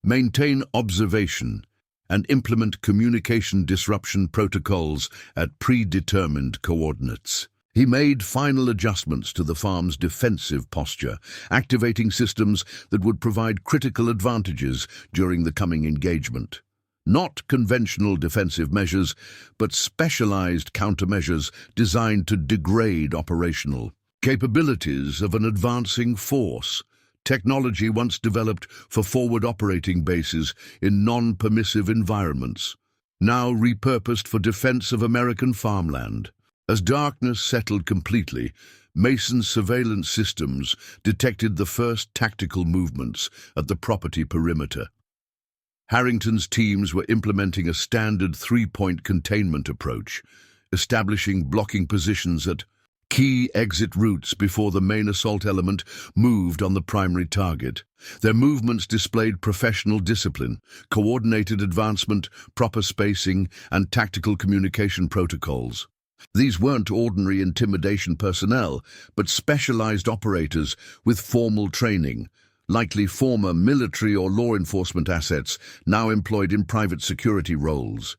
"Maintain observation and implement communication disruption protocols at predetermined coordinates." He made final adjustments to the farm's defensive posture, activating systems that would provide critical advantages during the coming engagement. Not conventional defensive measures, but specialized countermeasures designed to degrade operational capabilities of an advancing force. Technology once developed for forward operating bases in non-permissive environments, now repurposed for defense of American farmland. As darkness settled completely, Mason's surveillance systems detected the first tactical movements at the property perimeter. Harrington's teams were implementing a standard 3-point containment approach, establishing blocking positions at key exit routes before the main assault element moved on the primary target. Their movements displayed professional discipline, coordinated advancement, proper spacing, and tactical communication protocols. These weren't ordinary intimidation personnel, but specialized operators with formal training, likely former military or law enforcement assets now employed in private security roles.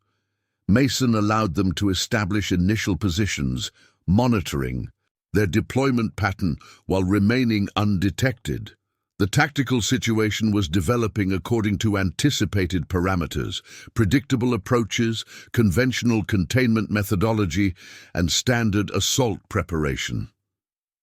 Mason allowed them to establish initial positions, monitoring their deployment pattern while remaining undetected. The tactical situation was developing according to anticipated parameters, predictable approaches, conventional containment methodology, and standard assault preparation.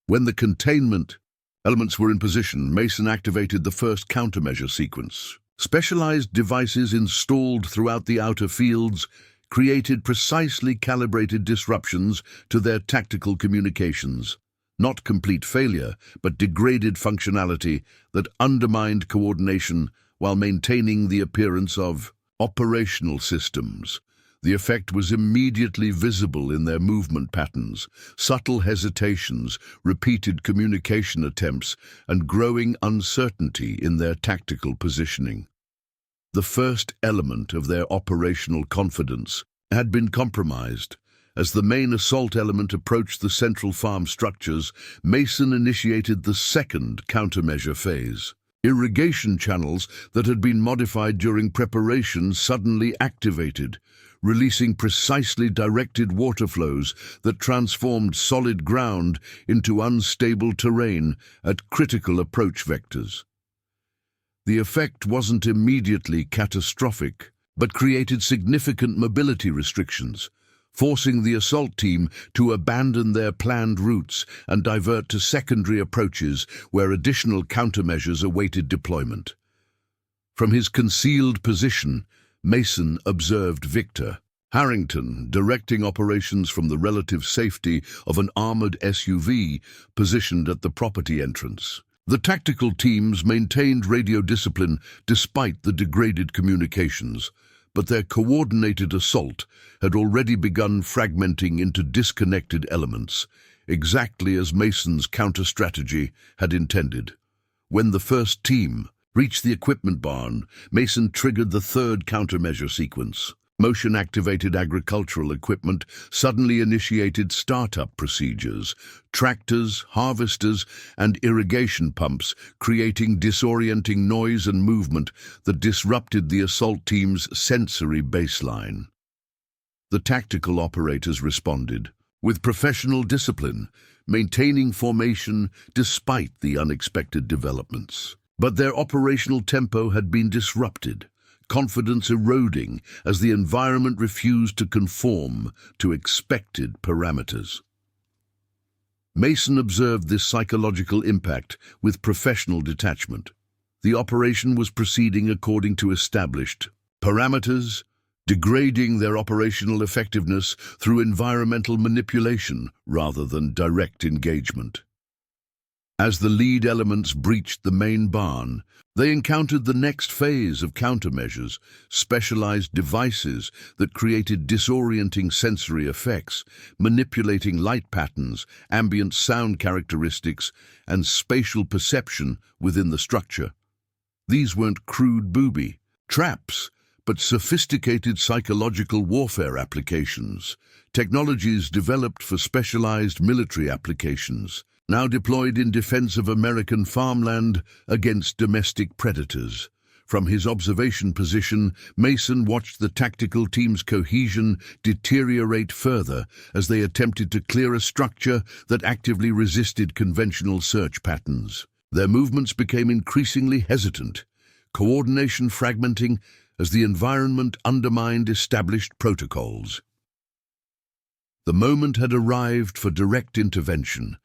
When the containment elements were in position, Mason activated the first countermeasure sequence. Specialized devices installed throughout the outer fields created precisely calibrated disruptions to their tactical communications. Not complete failure, but degraded functionality that undermined coordination while maintaining the appearance of operational systems. The effect was immediately visible in their movement patterns, subtle hesitations, repeated communication attempts, and growing uncertainty in their tactical positioning. The first element of their operational confidence had been compromised. As the main assault element approached the central farm structures, Mason initiated the second countermeasure phase. Irrigation channels that had been modified during preparation suddenly activated, releasing precisely directed water flows that transformed solid ground into unstable terrain at critical approach vectors. The effect wasn't immediately catastrophic, but created significant mobility restrictions, forcing the assault team to abandon their planned routes and divert to secondary approaches where additional countermeasures awaited deployment. From his concealed position, Mason observed Victor Harrington directing operations from the relative safety of an armored SUV positioned at the property entrance. The tactical teams maintained radio discipline despite the degraded communications, but their coordinated assault had already begun fragmenting into disconnected elements, exactly as Mason's counter-strategy had intended. When the first team reached the equipment barn, Mason triggered the third countermeasure sequence. Motion-activated agricultural equipment suddenly initiated startup procedures, tractors, harvesters, and irrigation pumps creating disorienting noise and movement that disrupted the assault team's sensory baseline. The tactical operators responded with professional discipline, maintaining formation despite the unexpected developments. But their operational tempo had been disrupted, confidence eroding as the environment refused to conform to expected parameters. Mason observed this psychological impact with professional detachment. The operation was proceeding according to established parameters, degrading their operational effectiveness through environmental manipulation rather than direct engagement. As the lead elements breached the main barn, they encountered the next phase of countermeasures, specialized devices that created disorienting sensory effects, manipulating light patterns, ambient sound characteristics, and spatial perception within the structure. These weren't crude booby traps, but sophisticated psychological warfare applications, technologies developed for specialized military applications, now deployed in defense of American farmland against domestic predators. From his observation position, Mason watched the tactical team's cohesion deteriorate further as they attempted to clear a structure that actively resisted conventional search patterns. Their movements became increasingly hesitant, coordination fragmenting as the environment undermined established protocols. The moment had arrived for direct intervention,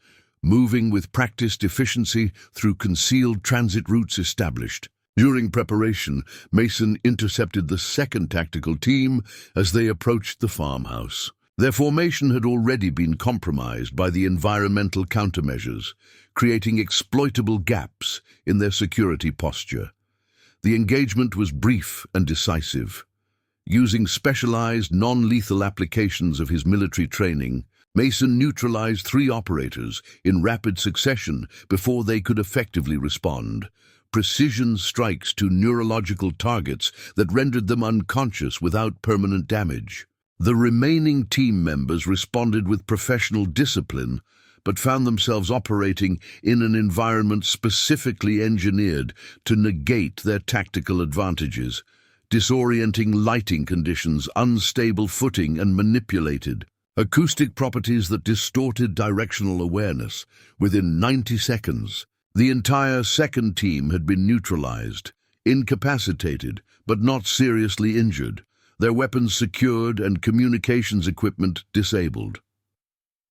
moving with practiced efficiency through concealed transit routes established. During preparation, Mason intercepted the second tactical team as they approached the farmhouse. Their formation had already been compromised by the environmental countermeasures, creating exploitable gaps in their security posture. The engagement was brief and decisive. Using specialized, non-lethal applications of his military training, Mason neutralized 3 operators in rapid succession before they could effectively respond. Precision strikes to neurological targets that rendered them unconscious without permanent damage. The remaining team members responded with professional discipline, but found themselves operating in an environment specifically engineered to negate their tactical advantages. Disorienting lighting conditions, unstable footing, and manipulated acoustic properties that distorted directional awareness. Within 90 seconds, the entire second team had been neutralized, incapacitated, but not seriously injured, their weapons secured and communications equipment disabled.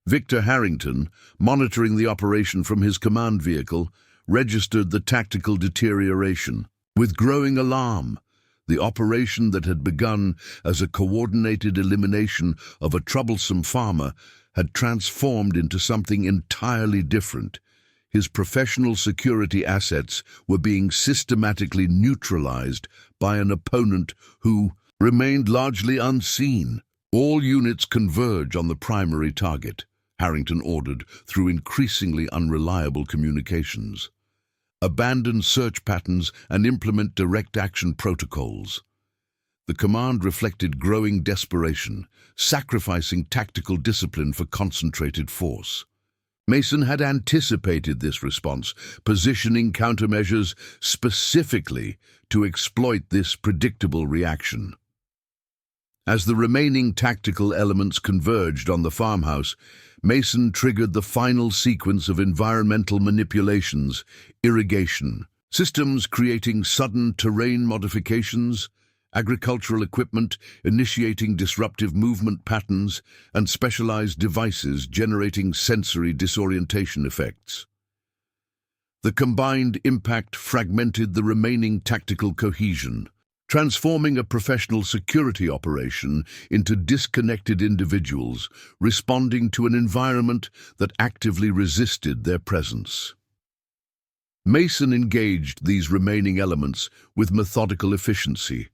Victor Harrington, monitoring the operation from his command vehicle, registered the tactical deterioration. With growing alarm, the operation that had begun as a coordinated elimination of a troublesome farmer had transformed into something entirely different. His professional security assets were being systematically neutralized by an opponent who remained largely unseen. All units converge on the primary target, Harrington ordered through increasingly unreliable communications. Abandon search patterns and implement direct action protocols. The command reflected growing desperation, sacrificing tactical discipline for concentrated force. Mason had anticipated this response, positioning countermeasures specifically to exploit this predictable reaction. As the remaining tactical elements converged on the farmhouse, Mason triggered the final sequence of environmental manipulations: irrigation systems creating sudden terrain modifications, agricultural equipment initiating disruptive movement patterns, and specialized devices generating sensory disorientation effects. The combined impact fragmented the remaining tactical cohesion, transforming a professional security operation into disconnected individuals responding to an environment that actively resisted their presence. Mason engaged these remaining elements with methodical efficiency,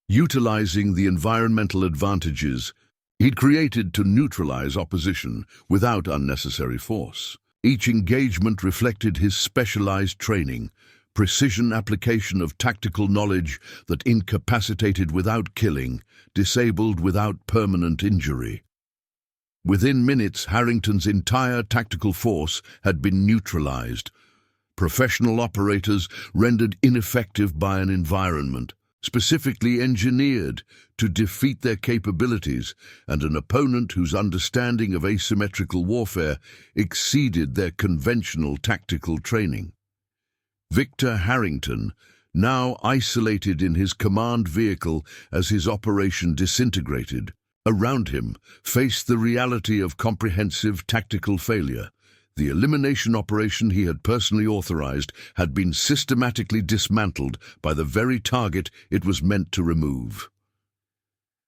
utilizing the environmental advantages he'd created to neutralize opposition without unnecessary force. Each engagement reflected his specialized training, precision application of tactical knowledge that incapacitated without killing, disabled without permanent injury. Within minutes, Harrington's entire tactical force had been neutralized, professional operators rendered ineffective by an environment specifically engineered to defeat their capabilities, and an opponent whose understanding of asymmetrical warfare exceeded their conventional tactical training. Victor Harrington, now isolated in his command vehicle as his operation disintegrated, around him faced the reality of comprehensive tactical failure. The elimination operation he had personally authorized had been systematically dismantled by the very target it was meant to remove.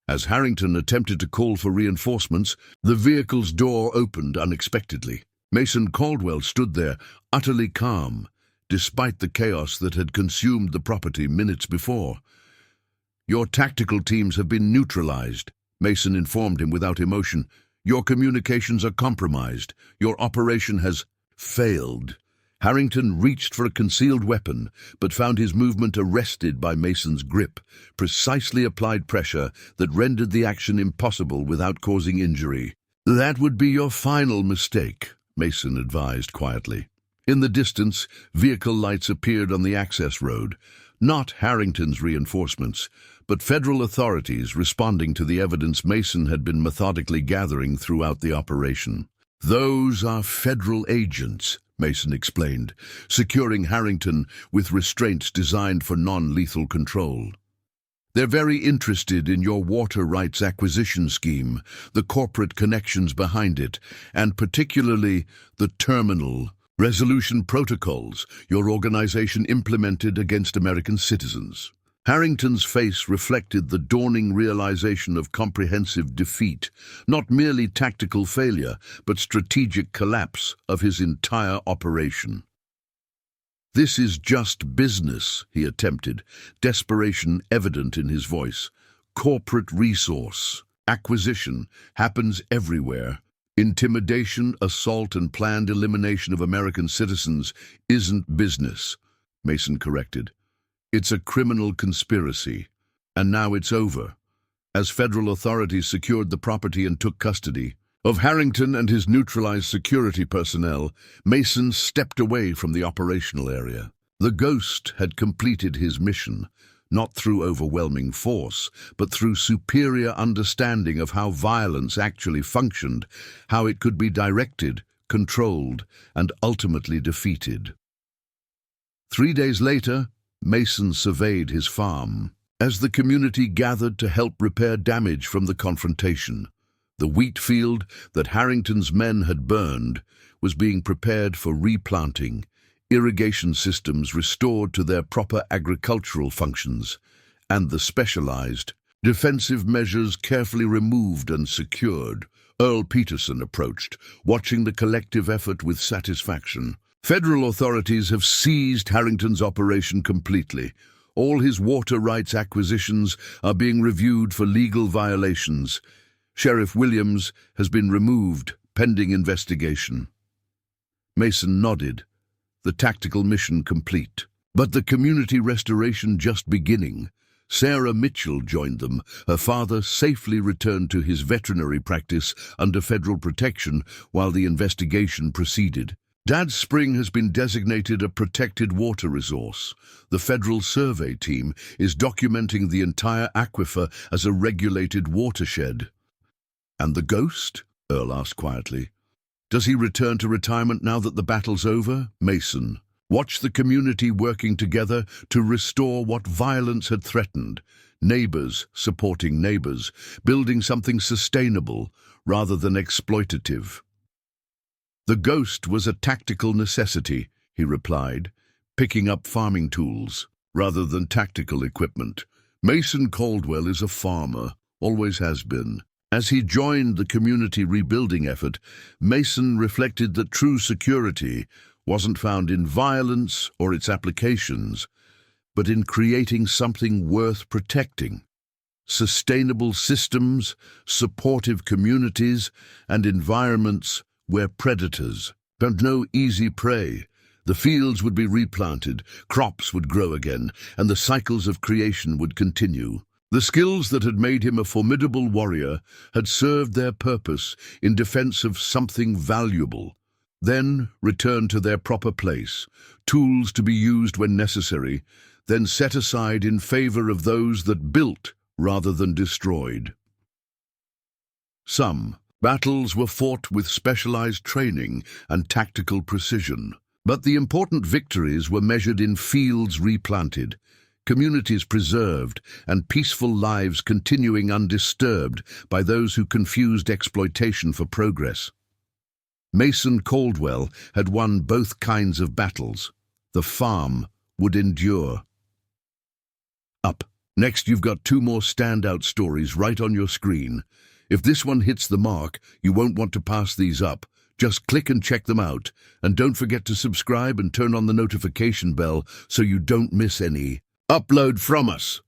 As Harrington attempted to call for reinforcements, the vehicle's door opened unexpectedly. Mason Caldwell stood there, utterly calm, despite the chaos that had consumed the property minutes before. "Your tactical teams have been neutralized," Mason informed him without emotion. "Your communications are compromised. Your operation has failed." Harrington reached for a concealed weapon, but found his movement arrested by Mason's grip, precisely applied pressure that rendered the action impossible without causing injury. "That would be your final mistake," Mason advised quietly. In the distance, vehicle lights appeared on the access road, not Harrington's reinforcements, but federal authorities responding to the evidence Mason had been methodically gathering throughout the operation. "Those are federal agents," Mason explained, securing Harrington with restraints designed for non-lethal control. "They're very interested in your water rights acquisition scheme, the corporate connections behind it, and particularly the terminal resolution protocols your organization implemented against American citizens." Harrington's face reflected the dawning realization of comprehensive defeat, not merely tactical failure, but strategic collapse of his entire operation. "This is just business," he attempted, desperation evident in his voice. "Corporate resource acquisition happens everywhere. Intimidation, assault, and planned elimination of American citizens isn't business," Mason corrected. "It's a criminal conspiracy, and now it's over." As federal authorities secured the property and took custody of Harrington and his neutralized security personnel, Mason stepped away from the operational area. The Ghost had completed his mission, not through overwhelming force, but through superior understanding of how violence actually functioned, how it could be directed, controlled, and ultimately defeated. 3 days later, Mason surveyed his farm. As the community gathered to help repair damage from the confrontation, the wheat field that Harrington's men had burned was being prepared for replanting, irrigation systems restored to their proper agricultural functions, and the specialized defensive measures carefully removed and secured. Earl Peterson approached, watching the collective effort with satisfaction. Federal authorities have seized Harrington's operation completely. All his water rights acquisitions are being reviewed for legal violations. Sheriff Williams has been removed, pending investigation. Mason nodded. The tactical mission complete. But the community restoration just beginning. Sarah Mitchell joined them. Her father safely returned to his veterinary practice under federal protection while the investigation proceeded. Dad's Spring has been designated a protected water resource. The federal survey team is documenting the entire aquifer as a regulated watershed. And the ghost? Earl asked quietly. Does he return to retirement now that the battle's over? Mason. Watch the community working together to restore what violence had threatened. Neighbors supporting neighbors, building something sustainable rather than exploitative. The ghost was a tactical necessity, he replied, picking up farming tools rather than tactical equipment. Mason Caldwell is a farmer, always has been. As he joined the community rebuilding effort, Mason reflected that true security wasn't found in violence or its applications, but in creating something worth protecting. Sustainable systems, supportive communities, and environments where predators found no easy prey. The fields would be replanted, crops would grow again, and the cycles of creation would continue. The skills that had made him a formidable warrior had served their purpose in defense of something valuable, then returned to their proper place, tools to be used when necessary, then set aside in favor of those that built rather than destroyed. Some battles were fought with specialized training and tactical precision, but the important victories were measured in fields replanted, communities preserved, and peaceful lives continuing undisturbed by those who confused exploitation for progress. Mason Caldwell had won both kinds of battles. The farm would endure. Up. Next, you've got 2 more standout stories right on your screen. If this one hits the mark, you won't want to pass these up. Just click and check them out. And don't forget to subscribe and turn on the notification bell so you don't miss any upload from us.